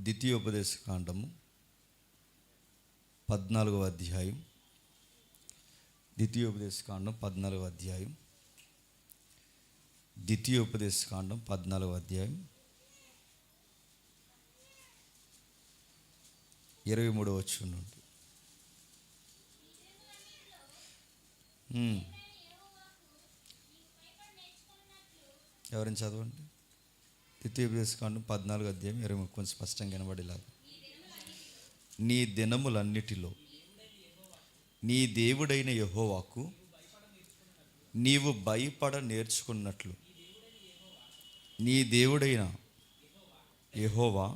ద్వితీయోపదేశకాండము 14వ అధ్యాయం. ద్వితీయోపదేశకాండం 14వ అధ్యాయం. ద్వితీయోపదేశకాండం 14వ అధ్యాయం 23వ వచనం నుండి. ఎవరైనా చదవండి. ద్వితీయోపదేశకాండం 14వ అధ్యాయం 23 కొంచెం స్పష్టంగా వినబడేలాగా. నీ దినములన్నిటిలో నీ దేవుడైన యెహోవాకు నీవు భయపడ నేర్చుకున్నట్లు నీ దేవుడైన యెహోవా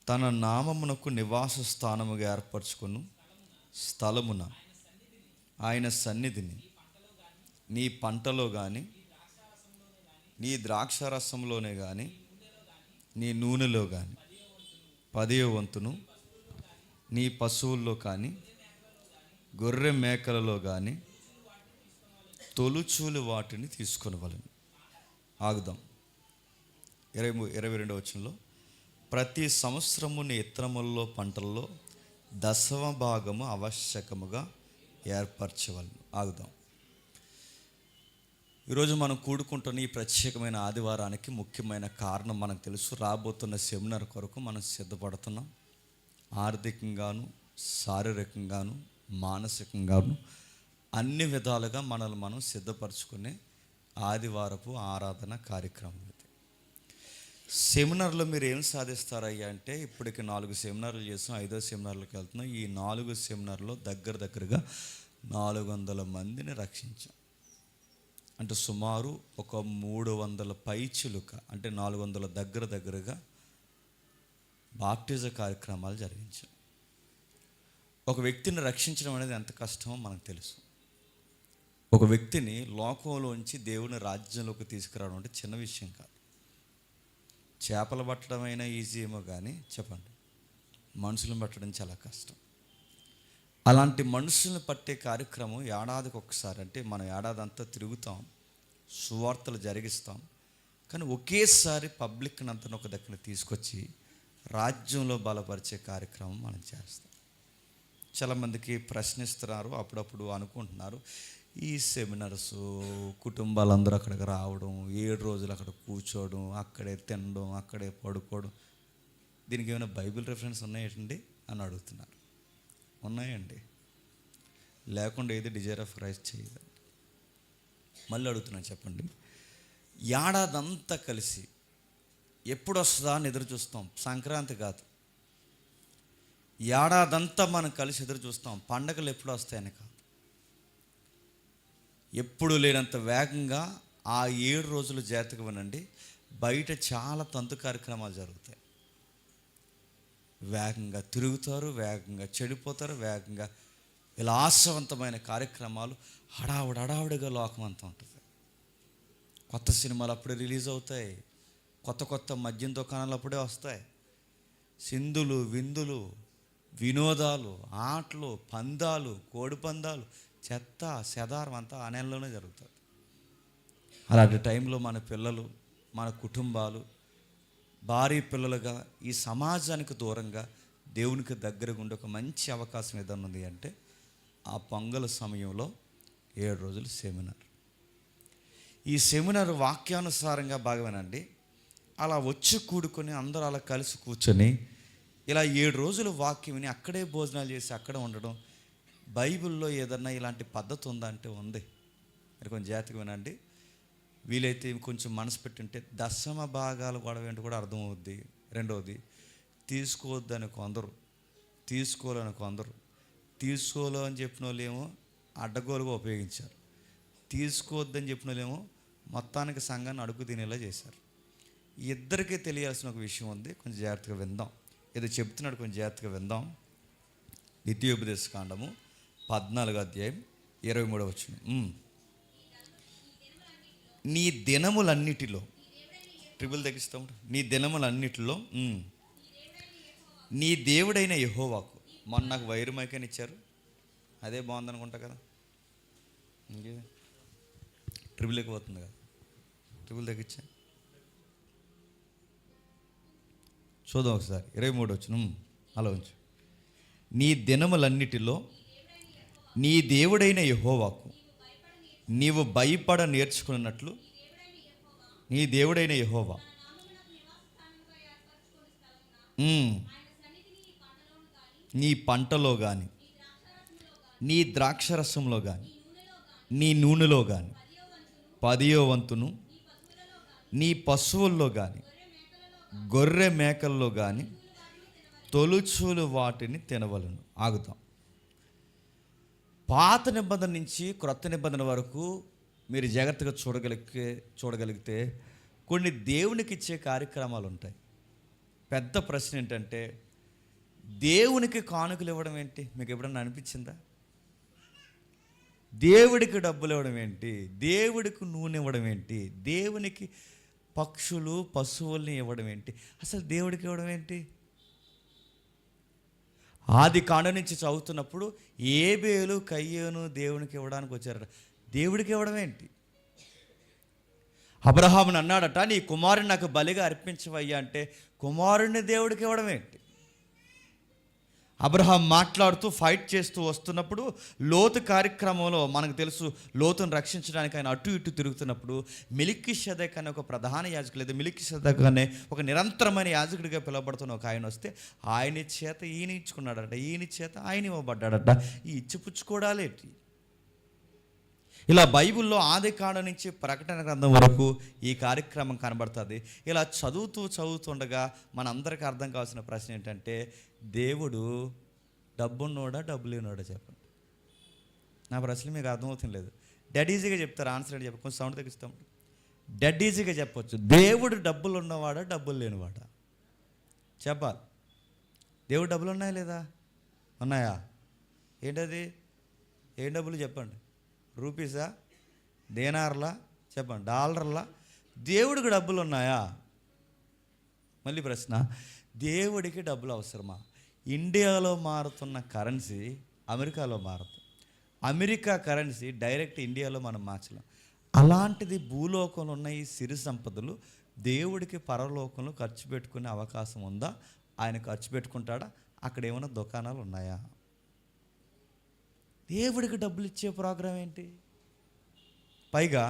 తన నామమునకు నివాస స్థానముగా ఏర్పరచుకొను స్థలమున ఆయన సన్నిధిని నీ పంటలో కానీ నీ ద్రాక్షారసంలోనే కానీ నీ నూనెలో కానీ 10వ వంతును నీ పశువుల్లో కానీ గొర్రె మేకలలో కానీ తొలుచూలు వాటిని తీసుకొనవలెను. ఆగుదాం. 22వ వచనంలో ప్రతి సంవత్సరము నీ ఇత్తనములలో పంటల్లో 10వ భాగము ఆవశ్యకముగా ఏర్పరచవలెను. ఆగుదాం. ఈరోజు మనం కూడుకుంటున్న ఈ ప్రత్యేకమైన ఆదివారానికి ముఖ్యమైన కారణం మనకు తెలుసు. రాబోతున్న సెమినార్ కొరకు మనం సిద్ధపడుతున్నాం. ఆర్థికంగాను, శారీరకంగాను, మానసికంగాను అన్ని విధాలుగా మనల్ని మనం సిద్ధపరచుకునే ఆదివారపు ఆరాధన కార్యక్రమం ఇది. సెమినార్లో మీరు ఏం సాధిస్తారయ్యా అంటే, ఇప్పటికి 4 సెమినార్లు చేసాం, 5వ సెమినార్లకు వెళ్తున్నాం. ఈ 4 సెమినార్లో దగ్గరగా 400 మందిని రక్షించాం. అంటే సుమారు ఒక 300 పైచిలుక, అంటే 400 దగ్గరగా బాప్టిజ కార్యక్రమాలు జరిగించాం. ఒక వ్యక్తిని రక్షించడం అనేది ఎంత కష్టమో మనకు తెలుసు. ఒక వ్యక్తిని లోకంలోంచి దేవుని రాజ్యంలోకి తీసుకురావడం అంటే చిన్న విషయం కాదు. చేపలు పట్టడం అయినా ఈజీ ఏమో కానీ చెప్పండి, మనుషులను పట్టడం చాలా కష్టం. అలాంటి మనుషులను పట్టే కార్యక్రమం ఏడాదికి ఒకసారి, అంటే మనం ఏడాది అంతా తిరుగుతాం, సువార్తలు జరిగిస్తాం, కానీ ఒకేసారి పబ్లిక్ని అంతా ఒక దగ్గర తీసుకొచ్చి రాజ్యంలో బలపరిచే కార్యక్రమం మనం చేస్తాం. చాలామందికి ప్రశ్నిస్తున్నారు, అప్పుడప్పుడు అనుకుంటున్నారు, ఈ సెమినార్స్ కుటుంబాలందరూ అక్కడికి రావడం, 7 రోజులు అక్కడ కూర్చోవడం, అక్కడే తినడం, అక్కడే పడుకోవడం, దీనికి ఏమైనా బైబిల్ రెఫరెన్స్ ఉన్నాయండి అని అడుగుతున్నారు. ఉన్నాయండి, లేకుండా ఏది డిజైర్ ఆఫ్ క్రైస్ట్ చేయదు. మళ్ళీ అడుగుతున్నాను, చెప్పండి. ఏడాదంతా కలిసి ఎప్పుడు వస్తుందా అని ఎదురు చూస్తాం. సంక్రాంతి కాదు, ఏడాదంతా మనం కలిసి ఎదురు చూస్తాం. పండగలు ఎప్పుడు వస్తాయని కాదు, ఎప్పుడు లేనంత వేగంగా ఆ 7 రోజులు జాగ్రత్తగా వినండి. బయట చాలా తంతు కార్యక్రమాలు జరుగుతాయి. వేగంగా తిరుగుతారు, వేగంగా చెడిపోతారు, వేగంగా విలాసవంతమైన కార్యక్రమాలు హడావుడిగా లోకం అంతా ఉంటుంది. కొత్త సినిమాలు అప్పుడే రిలీజ్ అవుతాయి, కొత్త మద్యం దుకాణాలు అప్పుడే వస్తాయి. సింధులు, విందులు, వినోదాలు, ఆటలు, పందాలు, కోడి పందాలు, చెత్త చెదారం అంతా ఆ నెలలోనే జరుగుతుంది. అలాంటి టైంలో మన పిల్లలు, మన కుటుంబాలు భారీ పిల్లలుగా ఈ సమాజానికి దూరంగా దేవునికి దగ్గరగా ఉండే ఒక మంచి అవకాశం ఏదన్నా ఉంది అంటే ఆ పొంగల్ సమయంలో 7 రోజులు సెమినార్. ఈ సెమినార్ వాక్యానుసారంగా బాగానండి. అలా వచ్చి కూడుకొని అందరూ అలా కలిసి కూర్చొని ఇలా 7 రోజులు వాక్యం విని అక్కడే భోజనాలు చేసి అక్కడే ఉండడం. బైబిల్లో ఏదన్నా ఇలాంటి పద్ధతి ఉందా అంటే ఉంది. మీరు కొంచెం జాగ్రత్తగా వినండి. వీలైతే కొంచెం మనసు పెట్టుంటే 10వ భాగాలు గొడవ ఏంటో కూడా అర్థమవుద్ది. రెండవది, తీసుకోవద్దని కొందరు, తీసుకోవాలని కొందరు, తీసుకోలో అని చెప్పిన వాళ్ళు ఏమో అడ్డగోలుగా ఉపయోగించారు, తీసుకోవద్దని చెప్పిన వాళ్ళు ఏమో మొత్తానికి సంఘాన్ని అడుగు తినేలా చేశారు. ఇద్దరికీ తెలియాల్సిన ఒక విషయం ఉంది, కొంచెం జాగ్రత్తగా విందాం. ఏదో చెప్తున్నాడు, కొంచెం జాగ్రత్తగా విందాం. ద్వితీయోపదేశకాండము 14వ అధ్యాయం 23వ వచనం. నీ దినములన్నిటిలో, ట్రిబుల్ తగ్గిస్తాం, నీ దినములన్నిటిలో నీ దేవుడైన యెహోవాకు. మొన్న నాకు వైరు మైకని ఇచ్చారు, అదే బాగుందనుకుంటా కదా. ఇంకే ట్రిబుల్ ఎక్కువ అవుతుంది కదా, ట్రిబుల్ తగ్గించా. చూద్దాం ఒకసారి 23 వచనం అలా ఉంచు. నీ దినములన్నిటిలో నీ దేవుడైన యెహోవాకు నీవు భయపడ నేర్చుకున్నట్లు నీ దేవుడైన యెహోవా నీ పంటలో కానీ నీ ద్రాక్షరసంలో కానీ నీ నూనెలో కానీ 10వ వంతును నీ పశువుల్లో కానీ గొర్రె మేకల్లో కానీ తొలుచూలు వాటిని తినవలను. ఆగుతాం. పాత నిబంధన నుంచి క్రొత్త నిబంధన వరకు మీరు జాగ్రత్తగా చూడగలిగితే కొన్ని దేవునికి ఇచ్చే కార్యక్రమాలు ఉంటాయి. పెద్ద ప్రశ్న ఏంటంటే, దేవునికి కానుకలు ఇవ్వడం ఏంటి? మీకు ఎప్పుడన్నా అనిపించిందా? దేవుడికి డబ్బులు ఇవ్వడం ఏంటి? దేవుడికి నూనె ఇవ్వడం ఏంటి? దేవునికి పక్షులు పశువుల్ని ఇవ్వడం ఏంటి? అసలు దేవుడికి ఇవ్వడం ఏంటి? ఆది కాండ నుంచి చదువుతున్నప్పుడు ఏబేలు కయ్యేను దేవునికి ఇవ్వడానికి వచ్చారట. దేవుడికి ఇవ్వడం ఏంటి? అబ్రహామును అన్నాడట, నీ కుమారుని నాకు బలిగా అర్పించవయ్యా అంటే కుమారుణ్ణి దేవుడికి ఇవ్వడం ఏంటి? అబ్రహాం మాట్లాడుతూ ఫైట్ చేస్తూ వస్తున్నప్పుడు లోతు కార్యక్రమంలో మనకు తెలుసు, లోతును రక్షించడానికి ఆయన అటు ఇటు తిరుగుతున్నప్పుడు మెల్కీషెదెక్ అనే ఒక ప్రధాన యాజకుడు, లేదా మెల్కీషెదెక్ అనే ఒక నిరంతరమైన యాజకుడిగా పిలువబడుతున్న ఒక ఆయన వస్తే ఆయన చేత ఈయన ఇచ్చుకున్నాడట, ఈయన చేత ఆయన ఇవ్వబడ్డాడట. ఈ ఇచ్చిపుచ్చుకోవడాలేంటి? ఇలా బైబిల్లో ఆది కాండం నుంచి ప్రకటన గ్రంథం వరకు ఈ కార్యక్రమం కనబడుతుంది. ఇలా చదువుతుండగా మనందరికీ అర్థం కావాల్సిన ప్రశ్న ఏంటంటే, దేవుడు డబ్బున్నోడా డబ్బు లేనోడా? చెప్పండి. నా ప్రశ్న మీకు అర్థమవుతుంది లేదు. డెడ్ ఈజీగా చెప్తారు, ఆన్సర్ అని చెప్పి కొంచెం సౌండ్ తగ్గిస్తాం. డెడ్ ఈజీగా చెప్పొచ్చు, దేవుడు డబ్బులు ఉన్నవాడా డబ్బులు లేనివాడా? చెప్పాలి. దేవుడు డబ్బులు ఉన్నాయా లేదా? ఉన్నాయా? ఏంటది? ఏం డబ్బులు చెప్పండి. రూపీసా? దేనార్లా? చెప్పండి. డాలర్లా? దేవుడికి డబ్బులు ఉన్నాయా? మళ్ళీ ప్రశ్న, దేవుడికి డబ్బులు అవసరమా? ఇండియాలో మారుతున్న కరెన్సీ అమెరికాలో మారుతుంది. అమెరికా కరెన్సీ డైరెక్ట్ ఇండియాలో మనం మార్చలేం. అలాంటిది భూలోకంలో ఉన్న ఈ సిరి సంపదలు దేవుడికి పరలోకంలో ఖర్చు పెట్టుకునే అవకాశం ఉందా? ఆయన ఖర్చు పెట్టుకుంటాడా? అక్కడ ఏమైనా దుకాణాలు ఉన్నాయా? దేవుడికి డబ్బులు ఇచ్చే ప్రోగ్రాం ఏంటి? పైగా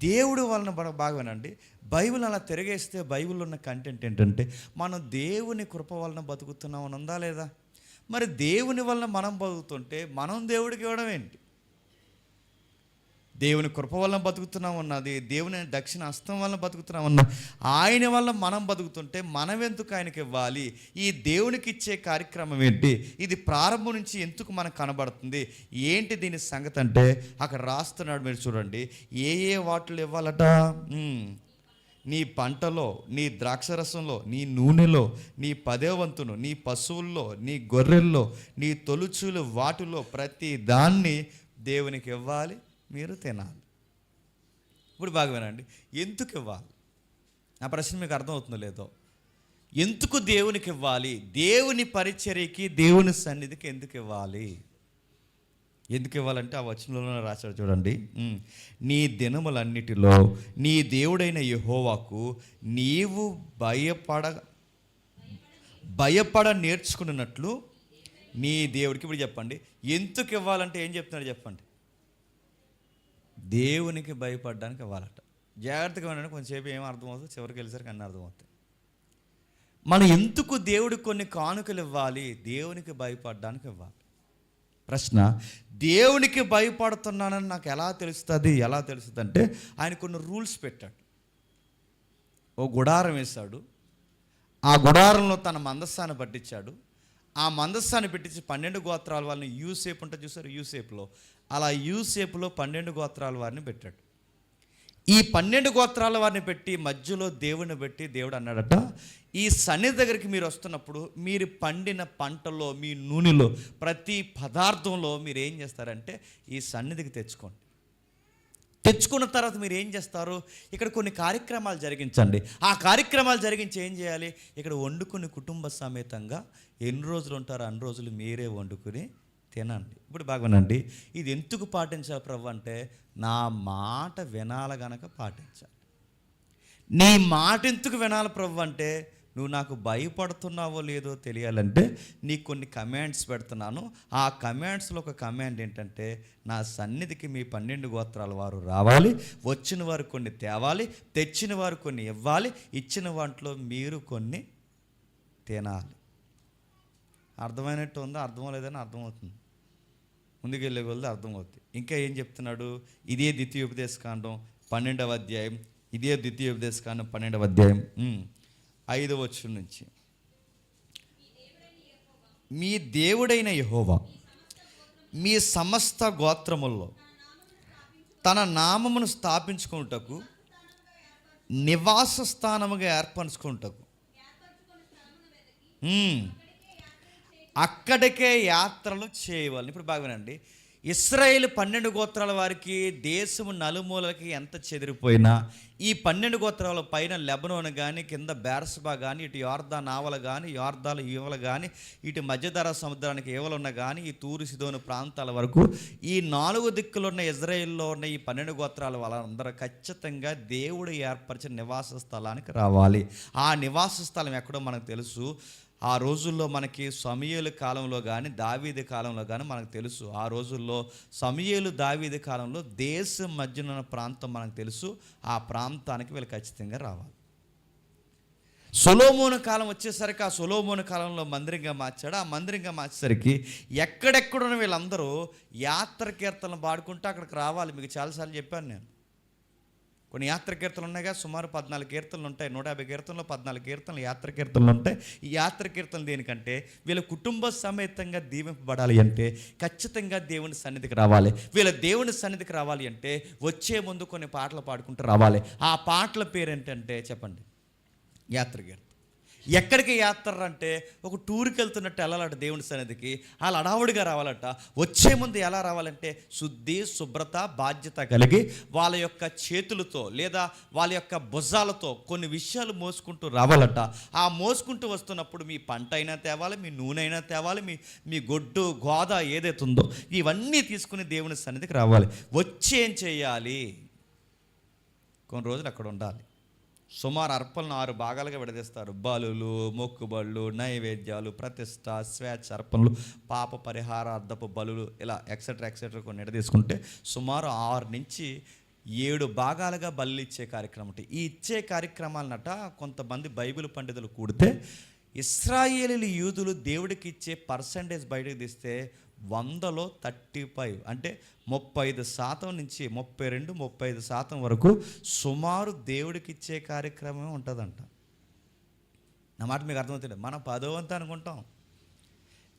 దేవుడు వలన బాగా వినండి, బైబిల్ అలా తిరగేస్తే బైబిల్లో ఉన్న కంటెంట్ ఏంటంటే, మనం దేవుని కృప వలన బతుకుతున్నామని ఉందా లేదా? మరి దేవుని వలన మనం బతుకుతుంటే మనం దేవుడికి ఇవ్వడం ఏంటి? దేవుని కృప వలన బతుకుతున్నాం ఉన్నది, దేవుని దక్షిణ హస్తం వలన బతుకుతున్నాం ఉన్నది. ఆయన వల్ల మనం బతుకుతుంటే మనం ఎందుకు ఆయనకి ఇవ్వాలి? ఈ దేవునికి ఇచ్చే కార్యక్రమం ఏంటి? ఇది ప్రారంభం నుంచి ఎందుకు మనకు కనబడుతుంది? ఏంటి దీని సంగతి అంటే అక్కడ రాస్తున్నాడు, మీరు చూడండి. ఏ వాటిలో ఇవ్వాలట? నీ పంటలో, నీ ద్రాక్షరసంలో, నీ నూనెలో, నీ 10వ వంతును, నీ పశువుల్లో, నీ గొర్రెల్లో, నీ తొలుచూలు వాటిలో ప్రతి దాన్ని దేవునికి ఇవ్వాలి, మీరు తినాలి. ఇప్పుడు బాగా వినండి, ఎందుకు ఇవ్వాలి? నా ప్రశ్న మీకు అర్థమవుతుందో లేదో. ఎందుకు దేవునికి ఇవ్వాలి? దేవుని పరిచర్యకి, దేవుని సన్నిధికి ఎందుకు ఇవ్వాలి? ఎందుకు ఇవ్వాలంటే ఆ వచనంలో రాశాడు చూడండి. నీ దినములన్నిటిలో నీ దేవుడైన యెహోవాకు నీవు భయపడ నేర్చుకున్నట్లు నీ దేవుడికి. ఇప్పుడు చెప్పండి, ఎందుకు ఇవ్వాలంటే ఏం చెప్తున్నాడు చెప్పండి? దేవునికి భయపడడానికి ఇవ్వాలట. జాగ్రత్తగా వినండి, కొంచెంసేపు ఏం అర్థమవుతుంది, చివరికి వెళ్ళేసరికి అన్నీ అర్థమవుతాయి. మనం ఎందుకు దేవుడికి కొన్ని కానుకలు ఇవ్వాలి? దేవునికి భయపడడానికి ఇవ్వాలి. ప్రశ్న, దేవునికి భయపడుతున్నానని నాకు ఎలా తెలుస్తుంది? ఎలా తెలుస్తుంది అంటే ఆయన కొన్ని రూల్స్ పెట్టాడు. ఓ గుడారం వేశాడు, ఆ గుడారంలో తన మందస్సాన్ని పట్టించాడు. ఆ మందస్సాన్ని పెట్టించి 12 గోత్రాల వాళ్ళని యూసేపు ఉంటుంది చూసారు, యూసేపులో అలా యూసేపులో 12 గోత్రాల వారిని పెట్టాడు. ఈ 12 గోత్రాల వారిని పెట్టి మధ్యలో దేవుని పెట్టి దేవుడు అన్నాడట, ఈ సన్నిధి దగ్గరికి మీరు వస్తున్నప్పుడు మీరు పండిన పంటలో, మీ నూనెలో, ప్రతి పదార్థంలో మీరు ఏం చేస్తారంటే ఈ సన్నిధికి తెచ్చుకోండి. తెచ్చుకున్న తర్వాత మీరు ఏం చేస్తారు? ఇక్కడ కొన్ని కార్యక్రమాలు జరిగించండి. ఆ కార్యక్రమాలు జరిగించి ఏం చేయాలి? ఇక్కడ వండుకుని కుటుంబ సమేతంగా ఎన్ని రోజులు ఉంటారో అన్ని రోజులు మీరే వండుకుని తినండి. ఇప్పుడు బాగునండి, ఇది ఎందుకు పాటించాలి ప్రభు అంటే, నా మాట వినాలి గనక పాటించాలి. నీ మాట ఎందుకు వినాలి ప్రభు అంటే, నువ్వు నాకు భయపడుతున్నావో లేదో తెలియాలంటే నీకు కొన్ని కమాండ్స్ పెడుతున్నాను. ఆ కమాండ్స్లో ఒక కమాండ్ ఏంటంటే, నా సన్నిధికి మీ 12 గోత్రాల వారు రావాలి, వచ్చిన వారు కొన్ని తేవాలి, తెచ్చిన వారు కొన్ని ఇవ్వాలి, ఇచ్చిన వాటిలో మీరు కొన్ని తినాలి. అర్థమైనట్టు ఉందా? అర్థం లేదని అర్థమవుతుంది, ముందుకెళ్ళే కొలది అర్థమవుతుంది. ఇంకా ఏం చెప్తున్నాడు? ఇదే ద్వితీయోపదేశకాండం 12వ అధ్యాయం, ఇదే ద్వితీయోపదేశకాండం 12వ అధ్యాయం 5వ వచనం నుంచి, మీ దేవుడైన యెహోవా మీ సమస్త గోత్రముల్లో తన నామమును స్థాపించుకుంటకు నివాస స్థానముగా ఏర్పరచుకుంటకు అక్కడికే యాత్రలు చేయవాలి. ఇప్పుడు బాగా వినండి, ఇశ్రాయేలు 12 గోత్రాల వారికి దేశము నలుమూలకి ఎంత చెదిరిపోయినా ఈ 12 గోత్రాల పైన లెబనోన్ కానీ, కింద బేర్సబా కానీ, ఇటు యోర్దాను ఆవల కానీ, యోర్దాను ఈవల కానీ, ఇటు మధ్యధరా సముద్రానికి ఈవలున్న కానీ, ఈ తూరు సిదోను ప్రాంతాల వరకు ఈ 4 దిక్కులున్న ఇజ్రాయేల్లో ఉన్న ఈ 12 గోత్రాల వాళ్ళందరూ ఖచ్చితంగా దేవుడు ఏర్పరిచిన నివాస స్థలానికి రావాలి. ఆ నివాస స్థలం ఎక్కడో మనకు తెలుసు. ఆ రోజుల్లో మనకి సమూయేలు కాలంలో కానీ, దావీదు కాలంలో కానీ మనకు తెలుసు. ఆ రోజుల్లో సమూయేలు, దావీదు కాలంలో దేశం మధ్యన ఉన్న ప్రాంతం మనకు తెలుసు. ఆ ప్రాంతానికి వీళ్ళు ఖచ్చితంగా రావాలి. సొలొమోను కాలం వచ్చేసరికి ఆ సొలొమోను కాలంలో మందిరంగా మార్చాడు. ఆ మందిరంగా మార్చేసరికి ఎక్కడెక్కడున్న వీళ్ళందరూ యాత్ర కీర్తనలు పాడుకుంటూ అక్కడికి రావాలి. మీకు చాలాసార్లు చెప్పాను నేను. కొన్ని యాత్ర కీర్తనలు ఉన్నాయిగా, సుమారు 14 కీర్తనలు ఉంటాయి. 150 కీర్తనలు 14 కీర్తనలు యాత్ర కీర్తనలు ఉంటాయి. ఈ యాత్ర కీర్తనలు దేనికంటే, వీళ్ళ కుటుంబ సమేతంగా దీవింపబడాలి అంటే ఖచ్చితంగా దేవుని సన్నిధికి రావాలి. వీళ్ళ దేవుని సన్నిధికి రావాలి అంటే వచ్చే ముందు కొన్ని పాటలు పాడుకుంటూ రావాలి. ఆ పాటల పేరు ఏంటంటే చెప్పండి, యాత్ర కీర్తన. ఎక్కడికి యాత్ర అంటే ఒక టూర్కి వెళ్తున్నట్టు వెళ్ళాలట దేవుని సన్నిధికి. వాళ్ళు అడావుడిగా రావాలట. వచ్చే ముందు ఎలా రావాలంటే శుద్ధి, శుభ్రత, బాధ్యత కలిగి వాళ్ళ యొక్క చేతులతో లేదా వాళ్ళ యొక్క భుజాలతో కొన్ని విషయాలు మోసుకుంటూ రావాలట. ఆ మోసుకుంటూ వస్తున్నప్పుడు మీ పంట అయినా తేవాలి, మీ నూనె అయినా తేవాలి, మీ గొడ్డు గోద ఏదైతే ఉందో ఇవన్నీ తీసుకుని దేవుని సన్నిధికి రావాలి. వచ్చి ఏం చేయాలి? కొన్ని రోజులు అక్కడ ఉండాలి. సుమారు అర్పణలను 6 భాగాలుగా విడదీస్తారు. బలులు, మొక్కుబళ్ళు, నైవేద్యాలు, ప్రతిష్ట, స్వేచ్ఛ అర్పణలు, పాప పరిహారార్థపు బలులు, ఇలా ఎక్సెట్రా కొన్ని విడదీసుకుంటే సుమారు 6 నుంచి 7 భాగాలుగా బలులు ఇచ్చే కార్యక్రమం ఉంటుంది. ఈ ఇచ్చే కార్యక్రమాలనట కొంతమంది బైబిల్ పండితులు కూడితే ఇశ్రాయేలీయులు యూదులు దేవుడికి ఇచ్చే పర్సంటేజ్ బయటకు తీస్తే 100లో 35 అంటే 35% నుంచి 32-35% వరకు సుమారు దేవుడికి ఇచ్చే కార్యక్రమం ఉంటుందంట. నా మాట మీకు అర్థమవుతుంది. మనం 10వ వంతు అనుకుంటాం,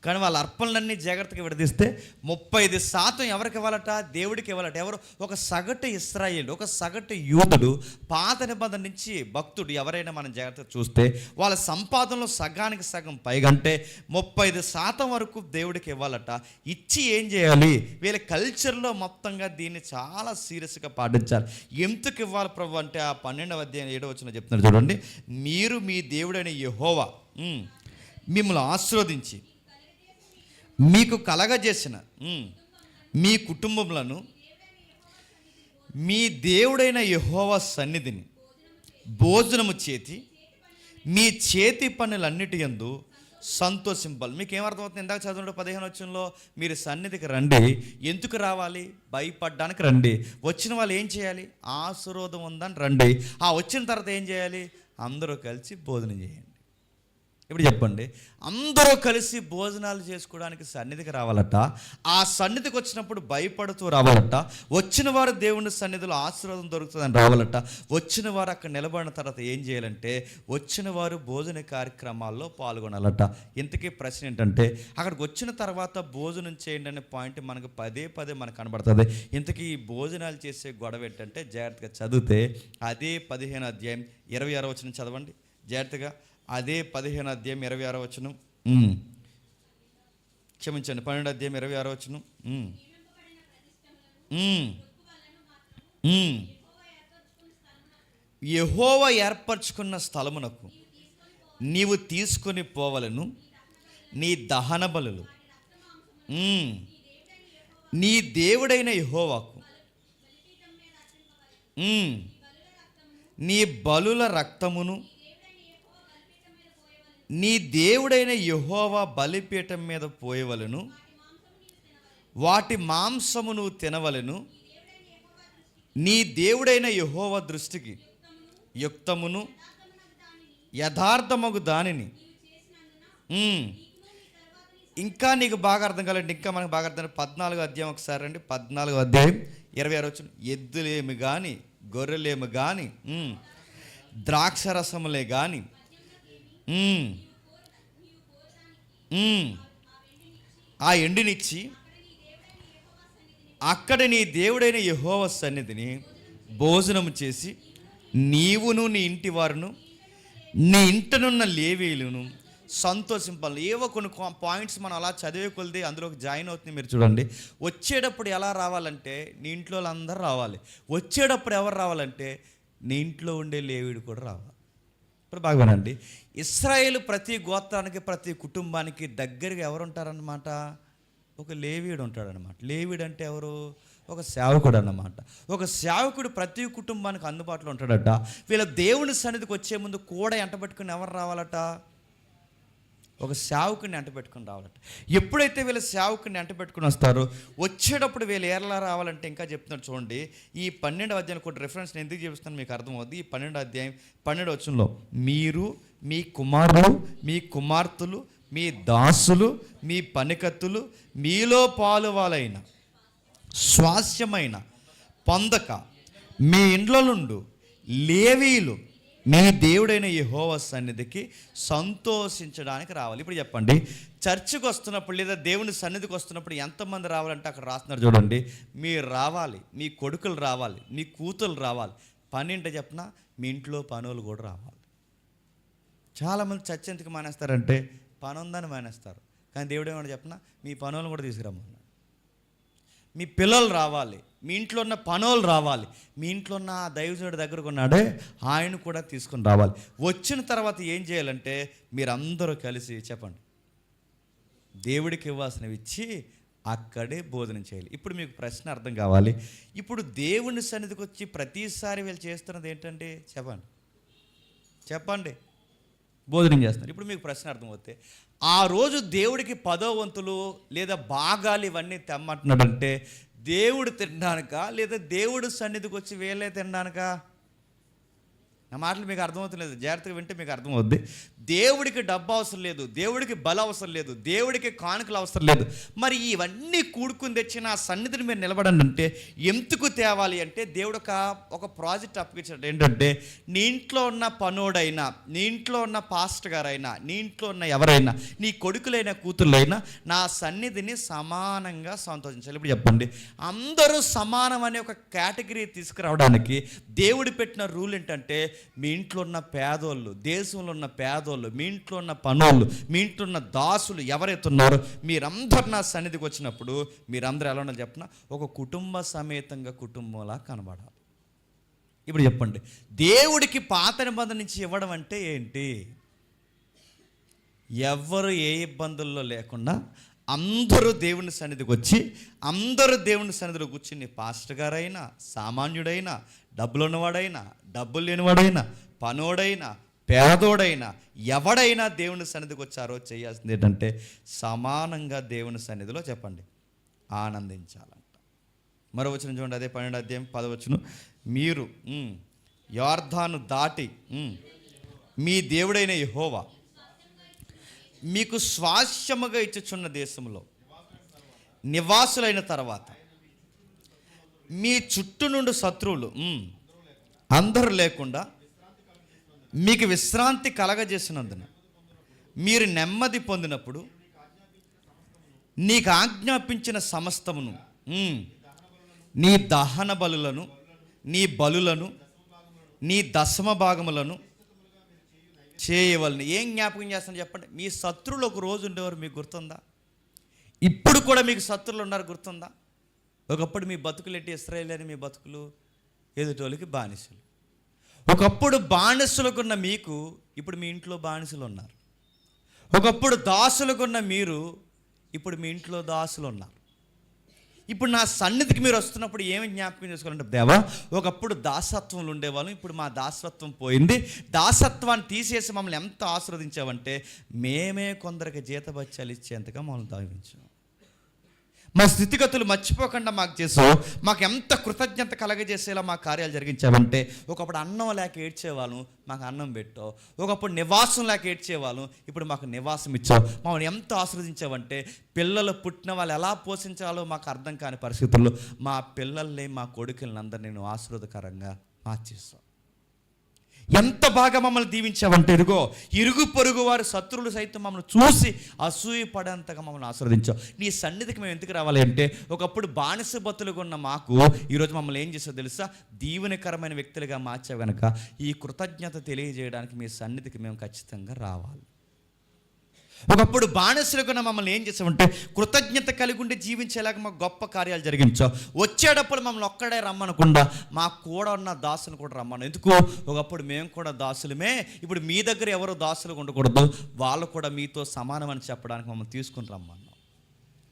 కానీ వాళ్ళ అర్పణలన్నీ జాగ్రత్తగా విడదీస్తే 35% ఎవరికి ఇవ్వాలట? దేవుడికి ఇవ్వాలట. ఎవరు? ఒక సగటు ఇశ్రాయేలు, ఒక సగటు యూదుడు, పాత నిబంధన నుంచి భక్తుడు ఎవరైనా మనం జాగ్రత్తగా చూస్తే వాళ్ళ సంపాదనలో సగానికి సగం పైగంటే 35% వరకు దేవుడికి ఇవ్వాలట. ఇచ్చి ఏం చేయాలి? వీళ్ళ కల్చర్లో మొత్తంగా దీన్ని చాలా సీరియస్గా పాటించాలి. ఎందుకు ఇవ్వాలి ప్రభు అంటే ఆ 12వ అధ్యాయం 7వ వచనం చెప్తున్నారు చూడండి. మీరు మీ దేవుడైన యెహోవా మిమ్మల్ని ఆశీర్వదించి మీకు కలగజేసిన మీ కుటుంబములను మీ దేవుడైన యెహోవా సన్నిధిని భోజనము చేతి మీ చేతి పనులన్నిటి యందు సంతోషింపాలి. మీకు ఏమర్థమవుతుంది? ఇందాక చదవండి 15వ వచనంలో, మీరు సన్నిధికి రండి. ఎందుకు రావాలి? భయపడ్డానికి రండి. వచ్చిన వాళ్ళు ఏం చేయాలి? ఆశీర్వాదం ఉందని రండి. ఆ వచ్చిన తర్వాత ఏం చేయాలి? అందరూ కలిసి భోజనం చేయండి. ఇప్పుడు చెప్పండి, అందరూ కలిసి భోజనాలు చేసుకోవడానికి సన్నిధికి రావాలట. ఆ సన్నిధికి వచ్చినప్పుడు భయపడుతూ రావాలట. వచ్చిన వారు దేవుని సన్నిధిలో ఆశీర్వాదం దొరుకుతుందని రావాలట. వచ్చిన వారు అక్కడ నిలబడిన తర్వాత ఏం చేయాలంటే వచ్చిన వారు భోజన కార్యక్రమాల్లో పాల్గొనాలట. ఇంతకీ ప్రశ్న ఏంటంటే, అక్కడికి వచ్చిన తర్వాత భోజనం చేయండి అనే పాయింట్ మనకు పదే మనకు కనబడుతుంది. ఇంతకీ ఈ భోజనాలు చేసే గొడవ ఏంటంటే, జాగ్రత్తగా చదివితే అదే 15వ అధ్యాయం 26వ వచనం చదవండి జాగ్రత్తగా. అదే 15వ అధ్యాయం 26వ వచనం, క్షమించండి 12వ అధ్యాయం 26వ వచనం. యెహోవా ఏర్పరచుకున్న స్థలమునకు నీవు తీసుకొని పోవలను నీ దహన బలులు నీ దేవుడైన యెహోవాకు నీ బలుల రక్తమును నీ దేవుడైన యెహోవా బలిపీఠం మీద పోయవలను, వాటి మాంసము నువ్వు తినవలను. నీ దేవుడైన యెహోవా దృష్టికి యుక్తమును యథార్థమగు దానిని. ఇంకా నీకు బాగా అర్థం కావాలంటే, ఇంకా మనకు బాగా అర్థం 14వ అధ్యాయం ఒకసారి అండి. 14వ అధ్యాయం 26 వచనం. ఎద్దులేమి కానీ, గొర్రెలేమి కానీ, ద్రాక్షరసములే కానీ, ఆ ఎండినిచ్చి అక్కడ నీ దేవుడైన యెహోవా సన్నిధిని భోజనము చేసి, నీవును నీ ఇంటి వారును నీ ఇంటనున్న లేవీయులను సంతోషింపాలి. ఏవో కొన్ని పాయింట్స్ మనం అలా చదివే కొలిది అందులోకి జాయిన్ అవుతుంది. మీరు చూడండి, వచ్చేటప్పుడు ఎలా రావాలంటే నీ ఇంట్లో అందరూ రావాలి. వచ్చేటప్పుడు ఎవరు రావాలంటే నీ ఇంట్లో ఉండే లేవీయుడు కూడా రావాలి. ఇప్పుడు బాగా వినండి, ఇశ్రాయేలు ప్రతి గోత్రానికి ప్రతి కుటుంబానికి దగ్గరగా ఎవరు ఉంటారన్నమాట? ఒక లేవీయుడు ఉంటాడనమాట. లేవీయుడు అంటే ఎవరు? ఒక సేవకుడు అన్నమాట. ఒక సేవకుడు ప్రతి కుటుంబానికి అందుబాటులో ఉంటాడట. వీళ్ళ దేవుని సన్నిధికి వచ్చే ముందు కూడా ఎంటబెట్టుకుని ఎవరు రావాలట? ఒక సేవకుని ఎంటబెట్టుకుని రావాలట. ఎప్పుడైతే వీళ్ళ సేవకుని ఎంటబెట్టుకుని వస్తారో, వచ్చేటప్పుడు వీళ్ళు ఎలా రావాలంటే ఇంకా చెప్తున్నారు చూడండి. ఈ 12వ అధ్యాయం కొన్ని రిఫరెన్స్ నేను ఎందుకు చెప్తాను మీకు అర్థమవుద్ది. ఈ 12వ అధ్యాయం 12వ వచనంలో, మీరు మీ కుమారులు మీ కుమార్తెలు మీ దాసులు మీ పనికత్తులు మీలో పాలువాలైన స్వాస్యమైన పొందక మీ ఇండ్ల నుండి లేవీయులు మీ దేవుడైన యెహోవా సన్నిధికి సంతోషించడానికి రావాలి. ఇప్పుడు చెప్పండి, చర్చికి వస్తున్నప్పుడు లేదా దేవుని సన్నిధికి వస్తున్నప్పుడు ఎంతమంది రావాలంటే అక్కడ రాస్తున్నారు చూడండి. మీరు రావాలి, మీ కొడుకులు రావాలి, మీ కూతురు రావాలి. పని ఏంటో చెప్పిన మీ ఇంట్లో పనులు కూడా రావాలి. చాలామంది చర్చ ఎందుకు మానేస్తారంటే పని ఉందని మానేస్తారు. కానీ దేవుడు ఏమన్నా చెప్పిన మీ పనులను కూడా తీసుకురమ్మన్నాడు. మీ పిల్లలు రావాలి, మీ ఇంట్లో ఉన్న పనులు రావాలి, మీ ఇంట్లో ఉన్న దైవజనుడి దగ్గరకు ఉన్నాడే ఆయన కూడా తీసుకుని రావాలి. వచ్చిన తర్వాత ఏం చేయాలంటే మీరందరూ కలిసి చెప్పండి, దేవుడికి ఇవ్వాల్సినవి ఇచ్చి అక్కడే భోజనం చేయాలి. ఇప్పుడు మీకు ప్రశ్న అర్థం కావాలి. ఇప్పుడు దేవుని సన్నిధికి వచ్చి ప్రతిసారి వీళ్ళు చేస్తున్నది ఏంటంటే చెప్పండి భోజనం చేస్తున్నారు. ఇప్పుడు మీకు ప్రశ్న అర్థమవుతే, ఆ రోజు దేవుడికి 10వ వంతులు లేదా భాగాలు ఇవన్నీ తెమ్మంటున్నాడంటే దేవుడు తినడానికా లేదా దేవుడు సన్నిధికి వచ్చి వీళ్ళే తినడానికా? నా మాటలు మీకు అర్థమవుతలేదు, జాగ్రత్తగా వింటే మీకు అర్థమవుద్ది. దేవుడికి డబ్బు అవసరం లేదు, దేవుడికి బల అవసరం లేదు, దేవుడికి కానుకలు అవసరం లేదు. మరి ఇవన్నీ కూడుకుని తెచ్చి నా సన్నిధిని మీరు నిలబడండి అంటే ఎందుకు తేవాలి అంటే దేవుడు ఒక ప్రాజెక్ట్ అప్పగించాడు. ఏంటంటే నీ ఇంట్లో ఉన్న పనోడైనా, నీ ఇంట్లో ఉన్న పాస్టర్ గారైనా, నీ ఇంట్లో ఉన్న ఎవరైనా, నీ కొడుకులైనా కూతుర్లైనా నా సన్నిధిని సమానంగా సంతోషించాలి. ఇప్పుడు చెప్పండి, అందరూ సమానం అనే ఒక కేటగిరీ తీసుకురావడానికి దేవుడు పెట్టిన రూల్ ఏంటంటే మీ ఇంట్లో ఉన్న పేదోళ్ళు, దేశంలో ఉన్న పేదోళ్ళు, మీ ఇంట్లో ఉన్న పనోళ్ళు, మీ ఇంట్లో ఉన్న దాసులు ఎవరైతే ఉన్నారో మీరందరూ నా సన్నిధికి వచ్చినప్పుడు మీరందరూ ఎలా ఉండాలి చెప్పిన ఒక కుటుంబ సమేతంగా కుటుంబంలా కనబడాలి. ఇప్పుడు చెప్పండి, దేవుడికి పాత నిబంధన నుంచి ఇవ్వడం అంటే ఏంటి? ఎవరు ఏ ఇబ్బందుల్లో లేకుండా అందరూ దేవుని సన్నిధికి వచ్చి అందరూ దేవుని సన్నిధిలో కూర్చుని, పాస్టర్ గారైనా, సామాన్యుడైనా, డబ్బులు ఉన్నవాడైనా, డబ్బులు లేనివాడైనా, పనోడైనా, పేదోడైనా, ఎవడైనా దేవుని సన్నిధికి వచ్చారో చేయాల్సింది ఏంటంటే సమానంగా దేవుని సన్నిధిలో చెప్పండి ఆనందించాలంట. మరో వచనం చూడండి, అదే 12వ అధ్యాయం 10వ వచనం, మీరు యొర్దాను దాటి మీ దేవుడైన యెహోవా మీకు స్వాస్యముగా ఇచ్చుచున్న దేశంలో నివాసులైన తర్వాత మీ చుట్టూ నుండి శత్రువులు అందరూ లేకుండా మీకు విశ్రాంతి కలగజేసినందున మీరు నెమ్మది పొందినప్పుడు నీకు ఆజ్ఞాపించిన సమస్తమును, నీ దహన బలులను, నీ బలులను, నీ దశమ భాగములను చేయవలని. ఏం జ్ఞాపకం చేస్తాను చెప్పండి? మీ శత్రువులు ఒక రోజు ఉండేవారు, మీకు గుర్తుందా? ఇప్పుడు కూడా మీకు శత్రువులు ఉన్నారు, గుర్తుందా? ఒకప్పుడు మీ బతుకులు ఎట్టి ఇశ్రాయేలు అని మీ బతుకులు ఎదుటోళ్ళకి బానిసలు. ఒకప్పుడు బానిసలుకున్న మీకు ఇప్పుడు మీ ఇంట్లో బానిసలు ఉన్నారు. ఒకప్పుడు దాసులకున్న మీరు ఇప్పుడు మీ ఇంట్లో దాసులు ఉన్నారు. ఇప్పుడు నా సన్నిధికి మీరు వస్తున్నప్పుడు ఏమి జ్ఞాపకం చేసుకోవాలంటే, దేవా ఒకప్పుడు దాసత్వంలో ఉండేవాళ్ళం, ఇప్పుడు మా దాసత్వం పోయింది, దాసత్వాన్ని తీసేసి మమ్మల్ని ఎంత ఆశీర్వదించావంటే మేమే కొందరికి జీతభత్యాలు ఇచ్చేంతగా మమ్మల్ని దావించాం. మా స్థితిగతులు మర్చిపోకుండా మాకు చేసావు, మాకు ఎంత కృతజ్ఞత కలగజేసేలా మా కార్యాలు జరిగించావంటే, ఒకప్పుడు అన్నం లేక ఏడ్చేవాళ్ళం, మాకు అన్నం పెట్టావు. ఒకప్పుడు నివాసం లేక ఏడ్చేవాళ్ళం, ఇప్పుడు మాకు నివాసం ఇచ్చావు. మమ్మల్ని ఎంత ఆశీర్వదించావంటే, పిల్లలు పుట్టిన వాళ్ళు ఎలా పోషించాలో మాకు అర్థం కాని పరిస్థితుల్లో మా పిల్లల్ని, మా కొడుకుల్ని అందరినీ నేను ఆశీర్వాదకరంగా మార్చేస్తావు. ఎంత బాగా మమ్మల్ని దీవించావంటే, ఇరుగు పొరుగు వారు శత్రువులు సైతం మమ్మల్ని చూసి అసూయపడేంతగా మమ్మల్ని ఆశీర్వదించావు. నీ సన్నిధికి మేము ఎందుకు రావాలి అంటే, ఒకప్పుడు బానిస బతులుగా ఉన్న మాకు ఈరోజు మమ్మల్ని ఏం చేసావు తెలుసా? దీవెనకరమైన వ్యక్తులుగా మార్చావు కనుక ఈ కృతజ్ఞత తెలియజేయడానికి మీ సన్నిధికి మేము ఖచ్చితంగా రావాలి. ఒకప్పుడు బానిసలుగా మమ్మల్ని ఏం చేసామంటే, కృతజ్ఞత కలిగి ఉండి జీవించేలాగా మాకు గొప్ప కార్యాలు జరిగించావు. వచ్చేటప్పుడు మమ్మల్ని ఒక్కడే రమ్మనకుండా మాకు కూడా ఉన్న దాసులు కూడా రమ్మను. ఎందుకు? ఒకప్పుడు మేము కూడా దాసులమే, ఇప్పుడు మీ దగ్గర ఎవరో దాసులుగా ఉండకూడదు, వాళ్ళు కూడా మీతో సమానం అని చెప్పడానికి మమ్మల్ని తీసుకుని రమ్మన్నాం.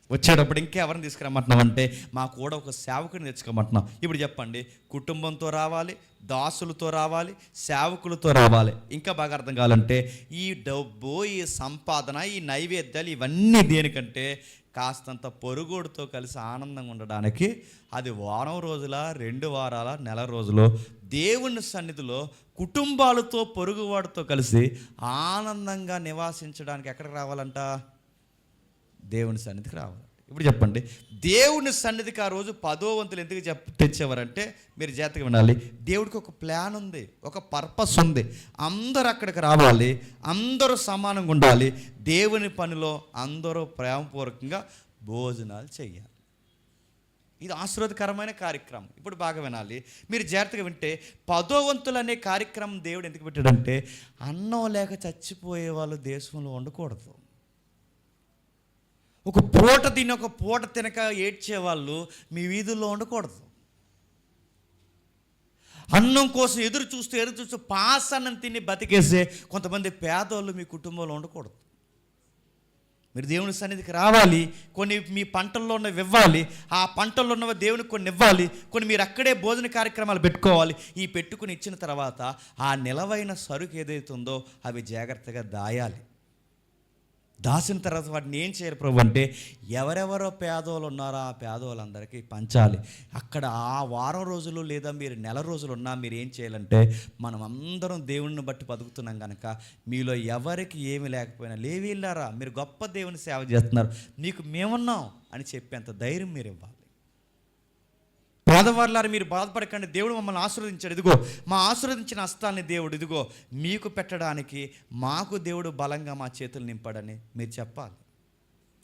వచ్చేటప్పుడు ఇంకెవరిని తీసుకురమ్మంటున్నాం అంటే, మాకు కూడా ఒక సేవకుని తెచ్చుకోమంటున్నాం. ఇప్పుడు చెప్పండి, కుటుంబంతో రావాలి, దాసులతో రావాలి, సేవకులతో రావాలి. ఇంకా బాగా అర్థం కావాలంటే, ఈ డబ్బు, ఈ సంపాదన, ఈ నైవేద్యాలు ఇవన్నీ దేనికంటే కాస్తంత పొరుగుడితో కలిసి ఆనందంగా ఉండడానికి. అది వారం రోజుల, 2 వారాల, నెల రోజులు దేవుని సన్నిధిలో కుటుంబాలతో పొరుగువాడితో కలిసి ఆనందంగా నివాసించడానికి ఎక్కడికి రావాలంట? దేవుని సన్నిధికి రావాలి. ఇప్పుడు చెప్పండి, దేవుని సన్నిధికి ఆ రోజు 10వ వంతులు ఎందుకు తెచ్చేవారంటే, మీరు జాగ్రత్తగా వినాలి, దేవుడికి ఒక ప్లాన్ ఉంది, ఒక పర్పస్ ఉంది. అందరూ అక్కడికి రావాలి, అందరూ సమానంగా ఉండాలి, దేవుని పనిలో అందరూ ప్రేమపూర్వకంగా భోజనాలు చేయాలి. ఇది ఆశీర్వాదకరమైన కార్యక్రమం. ఇప్పుడు బాగా వినాలి, మీరు జాగ్రత్తగా వింటే, 10వ వంతులు అనే కార్యక్రమం దేవుడు ఎందుకు పెట్టాడంటే, అన్నం లేక చచ్చిపోయే వాళ్ళు దేశంలో ఉండకూడదు. ఒక పూట తిని ఒక పూట తినక ఏడ్చేవాళ్ళు మీ వీధుల్లో ఉండకూడదు. అన్నం కోసం ఎదురు చూస్తూ పాస్ అన్నం తిని బతికేసే కొంతమంది పేదోళ్ళు మీ కుటుంబంలో ఉండకూడదు. మీరు దేవుని సన్నిధికి రావాలి, కొన్ని మీ పంటల్లో ఉన్నవి ఇవ్వాలి, ఆ పంటల్లో ఉన్నవి దేవునికి కొన్ని ఇవ్వాలి, కొన్ని మీరు అక్కడే భోజన కార్యక్రమాలు పెట్టుకోవాలి. ఈ పెట్టుకుని ఇచ్చిన తర్వాత ఆ నిలవైన సరుకు ఏదైతుందో అవి జాగ్రత్తగా దాయాలి. దాసిన తర్వాత వాటిని ఏం చేయాలి ప్రభు అంటే, ఎవరెవరో పేదోళ్ళు ఉన్నారో ఆ పేదోళ్ళందరికీ పంచాలి. అక్కడ ఆ వారం రోజులు లేదా మీరు నెల రోజులు ఉన్నా మీరు ఏం చేయాలంటే, మనం అందరం దేవుడిని బట్టి బతుకుతున్నాం కనుక మీలో ఎవరికి ఏమి లేకపోయినా, లేవీళ్ళారా మీరు గొప్ప దేవుని సేవ చేస్తున్నారు, మీకు మేమున్నాం అని చెప్పేంత ధైర్యం మీరు ఇవ్వాలి. పేదవాళ్ళారు మీరు బాధపడకండి, దేవుడు మమ్మల్ని ఆశీర్వదించాడు, మా ఆశీర్వదించిన హస్తాలని దేవుడు మీకు పెట్టడానికి మాకు దేవుడు బలంగా మా చేతులు నింపాడని మీరు చెప్పాలి.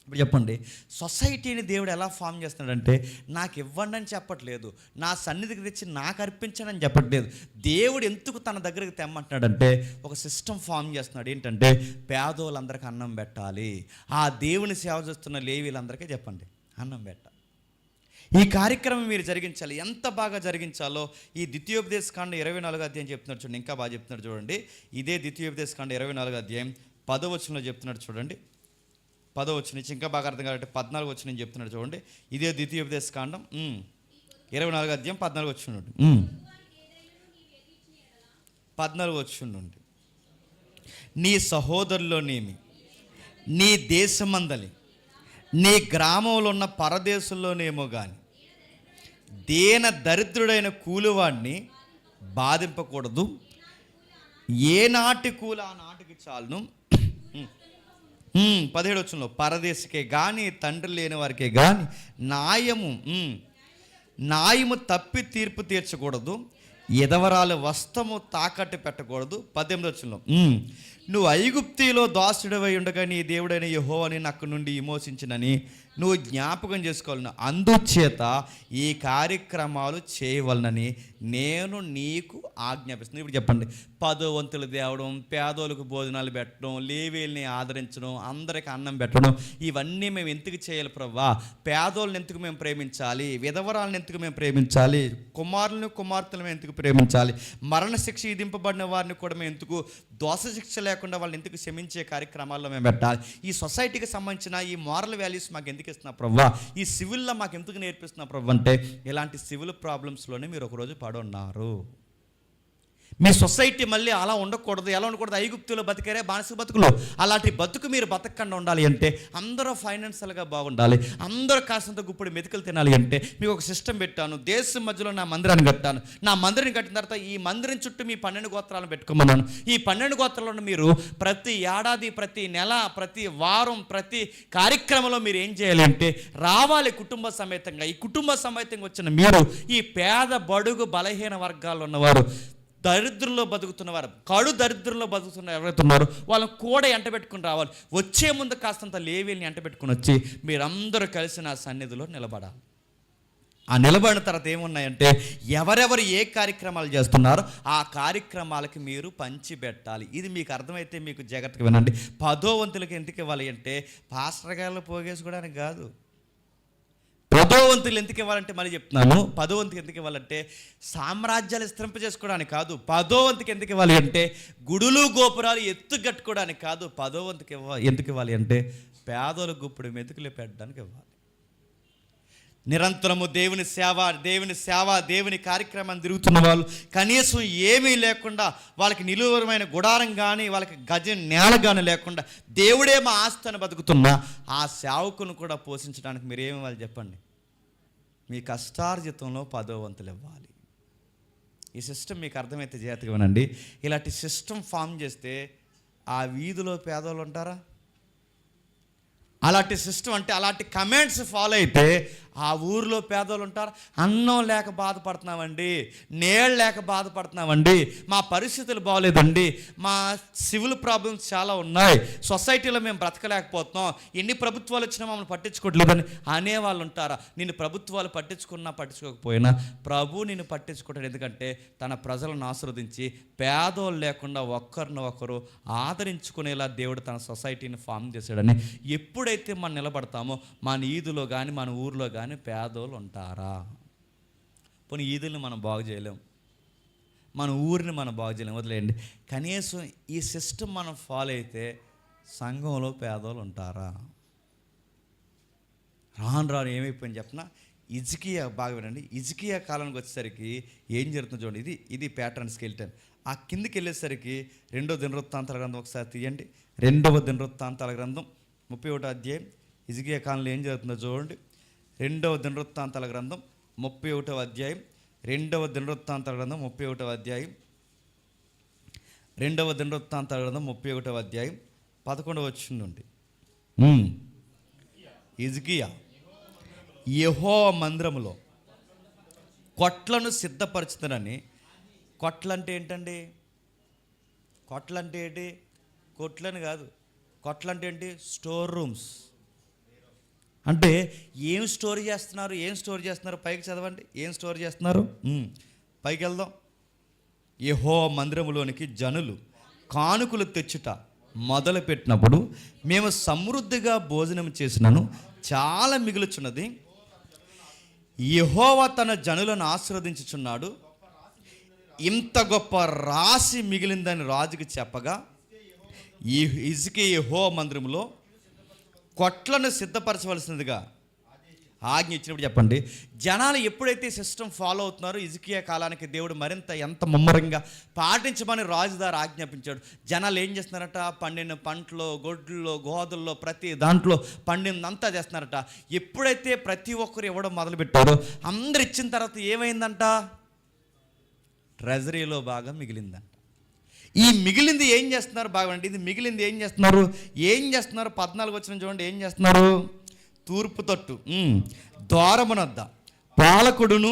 ఇప్పుడు చెప్పండి, సొసైటీని దేవుడు ఎలా ఫామ్ చేస్తున్నాడంటే, నాకు ఇవ్వండి అని చెప్పట్లేదు, నా సన్నిధికి తెచ్చి నాకు అర్పించడని చెప్పట్లేదు. దేవుడు ఎందుకు తన దగ్గరికి తెమ్మంటున్నాడంటే, ఒక సిస్టమ్ ఫామ్ చేస్తున్నాడు. ఏంటంటే, పేదోళ్ళందరికీ అన్నం పెట్టాలి. ఆ దేవుని సేవ చేస్తున్న లేవీలందరికీ చెప్పండి అన్నం పెట్టాలి. ఈ కార్యక్రమం మీరు జరిగించాలి. ఎంత బాగా జరిగించాలో ఈ ద్వితీయోపదేశకాండ 24వ అధ్యాయం చెప్తున్నాడు చూడండి. ఇంకా బాగా చెప్తున్నాడు చూడండి. ఇదే ద్వితీయోపదేశకాండ 24వ అధ్యాయం 10వ వచనంలో చెప్తున్నాడు చూడండి. 10వ వచనం నుంచి ఇంకా బాగా అర్థం కావాలంటే 14వ వచనం నుంచి చెప్తున్నాడు చూడండి. ఇదే ద్వితీయోపదేశకాండం 24వ అధ్యాయం 14వ వచనం నుండి 14వ వచనం నుండి, నీ సహోదరులోనేమి, నీ దేశమందలి, నీ గ్రామంలో ఉన్న పరదేశంలోనేమో కానీ దేన దరిద్రుడైన కూలివాడిని బాధింపకూడదు. ఏ నాటి కూలి ఆ నాటికి చాలును. 17వ వచనంలో, పరదేశికే కానీ తండ్రి లేని వారికే కానీ న్యాయము తప్పి తీర్పు తీర్చకూడదు, ఎదవరాలు వస్త్రము తాకట్టు పెట్టకూడదు. 18వ వచనంలో, నువ్వు ఐగుప్తిలో దాసుడివై ఉండగా నీ దేవుడైన యెహోవాని అక్కడి నుండి విమోచించినని నువ్వు జ్ఞాపకం చేసుకోవాలని, అందుచేత ఈ కార్యక్రమాలు చేయవలనని నేను నీకు ఆజ్ఞాపిస్తున్నాను. ఇప్పుడు చెప్పండి, 10వ వంతులు తేవడం, పేదోళ్ళకు భోజనాలు పెట్టడం, లేవీల్ని ఆదరించడం, అందరికి అన్నం పెట్టడం, ఇవన్నీ మేము ఎందుకు చేయాలి ప్రభువా? పేదోళ్ళని ఎందుకు మేము ప్రేమించాలి? విధవరాలను ఎందుకు మేము ప్రేమించాలి? కుమార్తెలను ఎందుకు ప్రేమించాలి? మరణశిక్ష విధింపబడిన వారిని కూడా మేము ఎందుకు, దోషశిక్ష లేకుండా వాళ్ళని ఎందుకు క్షమించే కార్యక్రమాల్లో మేము పెట్టాలి? ఈ సొసైటీకి సంబంధించిన ఈ మారల్ వాల్యూస్ మాకు ఎందుకు ఎందుకు ఇస్తున్నా ప్రభువా, ఈ సివిల్లో మాకు ఎందుకు నేర్పిస్తున్నా ప్రభు అంటే, ఇలాంటి సివిల్ ప్రాబ్లమ్స్లోనే మీరు ఒకరోజు పడున్నారు. మీ సొసైటీ మళ్ళీ అలా ఉండకూడదు. ఎలా ఉండకూడదు? ఐగుప్తులో బతికారే బానిస బతుకులు, అలాంటి బతుకు మీరు బతకకుండా ఉండాలి అంటే, అందరూ ఫైనాన్షియల్గా బాగుండాలి, అందరూ కాసంత గుప్పుడు మెతుకులు తినాలి అంటే మీకు ఒక సిస్టమ్ పెట్టాను. దేశం మధ్యలో నా మందిరాన్ని కట్టాను. నా మందిరాన్ని కట్టిన తర్వాత ఈ మందిరం చుట్టూ మీ 12 గోత్రాలను పెట్టుకోమన్నాను. ఈ 12 గోత్రాలను మీరు ప్రతి ఏడాది, ప్రతి నెల, ప్రతి వారం, ప్రతి కార్యక్రమంలో మీరు ఏం చేయాలి అంటే రావాలి కుటుంబ సమేతంగా. ఈ కుటుంబ సమేతంగా వచ్చిన మీరు ఈ పేద బడుగు బలహీన వర్గాల్లో ఉన్నవారు, దరిద్రంలో బతుకుతున్నవారు, కడు దరిద్రంలో బతుకుతున్న ఎవరైతే ఉన్నారో వాళ్ళని కూడా ఎంటబెట్టుకుని రావాలి. వచ్చే ముందు కాస్తంత లేవీల్ని ఎంటబెట్టుకుని వచ్చి మీరందరూ కలిసి నా సన్నిధిలో నిలబడాలి. ఆ నిలబడిన తర్వాత ఏమున్నాయంటే, ఎవరెవరు ఏ కార్యక్రమాలు చేస్తున్నారో ఆ కార్యక్రమాలకి మీరు పంచిపెట్టాలి. ఇది మీకు అర్థమైతే మీకు జాగ్రత్తగా వినండి. 10వ వంతులకి ఎందుకు ఇవ్వాలి అంటే, పాస్టర్ గారు పోగేసుకోవడానికి కాదు. 10వ వంతులు ఎందుకు ఇవ్వాలంటే, మళ్ళీ చెప్తున్నాను, 10వ వంతుకి ఎందుకు ఇవ్వాలంటే సామ్రాజ్యాలు విస్తరింప చేసుకోవడానికి కాదు. 10వ వంతుకి ఎందుకు ఇవ్వాలి అంటే గుడులు గోపురాలు ఎత్తు కట్టుకోవడానికి కాదు. 10వ వంతుకి ఎందుకు ఇవ్వాలి అంటే పేదల గుప్పుడు మెతుకులు పెట్టడానికి ఇవ్వాలి. నిరంతరము దేవుని సేవ దేవుని కార్యక్రమాన్ని తిరుగుతున్న వాళ్ళు కనీసం ఏమీ లేకుండా, వాళ్ళకి నిలువరమైన గుడారం కానీ వాళ్ళకి గజం నేల కానీ లేకుండా దేవుడే మా ఆస్తి అని బతుకుతున్నా ఆ సేవకును కూడా పోషించడానికి మీరు ఏమి ఇవ్వాలి చెప్పండి? మీ కష్టార్జితంలో 10వ వంతులు ఇవ్వాలి. ఈ సిస్టమ్ మీకు అర్థమైతే జాగ్రత్తగా వినండి. ఇలాంటి సిస్టమ్ ఫామ్ చేస్తే ఆ వీధిలో పేదోళ్ళు ఉంటారా? అలాంటి సిస్టమ్ అంటే అలాంటి కమెంట్స్ ఫాలో అయితే ఆ ఊరిలో పేదోళ్ళు ఉంటారు. అన్నం లేక బాధపడుతున్నామండి, నీళ్ళు లేక బాధపడుతున్నామండి, మా పరిస్థితులు బాగోలేదండి, మా సివిల్ ప్రాబ్లమ్స్ చాలా ఉన్నాయి, సొసైటీలో మేము బ్రతకలేకపోతున్నాం, ఎన్ని ప్రభుత్వాలు వచ్చినా మమ్మల్ని పట్టించుకోవట్లేదని అనేవాళ్ళు ఉంటారా? నిన్ను ప్రభుత్వాలు పట్టించుకున్నా పట్టించుకోకపోయినా ప్రభు నిన్ను పట్టించుకుంటాడు. ఎందుకంటే తన ప్రజలను ఆశీర్వదించి పేదోళ్ళు లేకుండా ఒకరినొకరు ఆదరించుకునేలా దేవుడు తన సొసైటీని ఫామ్ చేశాడని. ఎప్పుడైతే మనం నిలబడతామో మన ఈదులో కానీ మన ఊరిలో కానీ పేదోళ్ళు ఉంటారా? పోనీ ఈదుల్ని మనం బాగు చేయలేం, మన ఊరిని మనం బాగు చేయలేం, వదిలేయండి. కనీసం ఈ సిస్టమ్ మనం ఫాలో అయితే సంఘంలో పేదోళ్ళు ఉంటారా? రాను ఏమైపోయింది చెప్పనా? హిజ్కియా బాగా వినండి. హిజ్కియా కాలానికి వచ్చేసరికి ఏం జరుగుతుందో చూడండి. ఇది ప్యాటర్న్ స్కెల్టన్. ఆ కిందికి వెళ్ళేసరికి 2వ దినవృత్తాంతాల గ్రంథం ఒకసారి తీయండి. 2వ దినవృత్తాంతాల గ్రంథం 31వ అధ్యాయం. హిజ్కియా కాలంలో ఏం జరుగుతుందో చూడండి. 2వ దినవృత్తాంతాల గ్రంథం 31వ అధ్యాయం. 2వ దినవృత్తాంతాల గ్రంథం 31వ అధ్యాయం. 2వ దినవృత్తాంతాల గ్రంథం 31వ అధ్యాయం 11వ వచనం నుండి. హిజ్కియా యెహోవా మందిరములో కొట్లను సిద్ధపరచుతానని. కొట్లంటే ఏంటండి? కొట్లంటే ఏంటి? కొట్లని కాదు. కొట్లంటే ఏంటి? Store rooms. అంటే ఏం స్టోర్ చేస్తున్నారు? పైకి చదవండి. ఏం స్టోర్ చేస్తున్నారు? పైకి వెళ్దాం. యెహోవా మందిరములోనికి జనులు కానుకలు తెచ్చుట మొదలుపెట్టినప్పుడు మేము సమృద్ధిగా భోజనం చేసినాను, చాలా మిగులుచున్నది. యెహోవా తన జనులను ఆశీర్వదించుచున్నాడు, ఇంత గొప్ప రాశి మిగిలిందని రాజుకి చెప్పగా ఈ హిజ్కియా యెహోవా మందిరంలో కొట్లను సిద్ధపరచవలసినదిగా ఆజ్ఞ ఇచ్చినప్పుడు చెప్పండి. జనాలు ఎప్పుడైతే సిస్టమ్ ఫాలో అవుతున్నారో హిజ్కియా కాలానికి దేవుడు మరింత ఎంత ముమ్మరంగా పాటించమని రాజుదారు ఆజ్ఞాపించాడు. జనాలు ఏం చేస్తున్నారట? పండిన పంటలో, గొడ్లలో, గోధుల్లో ప్రతి దాంట్లో పండిందంతా చేస్తున్నారట. ఎప్పుడైతే ప్రతి ఒక్కరు ఇవ్వడం మొదలుపెట్టారో అందరు ఇచ్చిన తర్వాత ఏమైందంట? ట్రెజరీలో బాగా మిగిలిందంట. ఈ మిగిలింది ఏం చేస్తున్నారు? బాగుండి. ఇది మిగిలింది ఏం చేస్తున్నారు? 14 వచనం చూడండి. ఏం చేస్తున్నారు? తూర్పు తట్టు ద్వారమునొద్ద పాలకుడును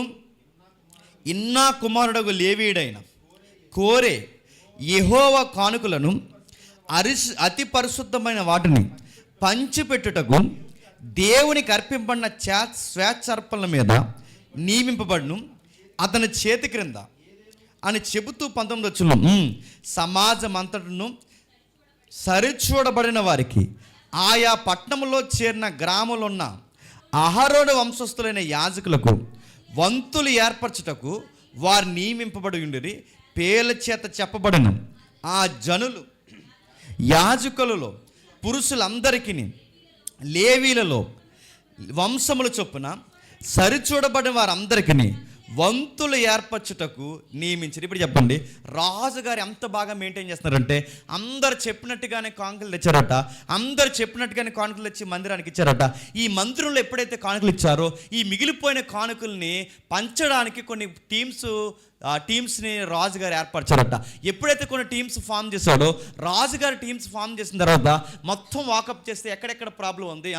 ఇన్నా కుమారుడగు లేవీయుడైన కోరే యెహోవా కానుకలను అతి పరిశుద్ధమైన వాటిని పంచిపెట్టుటకు దేవునికి అర్పింపబడిన స్వేచ్ఛార్పణల మీద నియమింపబడును, అతని చేతి క్రింద అని చెబుతూ 19వ వచనం సమాజం అంతటను సరిచూడబడిన వారికి ఆయా పట్టణంలో చేరిన గ్రామంలో ఉన్న అహరోను వంశస్థులైన యాజకులకు వంతులు ఏర్పరచుటకు వారు నియమింపబడి ఉండిరి. పేర్ల చేత చెప్పబడిన ఆ జనులు యాజకులలో పురుషులందరికీ లేవీలలో వంశముల చొప్పున సరిచూడబడిన వారందరికీ వంతులు ఏర్పరచుటకు నియమించారు. ఇప్పుడు చెప్పండి, రాజుగారు ఎంత బాగా మెయింటైన్ చేస్తున్నారంటే అందరు చెప్పినట్టుగానే కానుకలు తెచ్చారట. అందరు చెప్పినట్టుగానే కానుకలు తెచ్చి మందిరానికి ఇచ్చారట. ఈ మందిరంలో ఎప్పుడైతే కానుకలు ఇచ్చారో ఈ మిగిలిపోయిన కానుకల్ని పంచడానికి కొన్ని టీమ్స్ని రాజుగారు ఏర్పరచారట. ఎప్పుడైతే కొన్ని టీమ్స్ ఫామ్ చేశాడో రాజుగారు టీమ్స్ ఫామ్ చేసిన తర్వాత మొత్తం వాకప్ చేస్తే ఎక్కడెక్కడ ప్రాబ్లం ఉంది,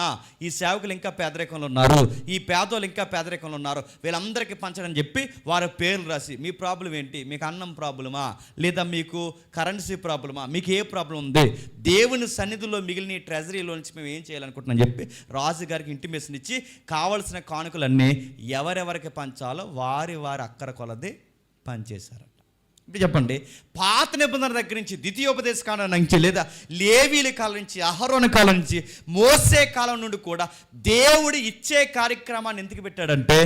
ఈ సేవకులు ఇంకా పేదరికంలో ఉన్నారు, ఈ పేదోళ్ళు ఇంకా పేదరికంలో ఉన్నారు, వీళ్ళందరికీ పంచడని చెప్పి వారి పేర్లు రాసి, మీ ప్రాబ్లం ఏంటి, మీకు అన్నం ప్రాబ్లమా, లేదా మీకు కరెన్సీ ప్రాబ్లమా, మీకు ఏ ప్రాబ్లం ఉంది, దేవుని సన్నిధిలో మిగిలిన ట్రెజరీలో నుంచి మేము ఏం చేయాలనుకుంటున్నాం చెప్పి రాజుగారికి ఇంటిమేషన్ ఇచ్చి కావలసిన కానుకలన్నీ ఎవరెవరికి పంచాలో వారి అక్కర కొలది పనిచేశారట. ఇప్పుడు చెప్పండి, పాత నిబంధన దగ్గర నుంచి ద్వితీయోపదేశ కాలం నుంచి లేదా లేవీల కాలం నుంచి అహరోను కాలం నుంచి మోసే కాలం నుండి కూడా దేవుడు ఇచ్చే కార్యక్రమాన్ని ఎందుకు పెట్టాడంటే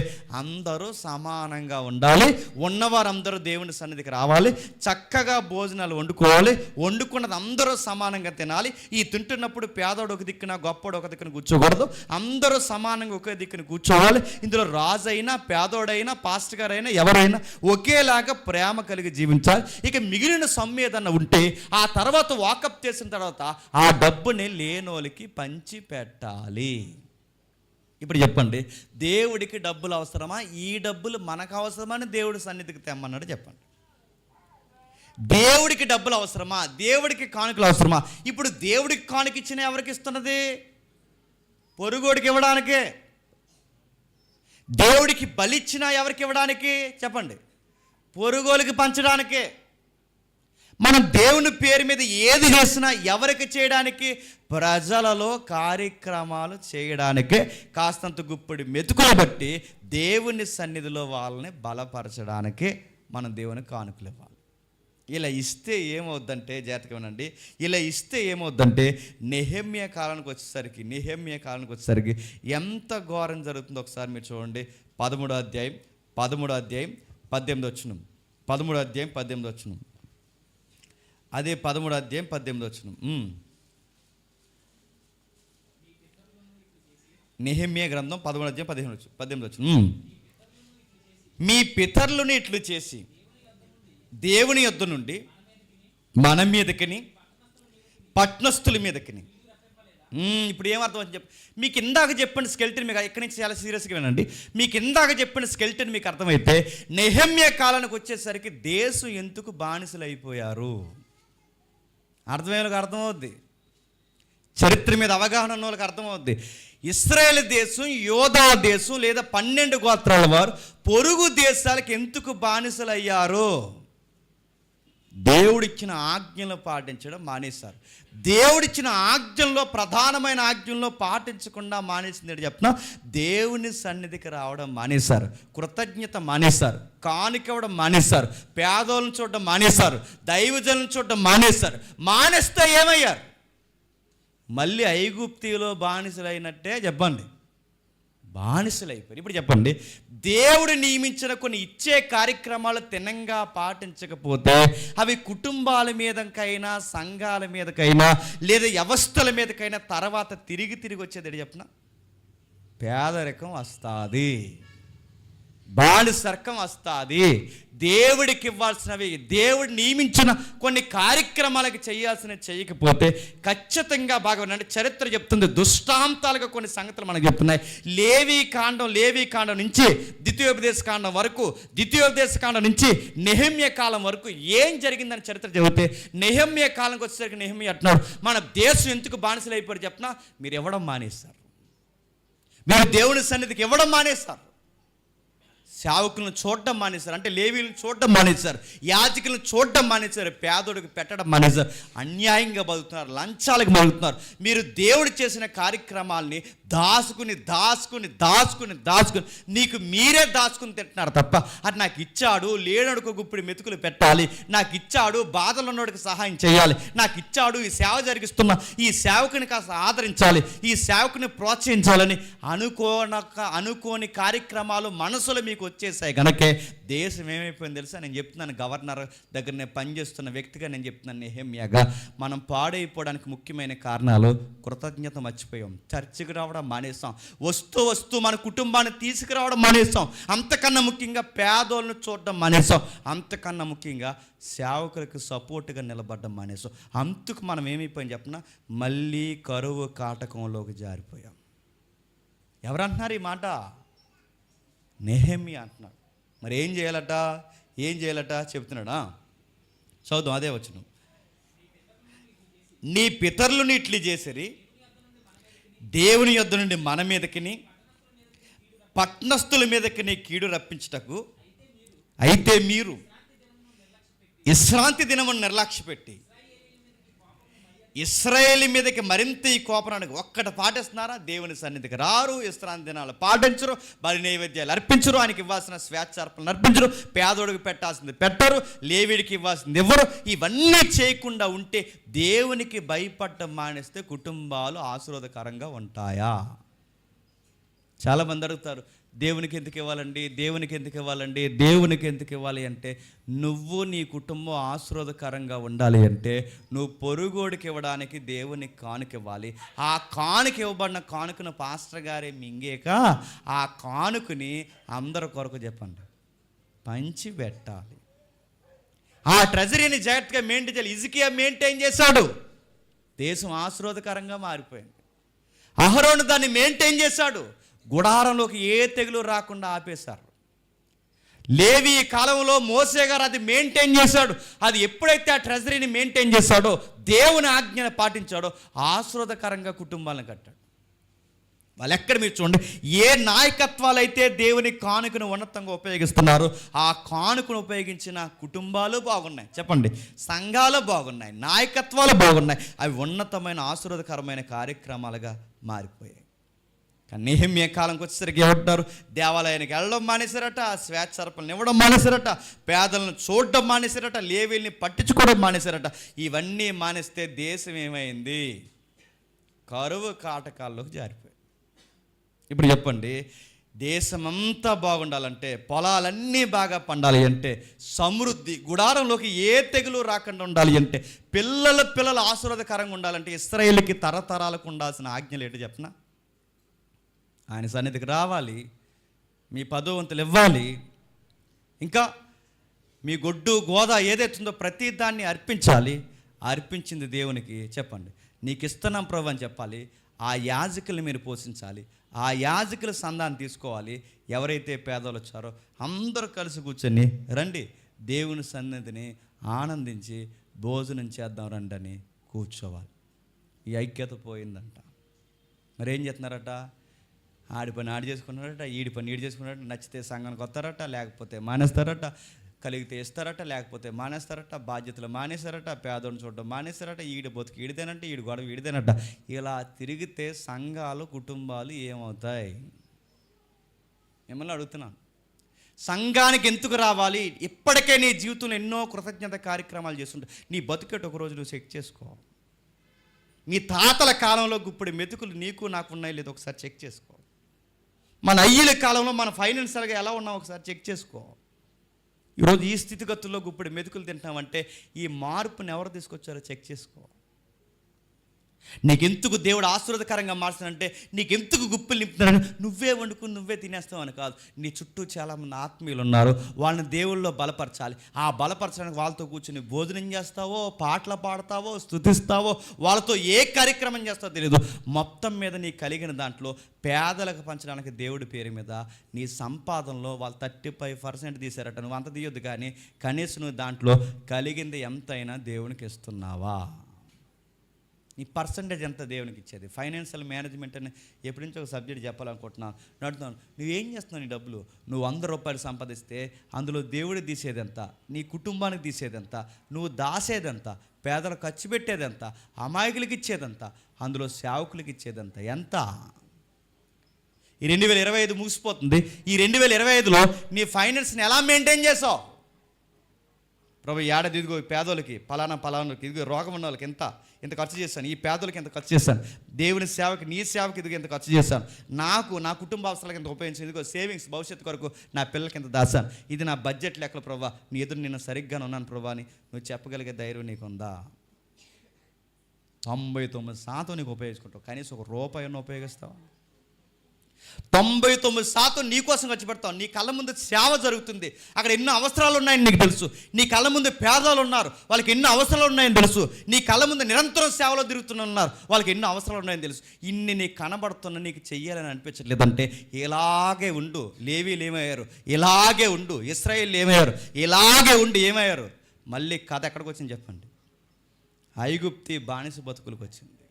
అందరూ సమానంగా ఉండాలి, ఉన్నవారందరూ దేవుని సన్నిధికి రావాలి, చక్కగా భోజనాలు వండుకోవాలి, వండుకున్నది అందరూ సమానంగా తినాలి. ఈ తింటున్నప్పుడు పేదోడు ఒక దిక్కున గొప్పోడు ఒక దిక్కున కూర్చోకూడదు, అందరూ సమానంగా ఒకే దిక్కున కూర్చోవాలి. ఇందులో రాజు అయినా పేదోడైనా పాస్టర్ గారు అయినా ఎవరైనా ఒకేలాగా ప్రేమ కలిగి జీవించాలి. ఇక మిగిలిన సొమ్ము ఏదన్నా ఉంటే ఆ తర్వాత వాకప్ చేసిన తర్వాత ఆ డబ్బుని లేనోళ్ళకి పంచి పెట్టాలి. ఇప్పుడు చెప్పండి, దేవుడికి డబ్బులు అవసరమా, ఈ డబ్బులు మనకు అవసరమని దేవుడి సన్నిధికి తెమ్మన్నాడు చెప్పండి. దేవుడికి డబ్బులు అవసరమా, దేవుడికి కానుకలు అవసరమా? ఇప్పుడు దేవుడికి కానుక ఇచ్చిన ఎవరికి ఇస్తున్నది? పొరుగోడికి ఇవ్వడానికే. దేవుడికి బలిచ్చిన ఎవరికి ఇవ్వడానికి చెప్పండి? పొరుగోలికి పంచడానికే. మనం దేవుని పేరు మీద ఏది చేసినా ఎవరికి చేయడానికి? ప్రజలలో కార్యక్రమాలు చేయడానికే. కాస్తంత గుప్పిడి మెతుకులు బట్టి దేవుని సన్నిధిలో వాళ్ళని బలపరచడానికే మనం దేవుని కానుకలు ఇవ్వాలి. ఇలా ఇస్తే ఏమవుద్దంటే, జాగ్రత్తగా, ఇలా ఇస్తే ఏమవుద్దంటే నెహెమ్యా కాలానికి వచ్చేసరికి ఎంత ఘోరం జరుగుతుందో ఒకసారి మీరు చూడండి. 13వ అధ్యాయం 18వ వచనం. 13వ అధ్యాయం 18వ వచనం. అదే 13వ అధ్యాయం 18వ వచనం. నెహెమ్యా గ్రంథం 13వ అధ్యాయం 18వ వచనం. మీ పితరులను ఇట్లు చేసి దేవుని యొద్ద నుండి మన మీదకిని పట్నస్తుల మీదకిని. ఇప్పుడు ఏమర్థం అని చెప్పి మీకు ఇందాక చెప్పిన స్కెల్టన్, మీకు ఎక్కడి నుంచి చాలా సీరియస్గా వినండి. మీకు ఇందాక చెప్పిన స్కెల్టన్ మీకు అర్థమైతే నెహెమ్యా కాలానికి వచ్చేసరికి దేశం ఎందుకు బానిసలు అయిపోయారు అర్థమయ్యేలకు అర్థమవుద్ది. చరిత్ర మీద అవగాహన ఉన్న వాళ్ళకి అర్థమవుద్ది. ఇశ్రాయేలు దేశం, యోధా దేశం లేదా 12 గోత్రాల వారు పొరుగు దేశాలకు ఎందుకు బానిసలు అయ్యారు? దేవుడిచ్చిన ఆజ్ఞలు పాటించడం మానేశారు. దేవుడిచ్చిన ఆజ్ఞల్లో ప్రధానమైన ఆజ్ఞల్లో పాటించకుండా మానేసింది చెప్పిన దేవుని సన్నిధికి రావడం మానేశారు, కృతజ్ఞత మానేశారు, కానుకవడం మానేశారు, పేదోళ్ళని చూడడం మానేశారు, దైవజనులను చూడడం మానేశారు. మానేస్తే ఏమయ్యారు? మళ్ళీ ఐగుప్తిలో బానిసలైనట్టే చెప్పండి, బానిసలైపోయారు. ఇప్పుడు చెప్పండి, దేవుడు నియమించిన కొన్ని ఇచ్చే కార్యక్రమాలు తినంగా పాటించకపోతే అవి కుటుంబాల మీదకైనా సంఘాల మీదకైనా లేదా వ్యవస్థల మీదకైనా తర్వాత తిరిగి వచ్చేది చెప్పిన పేదరికం వస్తుంది, బానిసర్కం వస్తుంది. దేవుడికి ఇవ్వాల్సినవి, దేవుడు నియమించిన కొన్ని కార్యక్రమాలకు చేయాల్సినవి చేయకపోతే ఖచ్చితంగా బాగా అంటే చరిత్ర చెప్తుంది. దుష్టాంతాలుగా కొన్ని సంగతులు మనకు చెప్తున్నాయి. లేవీ కాండం నుంచి ద్వితీయోపదేశ కాండం వరకు, ద్వితీయోపదేశ కాండం నుంచి నెహెమ్యా కాలం వరకు ఏం జరిగిందని చరిత్ర చెబితే నెహెమ్యా కాలంకి వచ్చేసరికి నెహెమ్యా అంటున్నాడు, మన దేశం ఎందుకు బానిసలు అయిపోయారు చెప్పినా మీరు ఇవ్వడం మానేస్తారు, మీరు దేవుని సన్నిధికి ఇవ్వడం మానేస్తారు, సేవకులను చూడడం మానేశారు, అంటే లేవీలను చూడడం మానేశారు, యాజకులను చూడడం మానేశారు, పేదోడికి పెట్టడం మానేశారు, అన్యాయంగా బతుకుతున్నారు, లంచాలకు బతుకుతున్నారు. మీరు దేవుడు చేసిన కార్యక్రమాల్ని దాచుకుని నీకు మీరే దాచుకుని తింటున్నారు తప్ప అది నాకు ఇచ్చాడు, లేనోడికి గుప్పిడి మెతుకులు పెట్టాలి, నాకు ఇచ్చాడు, బాధలు ఉన్నోడికి సహాయం చేయాలి, నాకు ఇచ్చాడు, ఈ సేవ జరిగిస్తున్న ఈ సేవకుని కాస్త ఆదరించాలి, ఈ సేవకుని ప్రోత్సహించాలని అనుకోని కార్యక్రమాలు మనసులో మీకు వచ్చేసాయి కనుకే దేశం ఏమైపోయింది తెలుసా? నేను చెప్తున్నాను, గవర్నర్ దగ్గర నేను పనిచేస్తున్న వ్యక్తిగా నేను చెప్తున్నాను, నెహెమ్యాగా మనం పాడైపోవడానికి ముఖ్యమైన కారణాలు కృతజ్ఞత మర్చిపోయాం. చర్చికి రావడం మానేస్తాం, వస్తూ మన కుటుంబాన్ని తీసుకురావడం మానేస్తాం, అంతకన్నా ముఖ్యంగా పేదోళ్ళను చూడడం మానేస్తాం, అంతకన్నా ముఖ్యంగా సేవకులకు సపోర్ట్గా నిలబడడం మానేస్తాం. అందుకు మనం ఏమైపోయాం చెప్పిన, మళ్ళీ కరువు కాటకంలోకి జారిపోయాం. ఎవరంటున్నారు ఈ మాట? నెహెమ్యా అంటున్నాడు. మరి ఏం చేయాలట చెప్తున్నాడా? చదువు, అదే వచనం. నీ పితరులను ఇట్లు చేసిరి, దేవుని యొద్ద నుండి మన మీదకిని పట్నస్థుల మీదకి కీడు రప్పించుటకు, అయితే మీరు విశ్రాంతి దినమును నిర్లక్ష్య పెట్టి ఇశ్రాయేలు మీదకి మరింత ఈ కోపనానికి ఒక్కటి పాటిస్తున్నారా? దేవుని సన్నిధికి రారు, విశ్రాంతి దినాలు పాటించరు, బలి నైవేద్యాలు అర్పించరు, ఆయనకి ఇవ్వాల్సిన స్వేచ్ఛార్పణలు అర్పించరు, పేదోడికి పెట్టాల్సింది పెట్టరు, లేవీడికి ఇవ్వాల్సింది ఇవ్వరు. ఇవన్నీ చేయకుండా ఉంటే, దేవునికి భయపడటం మానేస్తే కుటుంబాలు ఆశీర్వాదకరంగా ఉంటాయా? చాలామంది అడుగుతారు, దేవునికి ఎందుకు ఇవ్వాలండి, దేవునికి ఎందుకు ఇవ్వాలండి, దేవునికి ఎందుకు ఇవ్వాలి అంటే, నువ్వు నీ కుటుంబం ఆశీర్వాదకరంగా ఉండాలి అంటే నువ్వు పొరుగోడికి ఇవ్వడానికి దేవునికి కానుక ఇవ్వాలి. ఆ కానుక ఇవ్వబడిన కానుకను పాస్టర్ గారే మింగేక ఆ కానుకని అందరి కొరకు చెప్పండి పంచి పెట్టాలి. ఆ ట్రెజరీని జాగ్రత్తగా మెయింటైన్ చేయాలి. హిజ్కియా మెయింటైన్ చేశాడు, దేశం ఆశీర్వాదకరంగా మారిపోయింది. అహరోను దాన్ని మెయింటైన్ చేశాడు, గుడారంలోకి ఏ తెగులు రాకుండా ఆపేశారు. లేవి కాలంలో మోసే గారు అది మెయింటైన్ చేశాడు. అది ఎప్పుడైతే ఆ ట్రెజరీని మెయింటైన్ చేశాడో, దేవుని ఆజ్ఞను పాటించాడో, ఆశీర్వాదకరంగా కుటుంబాలను కట్టాడు. వాళ్ళు ఎక్కడ మీరు చూడండి, ఏ నాయకత్వాలు అయితే దేవుని కానుకను ఉన్నతంగా ఉపయోగిస్తున్నారో ఆ కానుకను ఉపయోగించిన కుటుంబాలు బాగున్నాయి. చెప్పండి, సంఘాలు బాగున్నాయి, నాయకత్వాలు బాగున్నాయి, అవి ఉన్నతమైన ఆశీర్వాదకరమైన కార్యక్రమాలుగా మారిపోయాయి. కానీ నెహెమ్యా కాలంకి వచ్చేసరికి ఏమంటారు? దేవాలయానికి వెళ్ళడం మానేశారట, స్వేచ్ఛార్పణలు ఇవ్వడం మానేశారట, పేదలను చూడడం మానేశారట, లేవీల్ని పట్టించుకోవడం మానేశారట. ఇవన్నీ మానేస్తే దేశం ఏమైంది? కరువు కాటకాల్లోకి జారిపోయింది. ఇప్పుడు చెప్పండి, దేశమంతా బాగుండాలంటే, పొలాలన్నీ బాగా పండాలి అంటే, సమృద్ధి గుడారంలోకి ఏ తెగులు రాకుండా ఉండాలి అంటే, పిల్లలు ఆశీర్వాదకరంగా ఉండాలంటే, ఇశ్రాయేలుకి తరతరాలకు ఉండాల్సిన ఆజ్ఞలు ఏంటి చెప్పనా? ఆయన సన్నిధికి రావాలి, మీ 10వ వంతులు ఇవ్వాలి, ఇంకా మీ గొడ్డు గోద ఏదైతుందో ప్రతి దాన్ని అర్పించాలి. అర్పించింది దేవునికి చెప్పండి, నీకు ఇస్తున్నాం ప్రభు అని చెప్పాలి. ఆ యాజకుల్ని మీరు పోషించాలి, ఆ యాజకుల సందాన్ని తీసుకోవాలి. ఎవరైతే పేదలు వచ్చారో అందరూ కలిసి కూర్చొని రండి, దేవుని సన్నిధిని ఆనందించి భోజనం చేద్దాం రండి అని కూర్చోవాలి. ఈ ఐక్యత పోయిందంట. మరి ఏం చేస్తున్నారట? ఆడి పని ఆడి చేసుకున్నారట, ఈడి పని ఈడి చేసుకున్నారట. నచ్చితే సంఘానికి వస్తారట, లేకపోతే మానేస్తారట, కలిగితే ఇస్తారట, లేకపోతే మానేస్తారట, బాధ్యతలు మానేస్తారట, పేదోడిని చూడడం మానేస్తారట, ఈడి బతుకు ఈడిదేనంట, ఈడి గొడవ ఈడిదేనట. ఇలా తిరిగితే సంఘాలు కుటుంబాలు ఏమవుతాయి? మిమ్మల్ని అడుగుతున్నాను, సంఘానికి ఎందుకు రావాలి? ఇప్పటికే నీ జీవితంలో ఎన్నో కృతజ్ఞత కార్యక్రమాలు చేస్తుంటే నీ బతుకేట ఒకరోజు నువ్వు చెక్ చేసుకో. నీ తాతల కాలంలో గుప్పుడు మెతుకులు నీకు నాకు ఉన్నాయి లేదో ఒకసారి చెక్ చేసుకో. మన అయ్యల కాలంలో మన ఫైనాన్షియల్గా ఎలా ఉన్నాం ఒకసారి చెక్ చేసుకో. ఈరోజు ఈ స్థితిగతుల్లో గుప్పుడు మెతుకులు తింటామంటే ఈ మార్పుని ఎవరు తీసుకొచ్చారో చెక్ చేసుకో. నీకెందుకు దేవుడు ఆశీర్వాదకరంగా మార్చానంటే, నీకెందుకు గుప్పులు నింపుతున్నాడు, నువ్వే వండుకుని నువ్వే తినేస్తావు అని కాదు. నీ చుట్టూ చాలామంది ఆత్మీయులు ఉన్నారు, వాళ్ళని దేవుళ్ళలో బలపరచాలి. ఆ బలపరచడానికి వాళ్ళతో కూర్చొని భోజనం చేస్తావో, పాటలు పాడతావో, స్తుతిస్తావో, వాళ్ళతో ఏ కార్యక్రమం చేస్తావో తెలియదు. మొత్తం మీద నీ కలిగిన దాంట్లో పేదలకు పంచడానికి దేవుడి పేరు మీద నీ సంపాదనలో వాళ్ళు 35% తీశారట. నువ్వు అంత తీయొద్దు, కానీ కనీసం నువ్వు దాంట్లో కలిగింది ఎంతైనా దేవునికి ఇస్తున్నావా? నీ పర్సంటేజ్ ఎంత దేవునికి ఇచ్చేది? ఫైనాన్షియల్ మేనేజ్మెంట్ అని ఎప్పటి నుంచో ఒక సబ్జెక్ట్ చెప్పాలనుకుంటున్నాను, నడుతున్నాను. నువ్వేం చేస్తున్నావు? నీ డబ్బులు నువ్వు 100 రూపాయలు సంపాదిస్తే అందులో దేవుడు తీసేదెంత, నీ కుటుంబానికి తీసేదెంత, నువ్వు దాసేదెంత, పేదలకు ఖర్చు పెట్టేదెంత, అమాయకులకి ఇచ్చేదంత, అందులో సేవకులకి ఇచ్చేదంత ఎంత? ఈ 2025 ముగిసిపోతుంది. ఈ 2025లో నీ ఫైనాన్స్ని ఎలా మెయింటైన్ చేసావు? ప్రభు ఏడాది ఇదిగో పేదోళ్ళకి పలానాకి ఇదిగో రోగం ఉన్న వాళ్ళకి ఇంత ఖర్చు చేశాను, ఈ పేదోళ్ళకి ఎంత ఖర్చు చేశాను, దేవుని సేవకి నీ సేవకి ఇదిగో ఎంత ఖర్చు చేశాను, నా కుటుంబ అవసరాలకు ఎంత ఉపయోగించాను, ఇదిగో సేవింగ్స్ భవిష్యత్తు కొరకు నా పిల్లలకి ఎంత దాచాను, ఇది నా బడ్జెట్ లెక్కలు ప్రభా, నీ ఎదురు నేను సరిగ్గానే ఉన్నాను ప్రభా అని నువ్వు చెప్పగలిగే ధైర్యం నీకుందా? 99% నీకు ఉపయోగించుకుంటావు, కనీసం ₹1 ఉపయోగిస్తావా? 99% నీ కోసం ఖర్చు పెడతావు. నీ కళ్ళ ముందు సేవ జరుగుతుంది, అక్కడ ఎన్నో అవసరాలు ఉన్నాయని నీకు తెలుసు. నీ కళ్ళ ముందు పేదలు ఉన్నారు, వాళ్ళకి ఎన్నో అవసరాలు ఉన్నాయని తెలుసు. నీ కళ్ళ ముందు నిరంతరం సేవలో తిరుగుతున్నారు, వాళ్ళకి ఎన్నో అవసరాలు ఉన్నాయని తెలుసు. ఇన్ని నీకు కనబడుతున్నా నీకు చెయ్యాలని అనిపించట్లేదంటే ఇలాగే ఉండు. లేవీలు ఏమయ్యారు? ఇలాగే ఉండు. ఇశ్రాయేలు ఏమయ్యారు? ఇలాగే ఉండి ఏమయ్యారు? మళ్ళీ కథ ఎక్కడికి వచ్చింది చెప్పండి? ఐగుప్తి బానిస బతుకులకు వచ్చింది.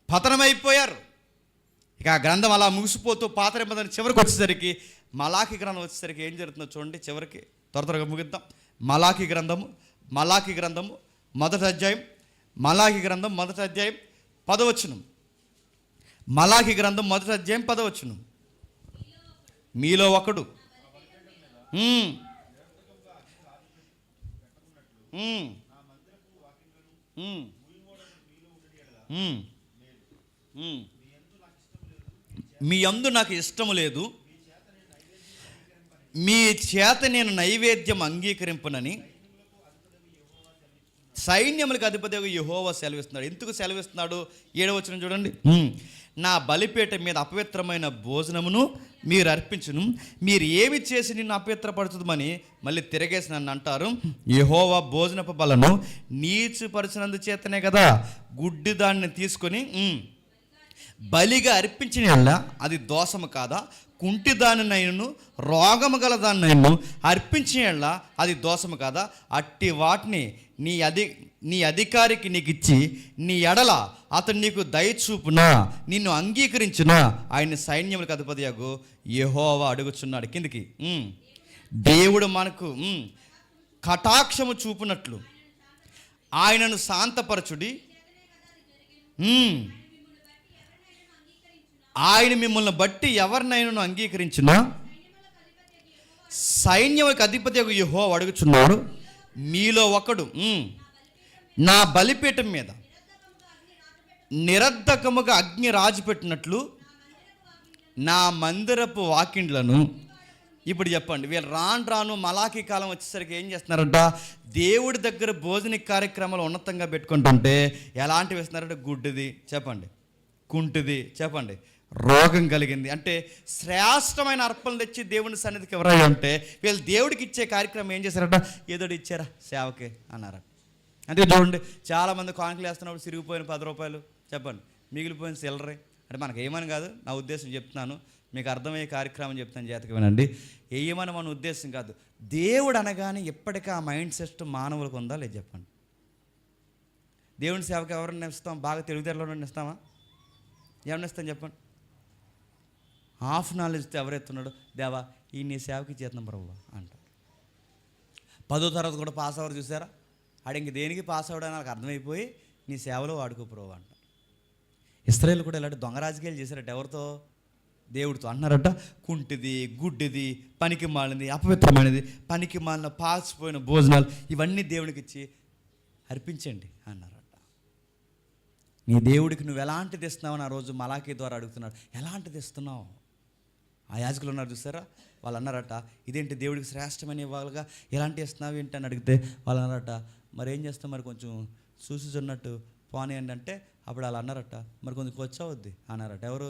పతనమైపోయారు. ఇక ఆ గ్రంథం అలా ముగిసిపోతూ పాత నిబంధన చివరికి వచ్చేసరికి, మలాకి గ్రంథం వచ్చేసరికి ఏం జరుగుతుందో చూడండి. చివరికి త్వరగా ముగిద్దాం. మలాకి గ్రంథము మొదటి అధ్యాయం, మలాకి గ్రంథం మొదటి అధ్యాయం 10వ వచనం. మలాకి గ్రంథం మొదటి అధ్యాయం 10వ వచనం. మీలో ఒకడు మీ యందు నాకు ఇష్టము లేదు, మీ చేత నేను నైవేద్యం అంగీకరింపనని సైన్యములకు అధిపతిగా యెహోవా సెలవిస్తున్నాడు. ఎందుకు సెలవిస్తున్నాడు? 7వ వచనం చూడండి. నా బలిపీఠ మీద అపవిత్రమైన భోజనమును మీరు అర్పించును, మీరు ఏమి చేసి నిన్ను అపవిత్రపరచుదమని మళ్ళీ తిరగేసి నన్ను అంటారు. యెహోవా భోజనపు బలను నీచుపరచినందు చేతనే కదా గుడ్డి దాన్ని తీసుకొని బలిగా అర్పించిన యెడల అది దోషము కాదా? కుంటి దానినైనను రోగము గల దానినైనను అర్పించిన యెడల అది దోషము కాదా? అట్టి వాటిని నీ అధికారికి నీకు ఇచ్చి నీ ఎడల అతను నీకు దయచూపునా నిన్ను అంగీకరించునా ఆయన సైన్యములకు అధిపతియగు యెహోవా అడుగుచున్నాడు. కిందికి దేవుడు మనకు కటాక్షము చూపునట్లు ఆయనను శాంతపరచుడి, ఆయన మిమ్మల్ని బట్టి ఎవరినైనా అంగీకరించునా సైన్యములకు అధిపతియగు యెహోవా అడుగుచున్నాడు. మీలో ఒకడు నా బలిపీఠం మీద నిరర్ధకముగా అగ్ని రాజుపెట్టినట్లు నా మందిరపు వాకిండ్లను. ఇప్పుడు చెప్పండి, వీళ్ళు రాను మలాకి కాలం వచ్చేసరికి ఏం చేస్తున్నారంట? దేవుడి దగ్గర భోజన కార్యక్రమాలు ఉన్నతంగా పెట్టుకుంటుంటే ఎలాంటివి ఇస్తున్నారంటే గుడ్డిది చెప్పండి, కుంటిది చెప్పండి, రోగం కలిగింది అంటే శ్రేష్టమైన అర్పణలు తెచ్చి దేవుని సన్నిధికి ఎవరయ్యా అంటే వీళ్ళు దేవుడికి ఇచ్చే కార్యక్రమం ఏం చేశారట? ఏదో ఇచ్చారా సేవకే అన్నారట. అంటే చూడండి, చాలామంది కానుకలు వేస్తున్నప్పుడు సిరిగిపోయిన ₹10 చెప్పండి, మిగిలిపోయిన సిల్లరే. అంటే మనకు ఏమని కాదు, నా ఉద్దేశం చెప్తున్నాను, మీకు అర్థమయ్యే కార్యక్రమం చెప్తాను, జాతకం వినండి. ఏమని మన ఉద్దేశం కాదు, దేవుడు అనగానే ఎప్పటికీ ఆ మైండ్ సెట్ మానవులకు ఉందా లేదు చెప్పండి. దేవుని సేవకు ఎవరన్నా ఇస్తాం? బాగా తెలుగుదేరులో ఇస్తామా? ఏమన్నా ఇస్తాం చెప్పండి? హాఫ్ నాలెడ్జ్తో ఎవరెత్తున్నాడు? దేవా ఈ నీ సేవకి చేతనం ప్రభు అంటారు. 10వ తరగతి కూడా పాస్ అవ్వరు చూసారా? ఆడ ఇంక దేనికి పాస్ అవ్వడానికి నాకు అర్థమైపోయి నీ సేవలో వాడుకో ప్రభు అంట. ఇశ్రాయేలు కూడా ఇలాంటి దొంగ రాజకీయాలు చేశారట. ఎవరితో? దేవుడితో. అంటున్నారట కుంటిది, గుడ్డిది, పనికి మాలినది, అపవిత్రమైనది, పనికి మాలిన పాసిపోయిన భోజనాలు ఇవన్నీ దేవుడికి ఇచ్చి అర్పించండి అన్నారట. నీ దేవుడికి నువ్వు ఎలాంటిది ఇస్తున్నావు అని ఆ రోజు మలాకి ద్వారా అడుగుతున్నాడు. ఎలాంటిది ఇస్తున్నావు? ఆ యాజకులు ఉన్నారు చూసారా, వాళ్ళు అన్నారట, ఇదేంటి దేవుడికి శ్రేష్టమని ఇవ్వాలిగా, ఎలాంటి ఇస్తున్నావు ఏంటి అని అడిగితే వాళ్ళు అన్నారట, మరి ఏం చేస్తాం, మరి కొంచెం చూసుచున్నట్టు పోనీయండి అంటే అప్పుడు వాళ్ళు అన్నారట, మరి కొంచెం ఖర్చు అవుద్ది అన్నారట. ఎవరు?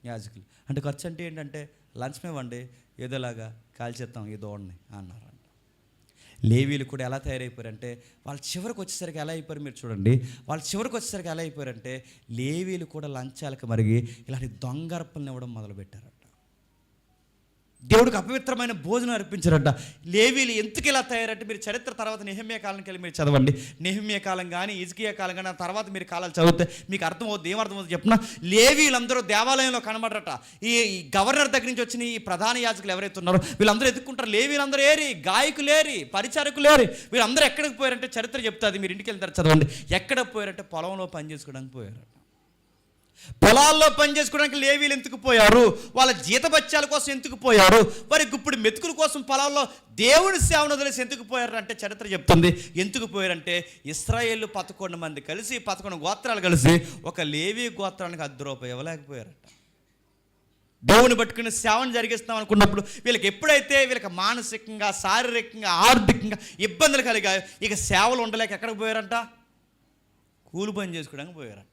యాజకులు. అంటే ఖర్చు అంటే ఏంటంటే లంచ్ మేమండి ఏదోలాగా కాల్చేస్తాం ఈ దోడని అన్నారంట. లేవీలు కూడా ఎలా తయారైపోయారంటే వాళ్ళు చివరికి వచ్చేసరికి ఎలా అయిపోయారు మీరు చూడండి. వాళ్ళు చివరికి వచ్చేసరికి ఎలా అయిపోయారంటే లేవీలు కూడా లంచాలకు మరిగి ఇలాంటి దొంగర్పలను ఇవ్వడం మొదలుపెట్టారట. దేవుడికి అపవిత్రమైన భోజనం అర్పించారట. లేవీలు ఎందుకు ఇలా తయారంటే మీరు చరిత్ర తర్వాత నెహెమ్యా కాలంకి వెళ్ళి మీరు చదవండి. నెహెమ్యా కాలం కానీ హిజ్కియా కాలం కానీ తర్వాత మీరు కాలాలు చదివితే మీకు అర్థమవుతుంది. ఏమర్థమవుతుంది చెప్పిన, లేవీలందరూ దేవాలయంలో కనబడరట. ఈ గవర్నర్ దగ్గర నుంచి వచ్చిన ఈ ప్రధాన యాజకులు ఎవరైతే ఉన్నారో వీళ్ళందరూ ఎత్తుకుంటారు. లేవీలందరూ ఏరి, గాయకులేరి, పరిచారకులేరి, వీళ్ళందరూ ఎక్కడికి పోయారంటే చరిత్ర చెప్తుంది, మీరు ఇంటికి వెళ్తారు చదవండి. ఎక్కడ పోయారంటే పొలంలో పని చేసుకోవడానికి పోయారట. పొలాల్లో పని చేసుకోవడానికి లేవీలు ఎందుకు పోయారు? వాళ్ళ జీతబత్యాల కోసం ఎందుకు పోయారు? వారి గుప్పుడు మెతుకుల కోసం పొలాల్లో దేవుని సేవను వదిలేసి ఎందుకు పోయారు అంటే చరిత్ర చెప్తుంది. ఎందుకు పోయారంటే ఇశ్రాయేలు 11 మంది కలిసి 11 గోత్రాలు కలిసి ఒక లేవీ గోత్రానికి ₹10 ఇవ్వలేకపోయారట. దేవుని పట్టుకుని సేవను జరిగిస్తాం అనుకున్నప్పుడు వీళ్ళకి ఎప్పుడైతే వీళ్ళకి మానసికంగా, శారీరకంగా, ఆర్థికంగా ఇబ్బందులు కలిగాయో ఇక సేవలు ఉండలేక ఎక్కడికి పోయారంట? కూలి పని చేసుకోవడానికి పోయారంట.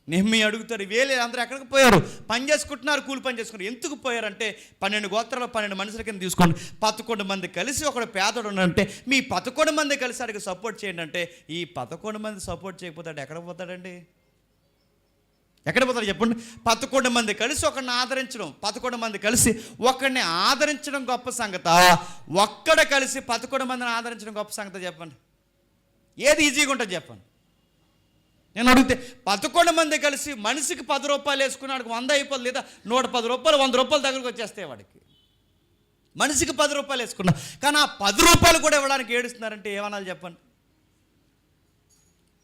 నెహెమ్యా అడుగుతారు, వీళ్ళు అందరూ ఎక్కడికి పోయారు? పని చేసుకుంటున్నారు, కూలి పని చేసుకున్నారు. ఎందుకు పోయారంటే 12 గోత్రాలు 12 మనుషుల కింద తీసుకోండి, 11 మంది కలిసి ఒకడు పేదోడు ఉన్నాడంటే మీ 11 మంది కలిసి అడిగి సపోర్ట్ చేయండి అంటే ఈ 11 మంది సపోర్ట్ చేయకపోతాడు ఎక్కడ పోతాడండి? ఎక్కడ పోతాడు చెప్పండి? 11 మంది కలిసి ఒకరిని ఆదరించడం, 11 మంది కలిసి ఒకరిని ఆదరించడం గొప్ప సంగత, ఒక్కడ కలిసి 11 మందిని ఆదరించడం గొప్ప సంగత చెప్పండి? ఏది ఈజీగా ఉంటుంది చెప్పండి? నేను అడిగితే 11 మంది కలిసి మనిషికి ₹10 వేసుకున్నాడు, 100 అయిపోతుంది, లేదా ₹110, ₹100 దగ్గరకు వచ్చేస్తాయి వాడికి. మనిషికి ₹10 వేసుకున్నా, కానీ ఆ ₹10 కూడా ఇవ్వడానికి ఏడుస్తున్నారంటే ఏమనాలి చెప్పండి?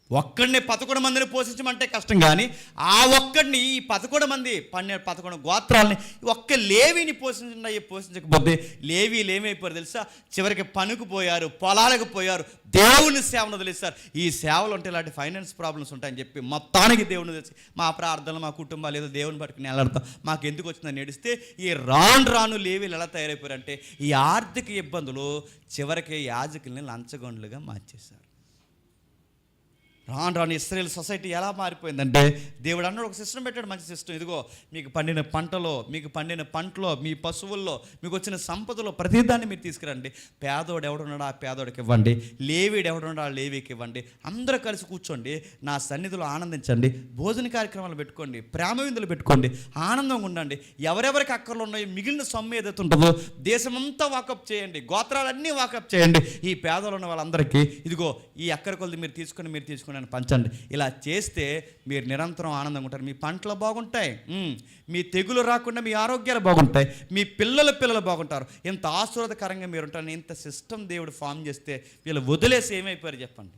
ఒక్కడిని 11 మందిని పోషించమంటే కష్టం, కానీ ఆ ఒక్కడిని ఈ 11 మంది 11 గోత్రాలని ఒక్క లేవీని పోషించకపోతే లేవీలు ఏమైపోయారు తెలుసా? చివరికి పనికి పోయారు, పొలాలకు పోయారు, దేవుని సేవను వదిలేస్తారు. ఈ సేవలు ఉంటే ఇలాంటి ఫైనాన్స్ ప్రాబ్లమ్స్ ఉంటాయని చెప్పి మొత్తానికి దేవుని తెలిసి మా ప్రార్థనలు, మా కుటుంబాలు ఏదో దేవుని పట్టుకుని వెళ్ళడతాం, మాకు ఎందుకు వచ్చిందని ఏడిస్తే ఈ రాను లేవీలు ఎలా తయారైపోయారంటే ఈ ఆర్థిక ఇబ్బందులు చివరికి యాజకుల్ని లంచగొండ్లుగా మార్చేశారు. రాను ఇశ్రాయేల్ సొసైటీ ఎలా మారిపోయిందంటే దేవుడు అన్నాడు, ఒక సిస్టమ్ పెట్టాడు, మంచి సిస్టమ్. ఇదిగో మీకు పండిన పంటలో, మీకు పండిన పంటలో, మీ పశువుల్లో, మీకు వచ్చిన సంపదలో ప్రతిదాన్ని మీరు తీసుకురండి. పేదోడు ఎవడున్నాడో ఆ పేదోడికి ఇవ్వండి, లేవీడు ఎవడున్నాడో ఆ లేవీకి ఇవ్వండి. అందరూ కలిసి కూర్చోండి, నా సన్నిధిలో ఆనందించండి, భోజన కార్యక్రమాలు పెట్టుకోండి, ప్రేమ విందులు పెట్టుకోండి, ఆనందంగా ఉండండి. ఎవరెవరికి అక్కర్లు ఉన్నాయో మిగిలిన సొమ్ము ఏదైతే ఉంటుందో దేశమంతా వాకప్ చేయండి, గోత్రాలన్నీ వాకప్ చేయండి. ఈ పేదలు ఉన్న వాళ్ళందరికీ ఇదిగో ఈ అక్కర కొలది మీరు తీసుకుని పంచండి. ఇలా చేస్తే మీరు నిరంతరం ఆనందంగా ఉంటారు, మీ పంటలు బాగుంటాయి, మీ తెగులు రాకుండా మీ ఆరోగ్యాలు బాగుంటాయి, మీ పిల్లలు బాగుంటారు. ఇంత ఆశీర్వాదకరంగా మీరు ఉంటారు. ఇంత సిస్టమ్ దేవుడు ఫామ్ చేస్తే వీళ్ళు వదిలేసి ఏమైపోయారు చెప్పండి?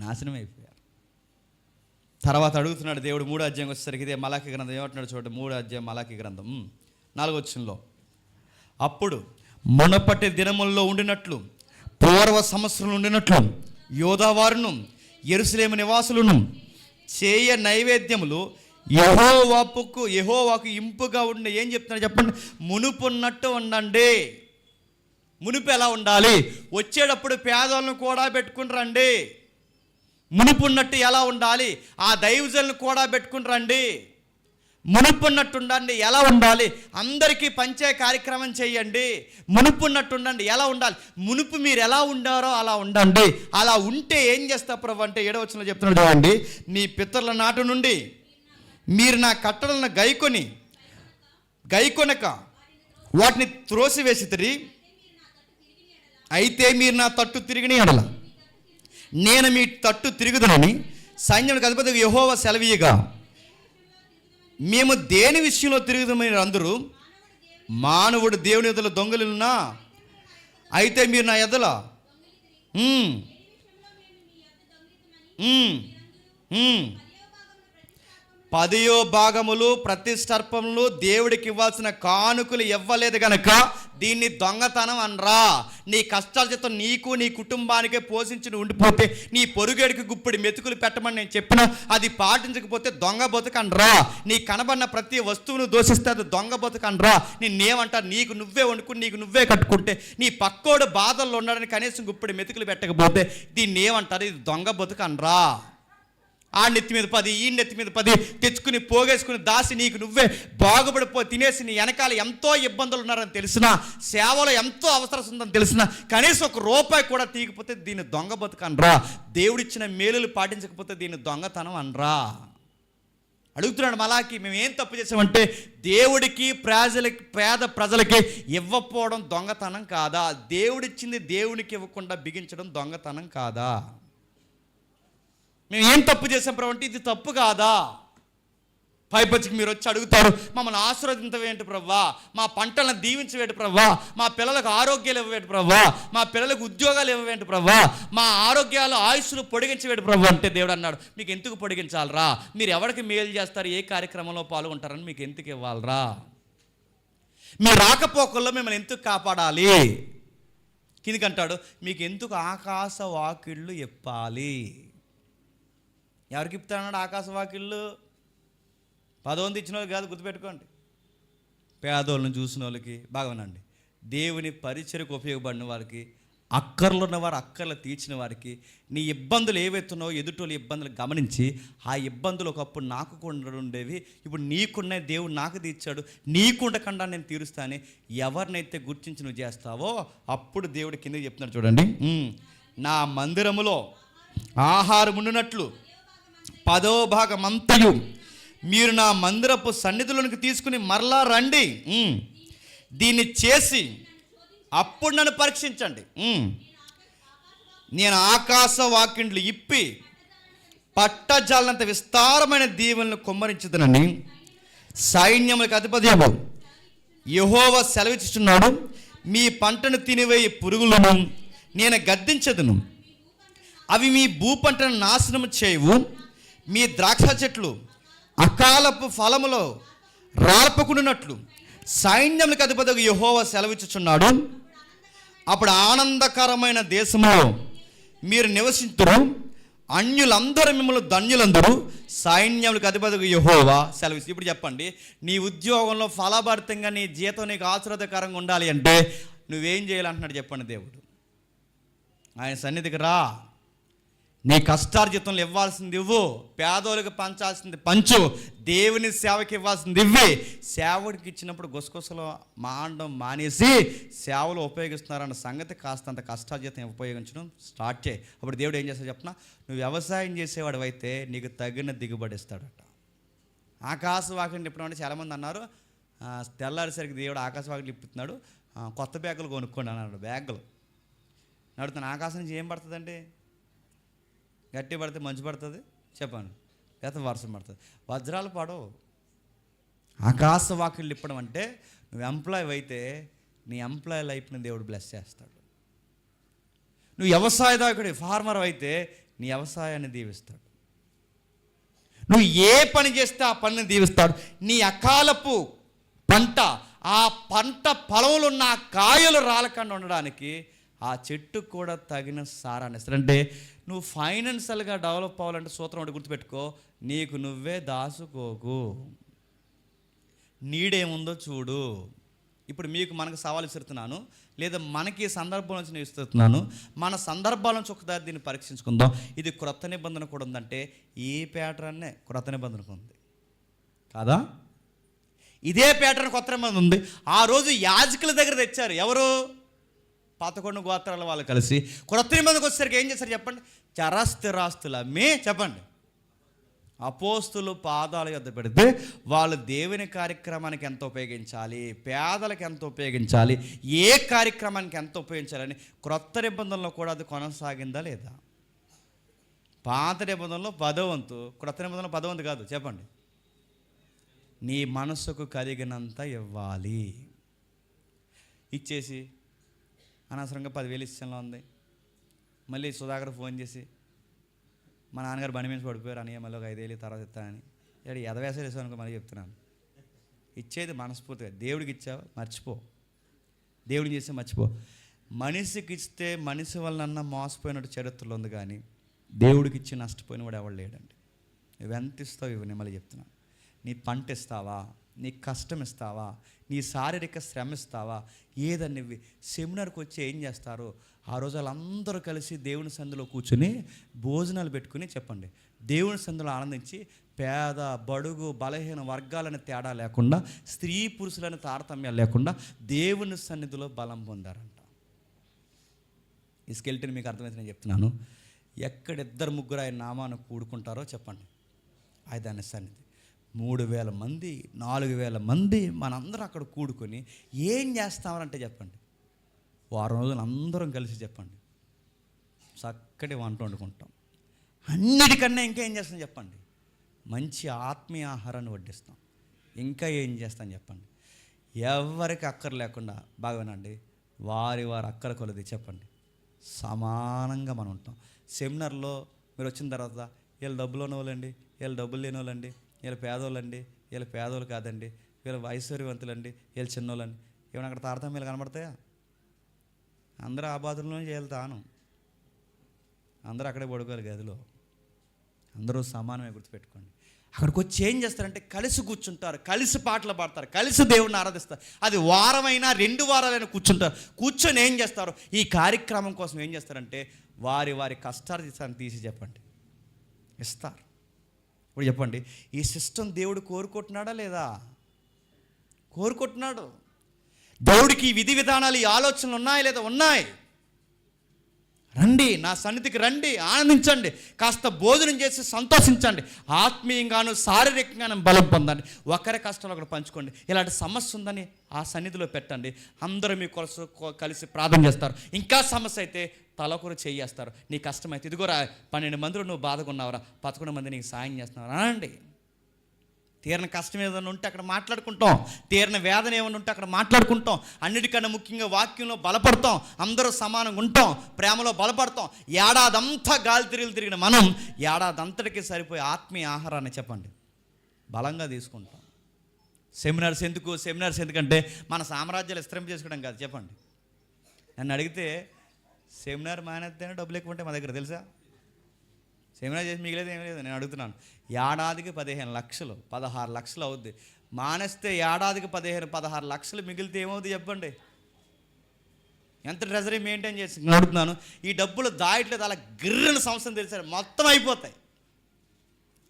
నాశనం అయిపోయారు. తర్వాత అడుగుతున్నాడు దేవుడు 3వ అధ్యాయం వచ్చేసరికి, ఇదే మలాకి గ్రంథం ఏమంటున్నాడు చూడండి, 3వ అధ్యాయం మలాకి గ్రంథం 4వ వచనంలో, అప్పుడు మునపటి దినముల్లో ఉండినట్లు, పూర్వ సంవత్సరంలో ఉండినట్లు యోధావారును యెరూషలేము నివాసులను చేయ నైవేద్యములు యెహోవాకు ఇంపుగా ఉండే. ఏం చెప్తున్నారు చెప్పండి? మునుపున్నట్టు ఉండండి. మునుపు ఎలా ఉండాలి? వచ్చేటప్పుడు పేదలను కూడా పెట్టుకుని రండి. మునుపున్నట్టు ఎలా ఉండాలి? ఆ దైవజనులను కూడా పెట్టుకుని రండి. మునుపున్నట్టు ఉండండి. ఎలా ఉండాలి? అందరికీ పంచే కార్యక్రమం చేయండి. మునుపున్నట్టు ఉండండి. ఎలా ఉండాలి? మునుపు మీరు ఎలా ఉండారో అలా ఉండండి. అలా ఉంటే ఏం చేస్తా ప్రభు అంటే 7వ వచనంలో చెప్తున్నాడు చూడండి, నీ పితరుల నాటు నుండి మీరు నా కట్టడలను గైకొనక వాటిని త్రోసివేసితిరి, అయితే మీరు నా తట్టు తిరిగిన ఎడల నేను మీ తట్టు తిరుగుదునని సైన్యానికి అధిపతి యెహోవా సెలవీయగా, మేము దేని విషయంలో తిరుగుదామని అందరూ, మానవుడు దేవుని ఎదుల దొంగలున్నా అయితే మీరు నా ఎదల 10వ భాగములు ప్రతిష్టర్పములు దేవుడికి ఇవ్వాల్సిన కానుకలు ఇవ్వలేదు కనుక దీన్ని దొంగతనం అనరా. నీ కష్టాల చేత నీకు నీ కుటుంబానికే పోషించి ఉండిపోతే నీ పొరుగేడికి గుప్పిడి మెతుకులు పెట్టమని నేను చెప్పినా అది పాటించకపోతే దొంగ బతుకనరా. నీ కనబడిన ప్రతి వస్తువును దోషిస్తే అది దొంగ బతుకనరా. నిన్నేమంటారు? నీకు నువ్వే వండుకుని నీకు నువ్వే కట్టుకుంటే నీ పక్కోడు బాధల్లో ఉన్నాడని కనీసం గుప్పిడి మెతుకులు పెట్టకపోతే దీన్ని ఏమంటారు? ఇది దొంగ బతుకనరా. ఆ నెత్తి మీద 10, ఈ నెత్తి మీద 10 తెచ్చుకుని పోగేసుకుని దాసి నీకు నువ్వే బాగుపడిపో తినేసి నీ వెనకాల ఎంతో ఇబ్బందులు ఉన్నారని తెలిసినా, సేవలో ఎంతో అవసరం ఉందని తెలిసినా కనీసం ₹1 కూడా తీయకపోతే దీన్ని దొంగ బతుకనరా. దేవుడిచ్చిన మేలులు పాటించకపోతే దీన్ని దొంగతనం అనరా. అడుగుతున్నాడు మలాకి, మేము ఏం తప్పు చేసామంటే దేవుడికి పేద ప్రజలకి ఇవ్వకపోవడం దొంగతనం కాదా? దేవుడిచ్చింది దేవునికి ఇవ్వకుండా బిగించడం దొంగతనం కాదా? మేము ఏం తప్పు చేసాం ప్రభు అంటే ఇది తప్పు కాదా? పైపచ్చికి మీరు వచ్చి అడుగుతారు, మమ్మల్ని ఆశీర్వదించవేంటి ప్రవ్వా, మా పంటలను దీవించవేంటి ప్రవ్వా, మా పిల్లలకు ఆరోగ్యాలు ఇవ్వవేంటి ప్రవ్వా, మా పిల్లలకు ఉద్యోగాలు ఇవ్వవేంటి ప్రవ్వా, మా ఆరోగ్యాలు ఆయుష్లు పొడిగించవేంటి ప్రవ్వా అంటే దేవుడు అన్నాడు, మీకు ఎందుకు పొడిగించాలరా, మీరు ఎవరికి మేలు చేస్తారు, ఏ కార్యక్రమంలో పాల్గొంటారని మీకు ఎందుకు ఇవ్వాలరా, మీ రాకపోకల్లో మిమ్మల్ని ఎందుకు కాపాడాలి. కిందికంటాడు, మీకు ఎందుకు ఆకాశ వాకిళ్ళు ఇప్పాలి. ఎవరికి ఇప్పుతాడు ఆకాశ వాకిళ్ళు? పదవంది ఇచ్చిన వాళ్ళకి కాదు, గుర్తుపెట్టుకోండి. పేదోళ్ళని చూసిన వాళ్ళకి, బాగానండి, దేవుని పరిచర్యకు ఉపయోగపడిన వారికి, అక్కర్లు ఉన్నవారు అక్కర్లు తీర్చిన వారికి, నీ ఇబ్బందులు ఏవైతున్నావో ఎదుటోళ్ళ ఇబ్బందులు గమనించి, ఆ ఇబ్బందులు ఒకప్పుడు నాకు కూడా ఉండేవి, ఇప్పుడు నీకున్న దేవుడు నాకు తీర్చాడు, నీకుండకుండా నేను తీరుస్తాను, ఎవరినైతే గుర్తించి నువ్వు చేస్తావో అప్పుడు దేవుడు కిందకి చెప్తున్నాడు చూడండి, నా మందిరములో ఆహారం ఉండునట్లు 10వ భాగమంతయు మీరు నా మందిరపు సన్నిధిలోనికి తీసుకుని మరలా రండి, దీన్ని చేసి అప్పుడు నన్ను పరీక్షించండి, నేను ఆకాశ వాకిండ్లు ఇప్పి పట్టజాలంత విస్తారమైన దీవెనలను కుమ్మరించుదనని సైన్యములకు అధిపతియగు యెహోవా సెలవిచ్చుచున్నాడు. మీ పంటను తినివేయి పురుగులను నేను గద్దించదును, అవి మీ భూపంటను నాశనము చేయవు, మీ ద్రాక్ష చెట్లు అకాలపు ఫలములో రాల్పకుండునట్లు సైన్యములకు అధిపతియగు యెహోవా సెలవిచ్చుచున్నాడు. అప్పుడు ఆనందకరమైన దేశంలో మీరు నివసింతురు, అన్యులందరూ మిమ్మల్ని ధన్యులందరూ, సైన్యములకు అధిపతియగు యెహోవా సెలవిచ్చు. ఇప్పుడు చెప్పండి, నీ ఉద్యోగంలో ఫలభరితంగా నీ జీతం నీకు ఆశీర్వాదకరంగా ఉండాలి అంటే నువ్వేం చేయాలంటున్నాడు చెప్పండి దేవుడు. ఆయన సన్నిధికి రా, నీ కష్టార్జితంలో ఇవ్వాల్సింది ఇవ్వు, పేదోళ్ళకి పంచాల్సింది పంచు, దేవుని సేవకి ఇవ్వాల్సింది ఇవ్వి. సేవడికి ఇచ్చినప్పుడు గుసగుసలు మాండం మానేసి సేవలు ఉపయోగిస్తున్నారన్న సంగతి కాస్తంత కష్టార్జితం ఉపయోగించడం స్టార్ట్ చేయి. అప్పుడు దేవుడు ఏం చేస్తాడు చెప్పిన, నువ్వు వ్యవసాయం చేసేవాడు అయితే నీకు తగిన దిగుబడి ఇస్తాడట. ఆకాశ వాకిని ఇప్పడం చాలామంది అన్నారు, తెల్లారిసరికి దేవుడు ఆకాశ వాకిని ఇప్పుతున్నాడు, కొత్త బ్యాగులు కొనుక్కోండి అన్నాడు. బ్యాగులు నడుతున్నాను, ఆకాశం నుంచి ఏం పడుతుందండి? గట్టి పడితే మంచు పడుతుంది చెప్పండి, లేకపోతే వర్షం పడుతుంది, వజ్రాలు పడవు. ఆకాశ వాకిళ్ళు ఇప్పడం అంటే నువ్వు ఎంప్లాయ్ అయితే నీ ఎంప్లాయ్ లైఫ్ని దేవుడు బ్లెస్ చేస్తాడు. నువ్వు వ్యవసాయదాయకుడి ఫార్మర్ అయితే నీ వ్యవసాయాన్ని దీవిస్తాడు. నువ్వు ఏ పని చేస్తే ఆ పనిని దీవిస్తాడు. నీ అకాలపు పంట, ఆ పంట పొలంలో ఉన్న కాయలు రాలకుండా ఉండడానికి ఆ చెట్టు కూడా తగిన సారాన్ని ఇస్తాడు. అంటే నువ్వు ఫైనాన్షియల్గా డెవలప్ అవ్వాలంటే సూత్రం ఒకటి గుర్తుపెట్టుకో, నీకు నువ్వే దాసుకోకు, నీడేముందో చూడు. ఇప్పుడు మనకు సవాలు ఇస్తున్నాను, లేదా మనకి సందర్భం నుంచి నేను ఇస్తున్నాను, మన సందర్భాల నుంచి ఒకసారి దీన్ని పరీక్షించుకుందాం. ఇది క్రొత్త నిబంధన కూడా ఉందంటే ఈ ప్యాటర్నే క్రొత్త నిబంధనకు ఉంది కాదా? ఇదే ప్యాటర్న్ కొత్త నిబంధన ఉంది. ఆ రోజు యాజకుల దగ్గర తెచ్చారు ఎవరు? 11 గోత్రాల వాళ్ళు కలిసి. క్రొత్త నిబంధనకు వచ్చేసరికి ఏం చేశారు చెప్పండి? చరాస్తులు అమ్మి చెప్పండి అపోస్తులు పాదాల యొద్ద పెడితే వాళ్ళు దేవుని కార్యక్రమానికి ఎంత ఉపయోగించాలి, పేదలకు ఎంత ఉపయోగించాలి, ఏ కార్యక్రమానికి ఎంత ఉపయోగించాలని క్రొత్త నిబంధనలో కూడా అది కొనసాగిందా లేదా? పాత నిబంధనలో 10వ వంతు, క్రొత్త నిబంధనలో 10వ వంతు కాదు చెప్పండి. నీ మనసుకు కలిగినంత ఇవ్వాలి. ఇచ్చేసి అనవసరంగా 10,000 ఇష్టంలో ఉంది, మళ్ళీ సుధాకర్ ఫోన్ చేసి మా నాన్నగారు బండి మీద పడిపోయారు అని మళ్ళీ ఒక 5,000 తర్వాత ఇస్తానని ఎదవేసాలు వేసాను అనుకో. మళ్ళీ చెప్తున్నాను, ఇచ్చేది మనస్ఫూర్తిగా దేవుడికి ఇచ్చావు మర్చిపో, దేవుడికి చేస్తే మర్చిపో. మనిషికి ఇస్తే మనిషి వలన మోసపోయినట్టు చరిత్రలో ఉంది, కానీ దేవుడికి ఇచ్చి నష్టపోయిన వాడు ఎవడు లేడండి. నువ్వెంత ఇస్తావు ఇవి, నేను మళ్ళీ చెప్తున్నాను. నీ పంట ఇస్తావా, నీ కష్టం ఇస్తావా, నీ శారీరక శ్రమ ఇస్తావా, ఏదన్నా ఇవి. సెమినార్కి వచ్చి ఏం చేస్తారు? ఆ రోజు వాళ్ళందరూ కలిసి దేవుని సందులో కూర్చుని భోజనాలు పెట్టుకుని చెప్పండి, దేవుని సందులో ఆనందించి పేద బడుగు బలహీన వర్గాలని తేడా లేకుండా, స్త్రీ పురుషులని తారతమ్యాలు లేకుండా దేవుని సన్నిధిలో బలం పొందారంట. ఈ స్కెల్టన్ మీకు అర్థమైతే నేను చెప్తున్నాను. ఎక్కడ 2-3 ఆయన నామాన్ని కూడుకుంటారో చెప్పండి, ఆయన సన్నిధి. 3,000 మంది 4,000 మంది మనందరూ అక్కడ కూడుకొని ఏం చేస్తామనంటే చెప్పండి, వారం రోజులు అందరం కలిసి చెప్పండి చక్కటి వంట వండుకుంటాం. అన్నిటికన్నా ఇంకేం చేస్తాం చెప్పండి, మంచి ఆత్మీయ ఆహారాన్ని వడ్డిస్తాం. ఇంకా ఏం చేస్తాం చెప్పండి? ఎవరికి అక్కర లేకుండా బాగా వినండి, వారి అక్కర కొలది చెప్పండి సమానంగా మనం ఉంటాం. సెమినార్లో మీరు వచ్చిన తర్వాత వీళ్ళు డబ్బులు ఉన్నవాళ్ళండి, వీళ్ళు డబ్బులు లేని వాళ్ళండి, వీళ్ళు పేదోళ్ళండి, వీళ్ళు పేదోళ్ళు కాదండి, వీళ్ళు ఐశ్వర్యవంతులండి, వీళ్ళు చిన్నోళ్ళండి, ఏమైనా అక్కడ తారతమ్యాలు కనబడతాయా? అందరూ ఆ బాధల్లోనే వెళ్తాను, అందరూ అక్కడే పడుకోవాలి గదిలో, అందరూ సమానమే. గుర్తుపెట్టుకోండి. అక్కడికి వచ్చి ఏం చేస్తారంటే కలిసి కూర్చుంటారు, కలిసి పాటలు పాడతారు, కలిసి దేవుణ్ణి ఆరాధిస్తారు. అది వారమైనా 2 వారాలైనా కూర్చుంటారు. కూర్చొని ఏం చేస్తారు? ఈ కార్యక్రమం కోసం ఏం చేస్తారంటే వారి కష్టార్జితాన్ని తీసి చెప్పండి ఇస్తారు. ఇప్పుడు చెప్పండి, ఈ సిస్టమ్ దేవుడు కోరుకుంటున్నాడా లేదా? కోరుకుంటున్నాడు. దేవుడికి ఈ విధి విధానాలు, ఈ ఆలోచనలు ఉన్నాయా లేదా? ఉన్నాయి. రండి, నా సన్నిధికి రండి, ఆనందించండి, కాస్త భోజనం చేసి సంతోషించండి, ఆత్మీయంగాను శారీరకంగాను బలం పొందండి, ఒకరి కష్టాలు ఒకరు పంచుకోండి. ఇలాంటి సమస్య ఉందని ఆ సన్నిధిలో పెట్టండి. అందరూ మీ కొరకు కలిసి ప్రార్థన చేస్తారు. ఇంకా సమస్య అయితే తలొకరు చేయేస్తారు. నీ కష్టమైతే ఇదిగోరా 12 మందిలో నువ్వు బాధగా ఉన్నావురా, 11 మంది నీకు సాయం చేస్తున్నావు అనండి. తీరిన కష్టం ఏదైనా ఉంటే అక్కడ మాట్లాడుకుంటాం, తీరిన వేదన ఏమైనా ఉంటే అక్కడ మాట్లాడుకుంటాం. అన్నిటికన్నా ముఖ్యంగా వాక్యంలో బలపడతాం, అందరూ సమానంగా ఉంటాం, ప్రేమలో బలపడతాం. ఏడాదంతా గాలి తిరిగిన మనం ఏడాదంతటికి సరిపోయే ఆత్మీయ ఆహారాన్ని చెప్పండి బలంగా తీసుకుంటాం. సెమినార్స్ ఎందుకంటే మన సామ్రాజ్యాలు విస్తరింప చేసుకోవడం కాదు. చెప్పండి, నన్ను అడిగితే సెమినార్ మానేస్తేనే డబ్బులు ఎక్కువ ఉంటాయి మా దగ్గర, తెలుసా? సెమినార్ చేసి మిగిలేదు ఏమీ లేదు. నేను అడుగుతున్నాను, ఏడాదికి 15 లక్షలు, 16 లక్షలు అవుద్ది. మానేస్తే ఏడాదికి 16 లక్షలు మిగిలితే ఏమవుతుంది చెప్పండి? ఎంత ట్రెజరీ మెయింటైన్ చేసి నేను అడుగుతున్నాను. ఈ డబ్బులు దాయట్లేదు, అలా గిర్రని సంవత్సరం తెలిసారు మొత్తం అయిపోతాయి.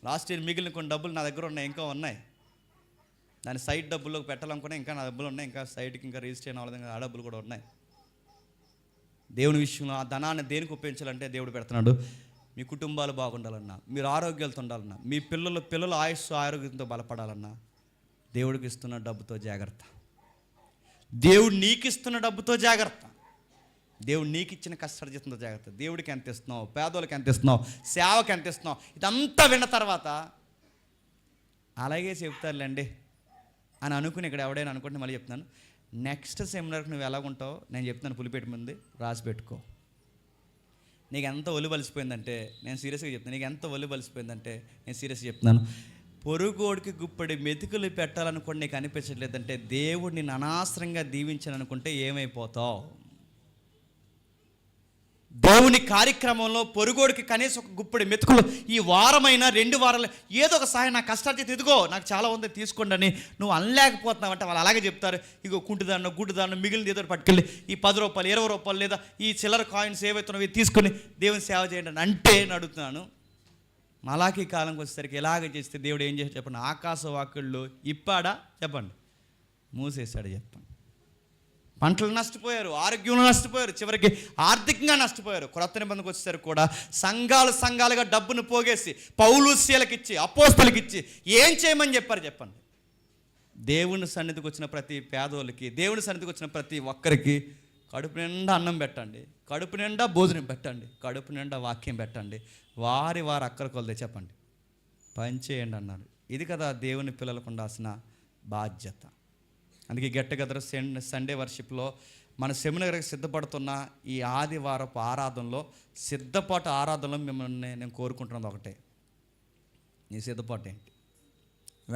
లాస్ట్ ఇయర్ మిగిలిన కొన్ని డబ్బులు నా దగ్గర ఉన్నాయి, ఇంకా ఉన్నాయి. దాని సైడ్ డబ్బుల్లోకి పెట్టాలనుకున్నా ఇంకా నా డబ్బులు ఉన్నాయి, ఇంకా సైడ్కి ఇంకా రిజిస్టర్ అవ్వలేదు, ఆ డబ్బులు కూడా ఉన్నాయి. దేవుని విషయంలో ఆ ధనాన్ని దేనికి ఉపయోగించాలంటే దేవుడు పెడుతున్నాడు. మీ కుటుంబాలు బాగుండాలన్నా, మీరు ఆరోగ్యాలతో ఉండాలన్నా, మీ పిల్లల ఆరోగ్యంతో బలపడాలన్నా దేవుడికి ఇస్తున్న డబ్బుతో జాగ్రత్త. దేవుడు నీకు ఇస్తున్న డబ్బుతో జాగ్రత్త. దేవుడు నీకు ఇచ్చిన కష్టార్జితంతో జాగ్రత్త. దేవుడికి ఎంత ఇస్తున్నావు, పేదోళ్ళకి ఎంత ఇస్తున్నావు, సేవకి ఎంత ఇస్తున్నావు, ఇదంతా విన్న తర్వాత అలాగే చెప్తారులేండి అని అనుకుని ఇక్కడ ఎవడైనా అనుకుంటే మళ్ళీ చెప్తున్నాను, నెక్స్ట్ సెమినార్కి నువ్వు ఎలాగుంటావు నేను చెప్తాను, పులిపెట్టి ముందు రాసి పెట్టుకో. నీకు ఎంత ఒళ్ళు బలిసిపోయిందంటే నేను సీరియస్గా చెప్తాను, నీకు ఎంత ఒళ్ళు బలిసిపోయిందంటే నేను సీరియస్గా చెప్తున్నాను, పొరుగోడికి గుప్పడి మెతుకులు పెట్టాలనుకోండి నీకు అనిపించట్లేదంటే దేవుడు నిన్ను అనవసరంగా దీవించాను అనుకుంటే ఏమైపోతావు? దేవుని కార్యక్రమంలో పొరుగోడికి కనీసం ఒక గుప్పడి మెతుకులు ఈ వారమైనా 2 వారాలు ఏదో ఒక సహాయం, నా కష్టార్జిత ఇదిగో నాకు చాలా ఉంది తీసుకోండి అని నువ్వు అనలేకపోతున్నావు అంటే వాళ్ళు అలాగే చెప్తారు. ఇగో కుంటిదాన్నో గుడ్డిదాన్నో మిగిలిన ఏదో పట్టుకెళ్ళి ఈ 10 రూపాయలు 20 రూపాయలు లేదా ఈ చిల్లర కాయిన్స్ ఏవైతున్నావు తీసుకొని దేవుని సేవ చేయండి అని అంటే నడుతున్నాను. మలాఖీ కాలంకి వచ్చేసరికి ఎలాగ చేస్తే దేవుడు ఏం చేసి చెప్పండి, ఆకాశ వాకిళ్ళు ఇప్పాడా చెప్పండి, మూసేశాడు చెప్పండి. పంటలు నష్టపోయారు, ఆరోగ్యంలో నష్టపోయారు, చివరికి ఆర్థికంగా నష్టపోయారు. క్రొత్త నిబంధనకు వచ్చేసరికి కూడా సంఘాలుగా డబ్బును పోగేసి పౌలుస్యులకు ఇచ్చి అపోస్తలుకి ఇచ్చి ఏం చేయమని చెప్పారు చెప్పండి? దేవుని సన్నిధికి వచ్చిన ప్రతి పేదోళ్ళకి, దేవుని సన్నిధికి వచ్చిన ప్రతి ఒక్కరికి కడుపు నిండా అన్నం పెట్టండి, కడుపు నిండా భోజనం పెట్టండి, కడుపు నిండా వాక్యం పెట్టండి, వారి అక్కర కొలదే చెప్పండి పనిచేయండి అన్నారు. ఇది కదా దేవుని పిల్లలకు ఉండాల్సిన బాధ్యత. అందుకే గెట్ టుగెదర్ సండే వర్షిప్లో మన సెమినార్కి సిద్ధపడుతున్న ఈ ఆదివారపు ఆరాధనలో సిద్ధపాటు ఆరాధనలో మిమ్మల్ని నేను కోరుకుంటున్నది ఒకటే, నీ సిద్ధపాటు ఏంటి?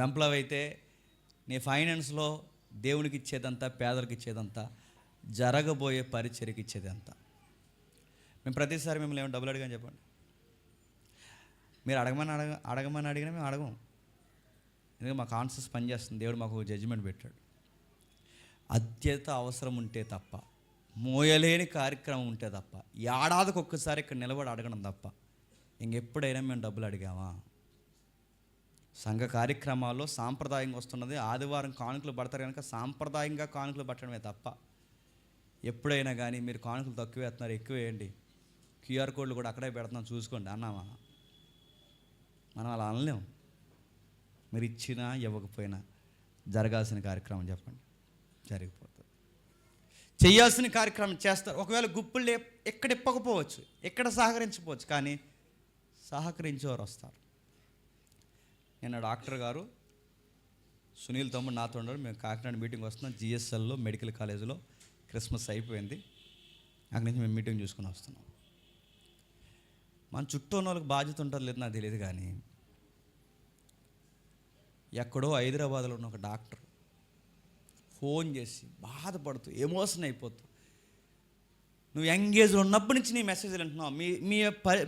వెంప్లవ్ అయితే నీ ఫైనాన్స్లో దేవునికి ఇచ్చేదంతా, పేదలకు ఇచ్చేదంతా, జరగబోయే పరిచర్యకి ఇచ్చేదంతా. మేము ప్రతిసారి మిమ్మల్ని ఏమైనా డబ్బులు అడిగాని చెప్పండి, మీరు అడగమని అడిగినా మేము అడగం. ఎందుకంటే మా కాన్షియస్ పనిచేస్తుంది, దేవుడు మాకు జడ్జిమెంట్ పెట్టాడు. అత్యంత అవసరం ఉంటే తప్ప, మోయలేని కార్యక్రమం ఉంటే తప్ప, ఏడాదికి ఒక్కసారి ఇక్కడ నిలబడి అడగడం తప్ప ఇంకెప్పుడైనా మేము డబ్బులు అడిగామా? సంఘ కార్యక్రమాల్లో సాంప్రదాయంగా వస్తున్నది ఆదివారం కానుకలు పడతారు కనుక సాంప్రదాయంగా కానుకలు పట్టడమే తప్ప ఎప్పుడైనా కానీ మీరు కానుకలు తక్కువ వేస్తున్నారు, ఎక్కువ వేయండి, క్యూఆర్ కోడ్లు కూడా అక్కడే పెడుతున్నాం చూసుకోండి అన్నామా? మనం అలా అనలేం. మీరు ఇచ్చినా ఇవ్వకపోయినా జరగాల్సిన కార్యక్రమం చెప్పండి, జరిగిపోతుంది. చేయాల్సిన కార్యక్రమం చేస్తారు. ఒకవేళ గుప్పులు ఎక్కడ ఇప్పకపోవచ్చు, ఎక్కడ సహకరించకపోవచ్చు, కానీ సహకరించేవారు వస్తారు. నిన్న డాక్టర్ గారు సునీల్ తమ్ముడు నాతో ఉన్నారు. మేము కాకినాడ మీటింగ్ వస్తున్నాం, జిఎస్ఎల్లో మెడికల్ కాలేజీలో. క్రిస్మస్ అయిపోయింది, అక్కడి నుంచి మేము మీటింగ్ చూసుకుని వస్తున్నాం. మన చుట్టూ ఉన్న వాళ్ళకి బాధ్యత ఉంటుంది లేదు నాకు తెలియదు, కానీ ఎక్కడో హైదరాబాద్లో ఉన్న ఒక డాక్టర్ ఫోన్ చేసి బాధపడుతూ ఎమోషన్ అయిపోతూ, నువ్వు ఎంగేజ్లో ఉన్నప్పటి నుంచి నీ మెసేజ్లు వింటున్నావు,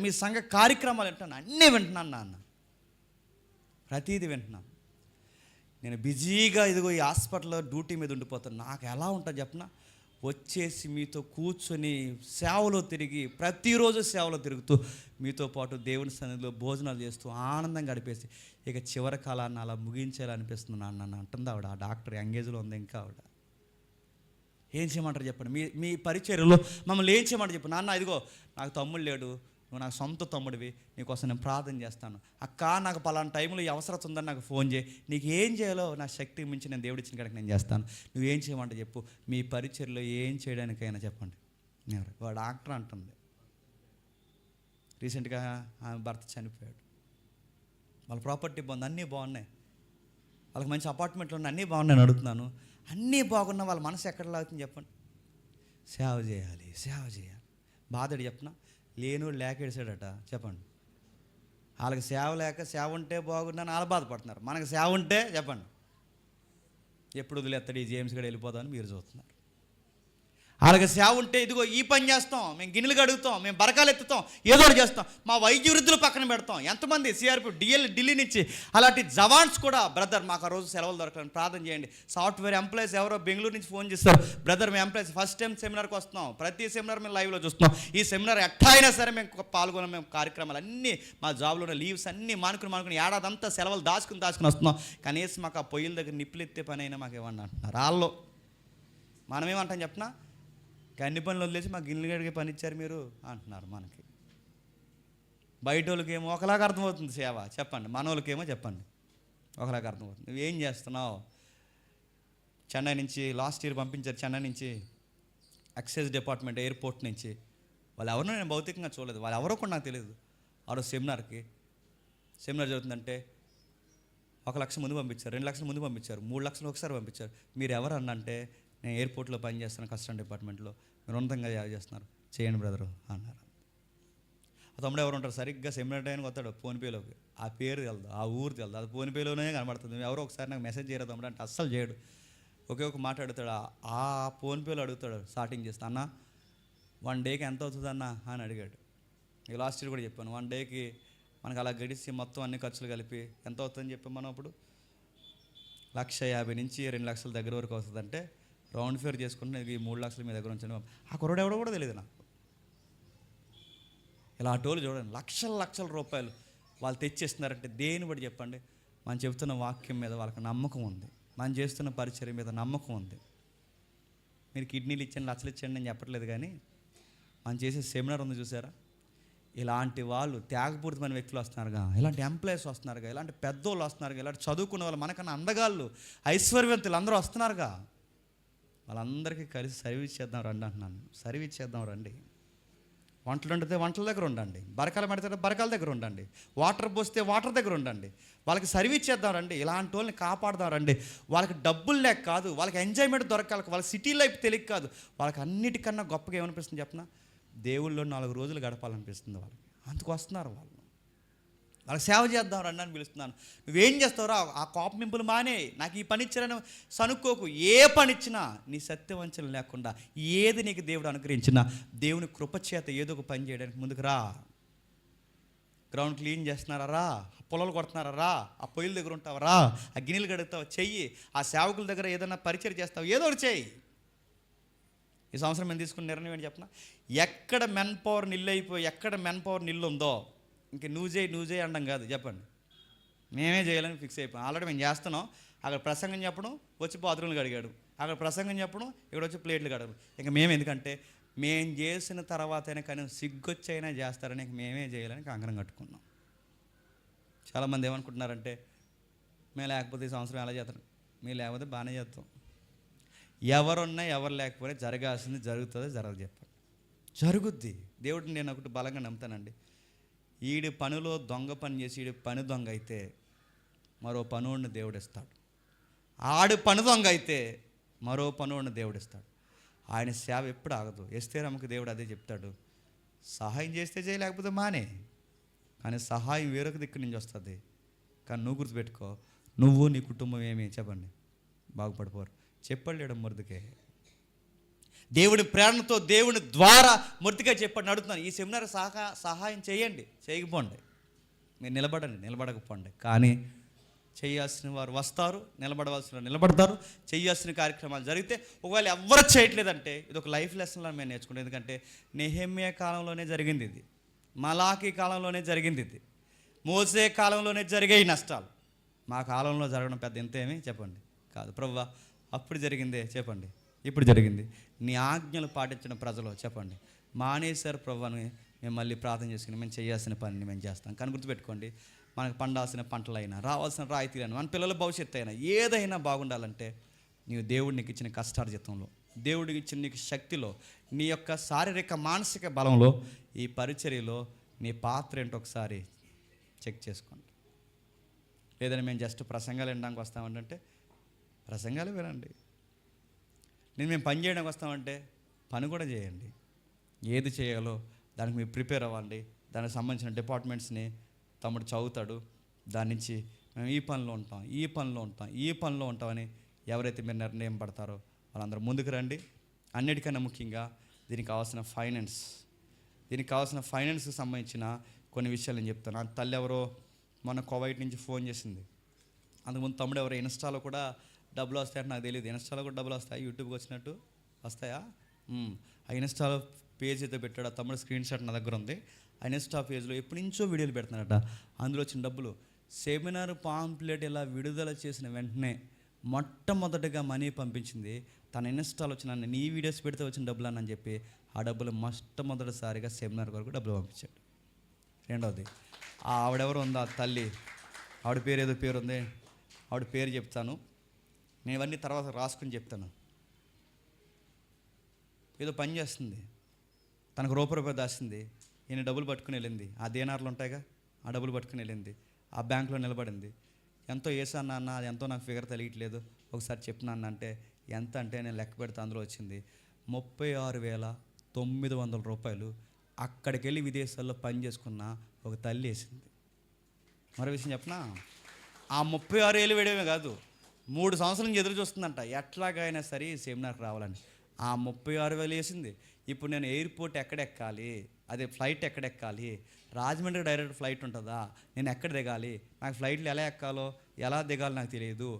మీ సంఘ కార్యక్రమాలు వింటున్నాను, అన్నీ వింటున్నాను నాన్న, ప్రతీది వింటున్నాను. నేను బిజీగా ఇదిగో ఈ హాస్పిటల్లో డ్యూటీ మీద ఉండిపోతాను. నాకు ఎలా ఉంటుంది చెప్పనా, వచ్చేసి మీతో కూర్చొని సేవలో తిరిగి, ప్రతిరోజు సేవలో తిరుగుతూ మీతో పాటు దేవుని సన్నిధిలో భోజనాలు చేస్తూ ఆనందంగా గడిపేసి ఇక చివరి కాలాన్ని అలా ముగించేయాలనిపిస్తుంది నాన్న అంటుంది ఆవిడ. ఆ డాక్టర్ ఎంగేజ్లో ఉంది ఇంకా ఆవిడ. ఏం చేయమంటారు చెప్పండి? మీ పరిచర్యలో మమ్మల్ని ఏం చేయమంటారు చెప్పండి? నాన్న ఇదిగో నాకు తమ్ముడు లేడు, నువ్వు నాకు సొంత తమ్ముడివి, నీకోసం నేను ప్రార్థన చేస్తాను. అక్క నాకు పలానా టైంలో ఈ అవసరం ఉందని నాకు ఫోన్ చేయి, నీకు ఏం చేయాలో నా శక్తికి మించి నేను దేవుడి ఇచ్చిన కాడికి నేను చేస్తాను, నువ్వేం చేయమంటే చెప్పు, మీ పరిచర్యలో ఏం చేయడానికైనా చెప్పండి. వాడు డాక్టర్ అంటుంది. రీసెంట్గా ఆమె భర్త చనిపోయాడు, వాళ్ళ ప్రాపర్టీ బాగుంది, అన్నీ బాగున్నాయి, వాళ్ళకి మంచి అపార్ట్మెంట్లు ఉన్నాయి, అన్నీ బాగున్నాయి. అడుగుతున్నాను, అన్నీ బాగున్నా వాళ్ళ మనసు ఎక్కడ లాగుతుంది చెప్పండి? సేవ చేయాలి, సేవ చేయాలి. బాధడు చెప్పనా, లేను లేక ఏడిసాడట చెప్పండి. వాళ్ళకి సేవ ఉంటే బాగుందని వాళ్ళు బాధపడుతున్నారు, మనకు సేవ ఉంటే చెప్పండి ఎప్పుడు వదిలేస్తాడు ఈ జేమ్స్ గడ వెళ్ళిపోతామని మీరు చూస్తున్నారు. వాళ్ళకి సేవ ఉంటే ఇదిగో ఈ పని చేస్తాం, మేము గిన్నెలు కడుగుతాం, మేము బరకాలు ఎత్తుతాం, ఏదో చేస్తాం, మా వైద్య వృద్ధులు పక్కన పెడతాం. ఎంతమంది సిఆర్పి ఢిల్లీ నుంచి అలాంటి జవాన్స్ కూడా, బ్రదర్ మాకు ఆ రోజు సెలవులు దొరకలేదు ప్రార్థన చేయండి. సాఫ్ట్వేర్ ఎంప్లాయీస్ ఎవరో బెంగళూరు నుంచి ఫోన్ చేస్తారు, బ్రదర్ మేము ఎంప్లాయీస్ ఫస్ట్ టైం సెమినార్కి వస్తున్నాం, ప్రతి సెమినార్ మేము లైవ్లో చూస్తున్నాం, ఈ సెమినార్ ఎట్టా అయినా సరే మేము పాల్గొన్నాం, మేము కార్యక్రమాలు అన్నీ మా జాబ్లో ఉన్న లీవ్స్ అన్నీ మానుకుని ఏడాదంతా సెలవులు దాచుకుని వస్తున్నాం, కనీసం మాకు ఆ పొయ్యిల దగ్గర నిప్పులు ఎత్తే పని అయినా మాకు ఏమన్నా అంటున్నారు వాళ్ళు. మనమేమంటాం చెప్పినా, అన్ని పనులు వదిలేసి మాకు గిన్నెలు గడిగే పని ఇచ్చారు మీరు అంటున్నారు. మనకి బయట వాళ్ళకేమో ఒకలాగా అర్థమవుతుంది సేవ చెప్పండి, మన వాళ్ళకేమో చెప్పండి ఒకలాగా అర్థమవుతుంది. నువ్వేం చేస్తున్నావు? చెన్నై నుంచి లాస్ట్ ఇయర్ పంపించారు, చెన్నై నుంచి ఎక్సైజ్ డిపార్ట్మెంట్ ఎయిర్పోర్ట్ నుంచి. వాళ్ళు ఎవరినో నేను భౌతికంగా చూడలేదు, వాళ్ళు ఎవరో కూడా నాకు తెలియదు. ఆరో సెమినార్ జరుగుతుందంటే 1 లక్ష ముందు పంపించారు, 2 లక్షల ముందు పంపించారు, 3 లక్షలు ఒకసారి పంపించారు. మీరు ఎవరు అన్నంటే నేను ఎయిర్పోర్ట్లో పనిచేస్తాను కస్టమ్ డిపార్ట్మెంట్లో, మీరు ఉన్నతంగా చేస్తున్నారు, చేయండి బ్రదరు అన్నారు. ఆ తమ్ముడు ఎవరు ఉంటారు, సరిగ్గా సెమినార్ టైంకి వస్తాడు ఫోన్పేలోకి, ఆ పేరు తెలదు, ఆ ఊరు తెలదు, అది ఫోన్పేలోనే కనబడుతుంది. ఎవరో ఒకసారి నాకు మెసేజ్ చేయరు తమ్ముడు అంటే అస్సలు చేయడు. ఒకే ఒక మాట అడుగుతాడు, ఆ ఫోన్పేలో అడుగుతాడు స్టార్టింగ్ చేస్తా, అన్న 1 డేకి ఎంత అవుతుంది అన్న అని అడిగాడు. ఇక లాస్ట్ ఇయర్ కూడా చెప్పాను, 1 డేకి మనకు అలా గడిచి మొత్తం అన్ని ఖర్చులు కలిపి ఎంత అవుతుందని చెప్పాం మనం. అప్పుడు 150,000 నుంచి 2 లక్షల దగ్గర వరకు వస్తుందంటే రౌండ్ ఫేర్ చేసుకుంటే ఈ 3 లక్షల మీ దగ్గర ఉంచండి. ఆ కుర్రోడు ఎవడో కూడా తెలియదు నాకు. ఇలా అటోలు చూడండి, లక్షల రూపాయలు వాళ్ళు తెచ్చేస్తున్నారంటే దేని బట్టి చెప్పండి? మనం చెబుతున్న వాక్యం మీద వాళ్ళకి నమ్మకం ఉంది, మనం చేస్తున్న పరిచర్య మీద నమ్మకం ఉంది. మీరు కిడ్నీలు ఇచ్చండి, లక్షలు ఇచ్చండి నేను చెప్పట్లేదు, కానీ మనం చేసే సెమినార్ ఉంది చూసారా, ఇలాంటి వాళ్ళు త్యాగపూరితమైన వ్యక్తులు వస్తున్నారుగా, ఇలాంటి ఎంప్లాయీస్ వస్తున్నారుగా, ఇలాంటి పెద్దోళ్ళు వస్తున్నారుగా, ఇలాంటి చదువుకున్న వాళ్ళు, మనకన్నా అందగాళ్ళు ఐశ్వర్యవంతులు అందరూ వస్తున్నారుగా, వాళ్ళందరికీ కలిసి సర్వీస్ చేద్దాం రండి అంటున్నాను. సర్వీస్ చేద్దాం రండి. వంటలు వండితే వంటల దగ్గర ఉండండి, బరకాలు పెడితే బరకాల దగ్గర ఉండండి, వాటర్ పోస్తే వాటర్ దగ్గర ఉండండి, వాళ్ళకి సర్వీస్ చేద్దాం రండి, ఇలాంటి వాళ్ళని కాపాడదాం రండి. వాళ్ళకి డబ్బులు లేక కాదు, వాళ్ళకి ఎంజాయ్మెంట్ దొరకాలి, వాళ్ళకి సిటీ లైఫ్ తెలియక కాదు, వాళ్ళకి అన్నిటికన్నా గొప్పగా ఏమనిపిస్తుంది చెప్పిన, దేవుళ్ళో 4 రోజులు గడపాలనిపిస్తుంది వాళ్ళకి. అందుకు వస్తున్నారు వాళ్ళు, వాళ్ళకి సేవ చేద్దాం రండి అని పిలుస్తున్నాను. నువ్వేం చేస్తావురా, ఆ కోపమింపులు మానే, నాకు ఈ పని ఇచ్చారని సనుక్కోకు. ఏ పని ఇచ్చినా నీ సత్యవంచన లేకుండా, ఏది నీకు దేవుడు అనుగ్రహించినా దేవుని కృపచేత ఏదో ఒక పని చేయడానికి ముందుకు రా. గ్రౌండ్ క్లీన్ చేస్తున్నారా, పొలాలు కొడుతున్నారా, ఆ పొయ్యిల దగ్గర ఉంటావరా, ఆ గిన్నెలు కడుగుతావు చెయ్యి, ఆ సేవకుల దగ్గర ఏదైనా పరిచయం చేస్తావు, ఏదో ఒకటి చెయ్యి. ఈ సంవత్సరం మేము తీసుకున్న నిర్ణయం ఏంటి చెప్పిన, ఎక్కడ మెన్ పవర్ నిల్లు ఉందో ఇంక నువ్వు చేయి అనడం కాదు, చెప్పండి మేమే చేయాలని ఫిక్స్ అయిపోయాం. ఆల్రెడీ మేము చేస్తున్నాం. అక్కడ ప్రసంగం చెప్పడం, వచ్చి బాత్రూమ్లు కడిగాడు, అక్కడ ప్రసంగం చెప్పడం, ఇక్కడ వచ్చి ప్లేట్లు కడగడం. ఇంకా మేము ఎందుకంటే మేము చేసిన తర్వాతైనా కానీ సిగ్గొచ్చైనా చేస్తారని ఇంక మేమే చేయాలని కంకణం కట్టుకున్నాం. చాలామంది ఏమనుకుంటున్నారంటే, మేము లేకపోతే ఈ సంవత్సరం ఎలా చేస్తాం, మేము లేకపోతే బాగానే చేస్తాం. ఎవరున్నా ఎవరు లేకపోయినా జరగాల్సింది జరుగుతుంది, జరగదు చెప్పండి, జరుగుద్ది. దేవుడిని నేను ఒకటి బలంగా నమ్ముతానండి, ఈడి పనిలో దొంగ పని చేసి ఈడి పని దొంగ అయితే మరో పనోడిని దేవుడిస్తాడు. ఆడు పని దొంగ అయితే మరో పనోడిని దేవుడిస్తాడు. ఆయన సేవ ఎప్పుడు ఆగదు. ఎస్తేరమ్మకి దేవుడు అదే చెప్తాడు, సహాయం చేస్తే చేయి, లేకపోతే మానే. కానీ సహాయం వేరొక దిక్కు నుంచి వస్తుంది. కానీ నువ్వు గుర్తుపెట్టుకో, నువ్వు నీ కుటుంబం ఏమి చెప్పండి బాగుపడిపోరు. చెప్పలేడు మొర్దుకే. దేవుడి ప్రేరణతో దేవుని ద్వారా మొర్దుకే చెప్పండి. అడుగుతున్నాను, ఈ సెమినార్ సహాయం చేయండి, చేయకపోండి, మీరు నిలబడకపోండి. కానీ చేయాల్సిన వారు వస్తారు, నిలబడవలసిన వారు నిలబడతారు. చేయాల్సిన కార్యక్రమాలు జరిగితే ఒకవేళ ఎవరు చేయట్లేదంటే ఇది ఒక లైఫ్ లెసన్లో మేము నేర్చుకుంటాం. ఎందుకంటే నెహెమ్యా కాలంలోనే జరిగింది ఇది, మలాకీ కాలంలోనే జరిగింది ఇది, మోసే కాలంలోనే జరిగాయి నష్టాలు. మా కాలంలో జరగడం పెద్ద ఇంతేమి చెప్పండి కాదు. ప్రభువా అప్పుడు జరిగిందే చెప్పండి, ఇప్పుడు జరిగింది. నీ ఆజ్ఞలు పాటించిన ప్రజలు చెప్పండి మానేశారు ప్రభు అని మేము మళ్ళీ ప్రార్థన చేసుకుని మేము చేయాల్సిన పనిని మేము చేస్తాం. కానీ గుర్తుపెట్టుకోండి, మనకు పండాల్సిన పంటలైనా, రావాల్సిన రాయితీలైనా, మన పిల్లల భవిష్యత్తు అయినా ఏదైనా బాగుండాలంటే నీవు దేవుడు నీకు ఇచ్చిన కష్టార్జితంలో, దేవుడికి ఇచ్చిన నీకు శక్తిలో, నీ యొక్క శారీరక మానసిక బలంలో, ఈ పరిచర్యలో నీ పాత్ర ఏంటో ఒకసారి చెక్ చేసుకోండి. లేదని మేము జస్ట్ ప్రసంగాలు వినడానికి వస్తామంటే ప్రసంగాలు వినండి. మేము పని చేయడానికి వస్తామంటే పని కూడా చేయండి. ఏది చేయాలో దానికి మీరు ప్రిపేర్ అవ్వండి. దానికి సంబంధించిన డిపార్ట్మెంట్స్ని తమ్ముడు చదువుతాడు, దాని నుంచి మేము ఈ పనిలో ఉంటామని ఎవరైతే మీరు నిర్ణయం పడతారో వాళ్ళందరూ ముందుకు రండి. అన్నిటికన్నా ముఖ్యంగా దీనికి కావాల్సిన ఫైనాన్స్కి సంబంధించిన కొన్ని విషయాలు నేను చెప్తాను. నా తల్లి ఎవరో మొన్న కువైట్ నుంచి ఫోన్ చేసింది. అందుకుముందు తమ్ముడు ఎవరో ఇన్స్టాలో కూడా డబ్బులు వస్తాయంటే నాకు తెలియదు. ఇన్స్టాలో కూడా డబ్బులు వస్తాయి, యూట్యూబ్కి వచ్చినట్టు వస్తాయా? ఆ ఇన్స్టాలో పేజ్ అయితే పెట్టాడు ఆ తమ్ముడు, స్క్రీన్ షాట్ నా దగ్గర ఉంది. ఆ ఇన్స్టా పేజ్లో ఎప్పటి నుంచో వీడియోలు పెడుతున్నాడట. అందులో వచ్చిన డబ్బులు సెమినార్ పాంప్లెట్ ఇలా విడుదల చేసిన వెంటనే మొట్టమొదటిగా మనీ పంపించింది తన ఇన్స్టాలో వచ్చిన నీ వీడియోస్ పెడితే వచ్చిన డబ్బులు అని చెప్పి ఆ డబ్బులు మొట్టమొదటిసారిగా సెమినార్ వరకు డబ్బులు పంపించాడు. రెండవది ఆవిడెవరు ఉందా తల్లి, ఆవిడ పేరు ఏదో పేరు ఉంది, ఆవిడ పేరు చెప్తాను, నేను ఇవన్నీ తర్వాత రాసుకుని చెప్తాను. ఏదో పని చేస్తుంది, తనకు రూపాయి దాచింది, ఈయన డబ్బులు పట్టుకుని వెళ్ళింది. ఆ దేనార్లు ఉంటాయిగా, ఆ డబ్బులు పట్టుకుని వెళ్ళింది, ఆ బ్యాంకులో నిలబడింది. ఎంతో వేసాను అన్న, అది ఎంతో నాకు ఫిగర్ తెలియట్లేదు, ఒకసారి చెప్పినాను అంటే ఎంత అంటే నేను లెక్క పెడితే అందులో వచ్చింది 36,900 రూపాయలు. అక్కడికి వెళ్ళి విదేశాల్లో పని చేసుకున్న ఒక తల్లి వేసింది. మరో విషయం చెప్పనా, ఆ 36,000 వేయడమే కాదు, 3 సంవత్సరాల నుంచి ఎదురు చూస్తుందంట ఎట్లాగైనా సరే ఈ సెమినార్కి రావాలని. ఆ 36,000 వేసింది. ఇప్పుడు నేను ఎయిర్పోర్ట్ ఎక్కడెక్కాలి, అదే ఫ్లైట్ ఎక్కడెక్కాలి, రాజమండ్రి డైరెక్ట్ ఫ్లైట్ ఉంటుందా, నేను ఎక్కడ దిగాలి, నాకు ఫ్లైట్లు ఎలా ఎక్కాలో ఎలా దిగాలో నాకు తెలియదు,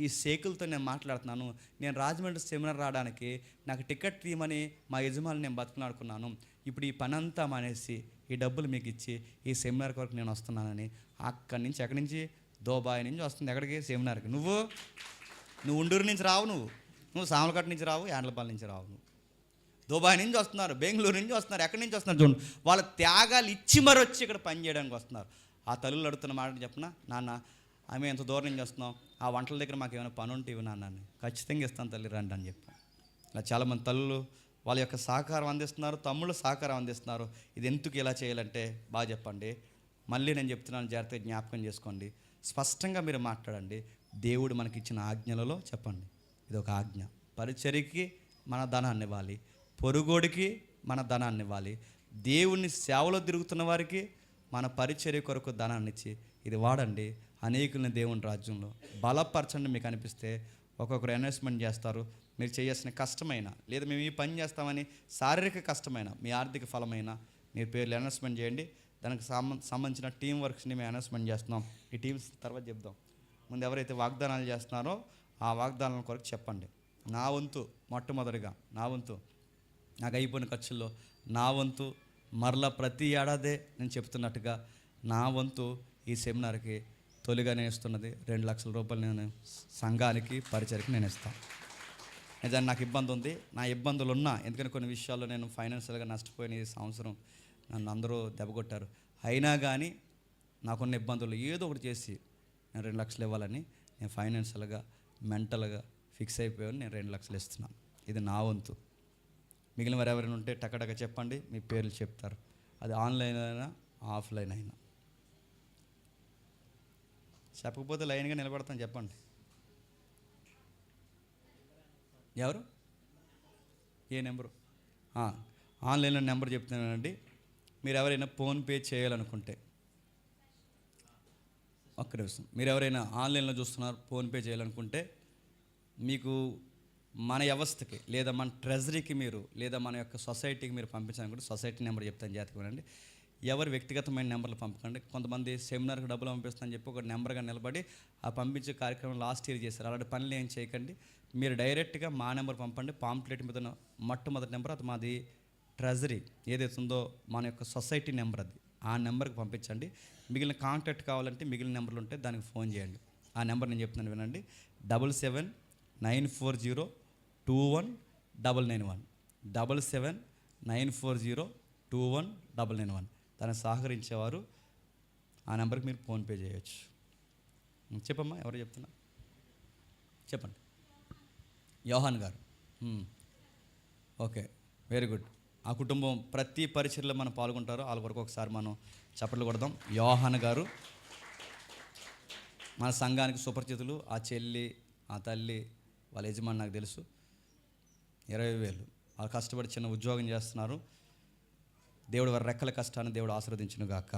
ఈ సేకులతో నేను మాట్లాడుతున్నాను, నేను రాజమండ్రి సెమినార్ రావడానికి నాకు టికెట్ తీయమని మా యజమాని నేను బతుకులాడుకున్నాను, ఇప్పుడు ఈ పని అంతా మానేసి ఈ డబ్బులు మీకు ఇచ్చి ఈ సెమినార్ వరకు నేను వస్తున్నానని అక్కడి నుంచి ఎక్కడి నుంచి దుబాయ్ నుంచి వస్తుంది ఎక్కడికి సెమినార్కి. నువ్వు ఉండూరు నుంచి రావు, నువ్వు సామలకట్ట నుంచి రావు, యాండ్లపాలెం నుంచి రావు, నువ్వు దుబాయ్ నుంచి వస్తున్నారు, బెంగళూరు నుంచి వస్తున్నారు, ఎక్కడి నుంచి వస్తున్నారు చూడండి, వాళ్ళ త్యాగాలు ఇచ్చి మరి వచ్చి ఇక్కడ పని చేయడానికి వస్తున్నారు. ఆ తల్లులు అడుగుతున్న మాట చెప్పిన, నాన్న ఆమె ఎంత దూరం నుంచి వస్తున్నాం, ఆ వంటల దగ్గర మాకు ఏమైనా పని ఉంటే ఇవి నాన్న, ఖచ్చితంగా ఇస్తాను తల్లి రండి అని చెప్పాను. ఇలా చాలామంది తల్లులు వాళ్ళ యొక్క సహకారం అందిస్తున్నారు, తమ్ముళ్ళు సహకారం అందిస్తున్నారు. ఇది ఎందుకు ఇలా చేయాలంటే బాగా చెప్పండి, మళ్ళీ నేను చెప్తున్నాను, జాగ్రత్తగా జ్ఞాపకం చేసుకోండి, స్పష్టంగా మీరు మాట్లాడండి. దేవుడు మనకి ఇచ్చిన ఆజ్ఞలలో చెప్పండి, ఇది ఒక ఆజ్ఞ, పరిచర్యకి మన ధనాన్ని ఇవ్వాలి, పొరుగోడికి మన ధనాన్ని ఇవ్వాలి, దేవుని సేవలో తిరుగుతున్న వారికి మన పరిచర్య కొరకు ధనాన్ని ఇచ్చి ఇది వాడండి, అనేకుల్ని దేవుని రాజ్యంలో బలపరచండి. మీకు అనిపిస్తే ఒక్కొక్కరు ఇన్వెస్ట్మెంట్ చేస్తారు, మీరు చేయాల్సిన కష్టమైన లేదా మేము ఈ పని చేస్తామని శారీరక కష్టమైన మీ ఆర్థిక ఫలమైన మీ పేర్లు ఇన్వెస్ట్మెంట్ చేయండి. దానికి సంబంధించిన టీం వర్క్స్ని మేము అనౌన్స్మెంట్ చేస్తున్నాం. ఈ టీమ్స్ తర్వాత చెప్దాం. ముందు ఎవరైతే వాగ్దానాలు చేస్తున్నారో ఆ వాగ్దానాల కొరకు చెప్పండి. నా వంతు మొట్టమొదటిగా నాకు అయిపోయిన ఖర్చుల్లో నా వంతు మరలా ప్రతి ఏడాదే నేను చెప్తున్నట్టుగా నా వంతు ఈ సెమినార్కి తొలిగా నేను ఇస్తున్నది 2 లక్షల రూపాయలు నేను సంఘానికి పరిచర్కి నేను ఇస్తాను. నిజాన్ని నాకు ఇబ్బంది ఉంది, నా ఇబ్బందులు ఉన్నా, ఎందుకంటే కొన్ని విషయాల్లో నేను ఫైనాన్షియల్గా నష్టపోయిన ఈ సంవత్సరం నన్ను అందరూ దెబ్బకొట్టారు. అయినా కానీ నాకున్న ఇబ్బందులు ఏదో ఒకటి చేసి నేను 2 లక్షలు ఇవ్వాలని నేను ఫైనాన్షియల్గా మెంటల్గా ఫిక్స్ అయిపోయాను. నేను 2 లక్షలు ఇస్తున్నాను, ఇది నా వంతు. మిగిలిన వారు ఎవరైనా ఉంటే టకటక చెప్పండి, మీ పేర్లు చెప్తారు. అది ఆన్లైన్ అయినా ఆఫ్లైన్ అయినా. చెప్పకపోతే లైన్గా నిలబడతాను, చెప్పండి. ఎవరు? ఏ నెంబరు? ఆన్లైన్లో నెంబర్ చెప్తున్నానండి. మీరు ఎవరైనా ఫోన్పే చేయాలనుకుంటే, ఒక్క నిమిషం, మీరు ఎవరైనా ఆన్లైన్లో చూస్తున్నారు, ఫోన్పే చేయాలనుకుంటే మీకు మన వ్యవస్థకి లేదా మన ట్రెజరీకి మీరు లేదా మన యొక్క సొసైటీకి మీరు పంపించాలనుకుంటే సొసైటీ నెంబర్ చెప్తాను, జాగ్రత్తగా వినండి. ఎవరు వ్యక్తిగతమైన నెంబర్లు పంపకండి. కొంతమంది సెమినార్కి డబ్బులు పంపిస్తానని చెప్పి ఒక నెంబర్గా నిలబడి ఆ పంపించే కార్యక్రమం లాస్ట్ ఇయర్ చేశారు. అలాంటి పనులు ఏం చేయకండి. మీరు డైరెక్ట్గా మా నెంబర్ పంపండి. పాంప్లెట్ మీద మొట్టమొదటి నెంబర్ అది మాది ట్రెజరీ ఏదైతే ఉందో మన యొక్క సొసైటీ నెంబర్, అది ఆ నెంబర్కి పంపించండి. మిగిలిన కాంటాక్ట్ కావాలంటే మిగిలిన నెంబర్లు ఉంటే దానికి ఫోన్ చేయండి. ఆ నెంబర్ నేను చెప్తున్నాను వినండి. 7794021991 7794021991. దాన్ని సహకరించేవారు ఆ నెంబర్కి మీరు ఫోన్పే చేయొచ్చు. చెప్పమ్మా, ఎవరు చెప్తున్నా? చెప్పండి. యోహాన్ గారు. Okay, very good. ఆ కుటుంబం ప్రతి పరిచర్లో మనం పాల్గొంటారు. వాళ్ళ వరకు ఒకసారి మనం చప్పట్లు కొడదాం. యోహాన్ గారు మన సంఘానికి సుపరిచితులు. ఆ చెల్లి, ఆ తల్లి, వాళ్ళ యజమాని నాకు తెలుసు. 20,000 వాళ్ళు కష్టపడి చిన్న ఉద్యోగం చేస్తున్నారు. దేవుడు వారి రెక్కల కష్టాన్ని దేవుడు ఆశీర్వదించును గాక.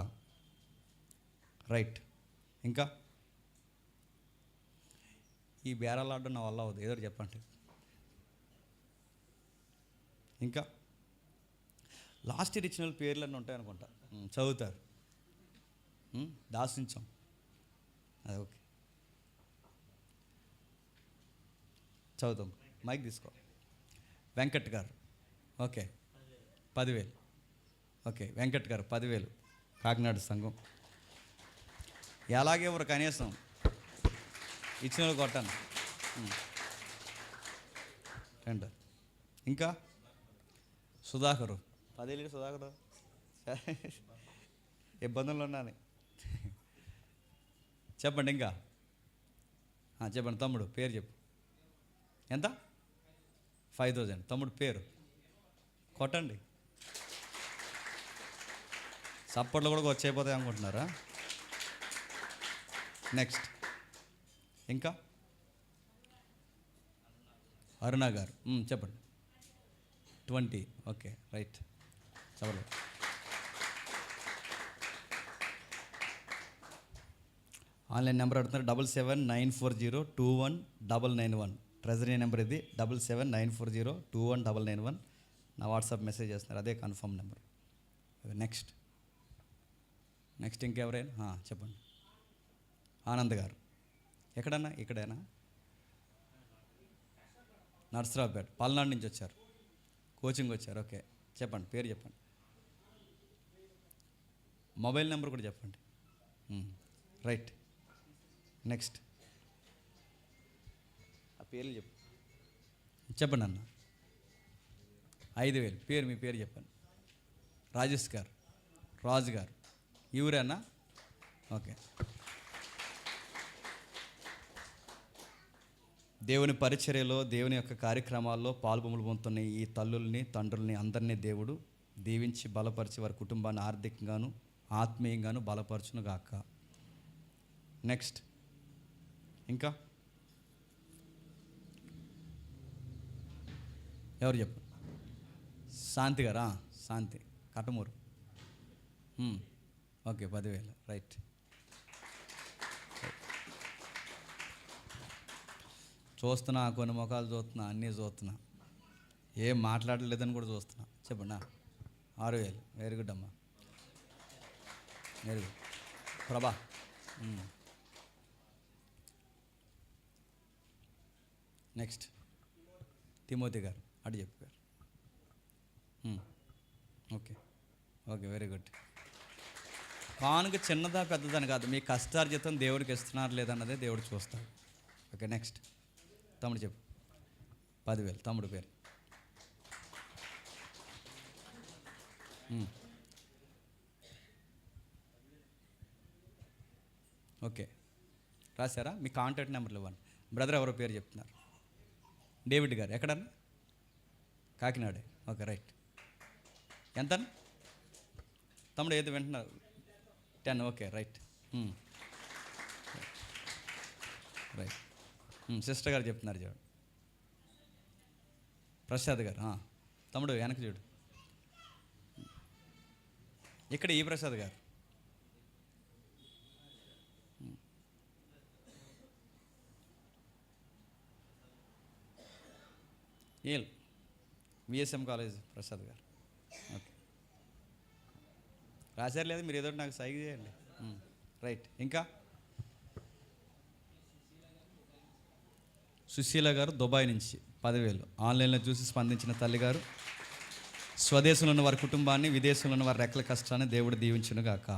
రైట్. ఇంకా ఈ బేరాలాడడం నా వల్ల అవుతుంది, ఏదో చెప్పండి. ఇంకా లాస్ట్ ఇయర్ ఇచ్చిన వాళ్ళు పేర్లన్నీ ఉంటాయి అనుకుంటా, చదువుతారు. దాసించాం, అది ఓకే, చదువుతాం. మైక్ తీసుకో. వెంకట్ గారు, ఓకే, 10,000. ఓకే, వెంకట్ గారు 10,000, కాకినాడ సంఘం. ఎలాగే ఎవరు కనీసం ఇచ్చిన వాళ్ళు కొట్టాను. రెండు. ఇంకా సుధాకరు 10,000. సుధాకరు ఇబ్బందులు ఉన్నాను. చెప్పండి. ఇంకా చెప్పండి. తమ్ముడు పేరు చెప్పు. ఎంత? 5,000. తమ్ముడు పేరు కొట్టండి. సప్పట్లో కూడా వచ్చైపోతాయి అనుకుంటున్నారా? నెక్స్ట్. ఇంకా అరుణ గారు చెప్పండి. 20. Okay, right. చెప్పండి. ఆన్లైన్ నెంబర్ అడుగుతున్నారు. 7794021991. ట్రెజరీ నెంబర్ ఇది. 7794021991. నా వాట్సాప్ మెసేజ్ చేస్తున్నారు, అదే కన్ఫర్మ్ నెంబర్. నెక్స్ట్. ఇంకెవరైనా చెప్పండి. ఆనంద్ గారు ఎక్కడన్నా? ఇక్కడైనా? నర్సరావుపేట, పల్నాడు నుంచి వచ్చారు, కోచింగ్ వచ్చారు. ఓకే, చెప్పండి. పేరు చెప్పండి. మొబైల్ నెంబర్ కూడా చెప్పండి. రైట్. నెక్స్ట్. ఆ పేర్లు చెప్పండి అన్న. 5,000. పేరు, మీ పేరు చెప్పండి. రాజేష్ గారు, రాజు గారు. ఈ ఊరేనా? ఓకే. దేవుని పరిచర్యలో, దేవుని యొక్క కార్యక్రమాల్లో పాల్పొములు పొందుతున్న ఈ తల్లుల్ని, తండ్రుల్ని అందరినీ దేవుడు దీవించి బలపరిచి వారి కుటుంబాన్ని ఆర్థికంగాను ఆత్మీయంగాను బలపరచును గాక. నెక్స్ట్. ఇంకా ఎవరు చెప్పు? శాంతి గారా? శాంతి, కటమూరు. ఓకే, 10,000. రైట్. చూస్తున్నా, కొన్ని ముఖాలు చూస్తున్నా, అన్నీ చూస్తున్నా, ఏం మాట్లాడలేదని కూడా చూస్తున్నా. చెప్పండి. 6,000. వెరీ గుడ్ అమ్మా, వెరీ గుడ్. ప్రభా. నెక్స్ట్. తిమోతి గారు, అటు చెప్పారు. Okay, okay, very good. కానుక చిన్నదా పెద్దదని కాదు, మీ కష్టార్జితం దేవుడికి ఇస్తున్నారు లేదన్నదే దేవుడు చూస్తాడు. Okay, next. తమ్ముడు చెప్పు. 10,000. తమ్ముడు పేరు. ఓకే, రాశారా? మీ కాంటాక్ట్ నెంబర్లు ఇవ్వండి. బ్రదర్ ఎవరో పేరు చెప్తున్నారు. డేవిడ్ గారు, ఎక్కడన్నా? కాకినాడే. Okay, right. ఎంత తమ్ముడు? ఏది వింటున్నారు? 10. Okay, right. రైట్. సిస్టర్ గారు చెప్తున్నారు చూడు. ప్రసాద్ గారు తమ్ముడు వెనక్కి చూడు. ఇక్కడ ఈ ప్రసాద్ గారు. ఏల్ విఎస్ఎం కాలేజ్ ప్రసాద్ గారు. ఓకే, రాశారు లేదు, మీరు ఏదో నాకు సైగ చేయండి. రైట్. ఇంకా సుశీల గారు దుబాయ్ నుంచి 10,000 ఆన్లైన్లో చూసి స్పందించిన తల్లిగారు, స్వదేశంలో ఉన్న వారి కుటుంబాన్ని, విదేశంలో ఉన్న వారి రెక్కల కష్టాన్ని దేవుడు దీవించును గాక.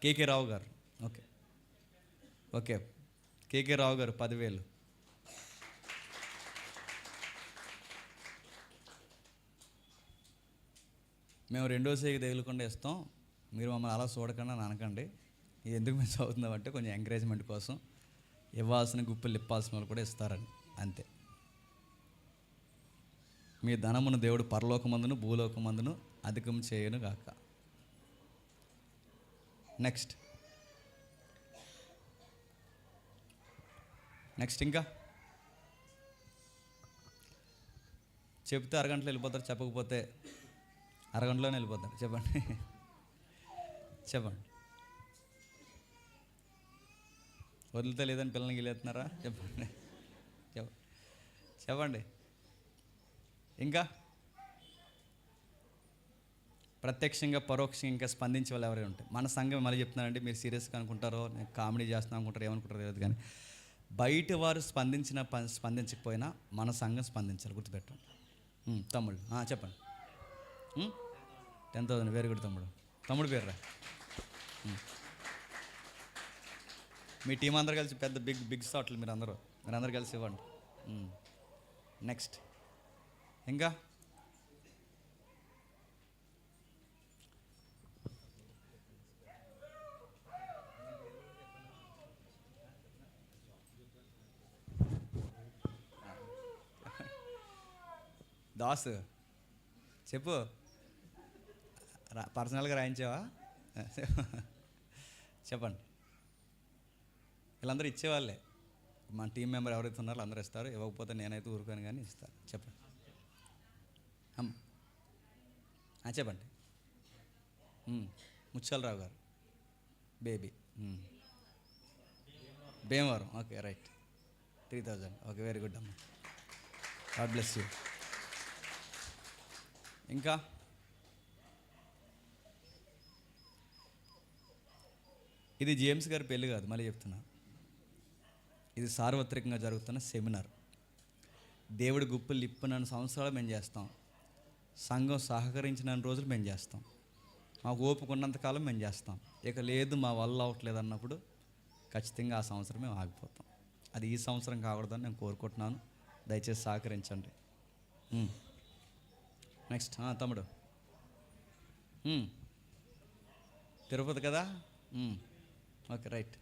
కేకే రావు గారు. ఓకే ఓకే, కేకే రావు గారు 10,000. మేము రెండో సేకి తగులుకుండా ఇస్తాం, మీరు మమ్మల్ని అలా చూడకుండా అనకండి. ఇది ఎందుకు మేము చదువుతున్నామంటే కొంచెం ఎంకరేజ్మెంట్ కోసం, ఇవ్వాల్సిన గుప్పిలు ఇప్పాల్సిన వాళ్ళు కూడా ఇస్తారని, అంతే. మీ ధనమును దేవుడు పరలోకమందును భూలోకమందును అధికం చేయను గాక. నెక్స్ట్ ఇంకా చెప్తే అరగంటలో వెళ్ళిపోతారు, చెప్పకపోతే అరగంటలోనే వెళ్ళిపోతారు. చెప్పండి. వదిలితే లేదని పిల్లల్ని గిలేస్తున్నారా? చెప్పండి. ఇంకా ప్రత్యక్షంగా పరోక్షంగా ఇంకా స్పందించే వాళ్ళు ఎవరైనా ఉంటాయి. మన సంఘం మళ్ళీ చెప్తున్నానంటే, మీరు సీరియస్గా అనుకుంటారో, నేను కామెడీ చేస్తున్నాను అనుకుంటారో, ఏమనుకుంటారో తెలియదు, కానీ బయట వారు స్పందించకపోయినా మన సంఘం స్పందించాలి, గుర్తుపెట్టండి. తమ్ముడు చెప్పండి. 10,000. వెరీ గుడ్ తమ్ముడు పేరు రా. మీ టీం అందరూ కలిసి పెద్ద బిగ్ షాట్లు మీరందరూ కలిసి ఇవ్వండి. నెక్స్ట్ ఇంకా దాసు చెప్పు, పర్సనల్గా రాయించావా? చెప్పండి. వీళ్ళందరూ ఇచ్చేవాళ్ళే, మన టీం మెంబర్ ఎవరైతే ఉన్నారో అందరూ ఇస్తారు. ఇవ్వకపోతే నేనైతే ఊరుకోను కానీ ఇస్తాను. చెప్పండి చెప్పండి. ముత్యాలరావు గారు baby, Bhimavaram. Okay right. 3,000. Okay, very good అమ్మ, గాడ్ బ్లెస్ యూ. ఇంకా ఇది జేమ్స్ గారి పెళ్ళి కాదు, మళ్ళీ చెప్తున్నా, ఇది సార్వత్రికంగా జరుగుతున్న సెమినార్. దేవుడి గుప్పులు ఇప్పిన సంవత్సరాలు మేము చేస్తాం, సంఘం సహకరించిన రోజులు మేము చేస్తాం, మాకు ఓపిక ఉన్నంతకాలం మేము చేస్తాం. ఇక లేదు మా వల్ల అవ్వట్లేదు అన్నప్పుడు ఖచ్చితంగా ఆ సంవత్సరం మేము ఆగిపోతాం. అది ఈ సంవత్సరం కాకూడదని నేను కోరుకుంటున్నాను. దయచేసి సహకరించండి. నెక్స్ట్ తమ్ముడు, తిరుపతి కదా? Okay right.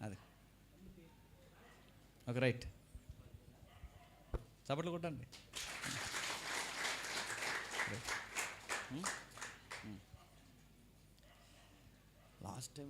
అది ఓకే రైట్. చప్పట్లు కొట్టండి. Last time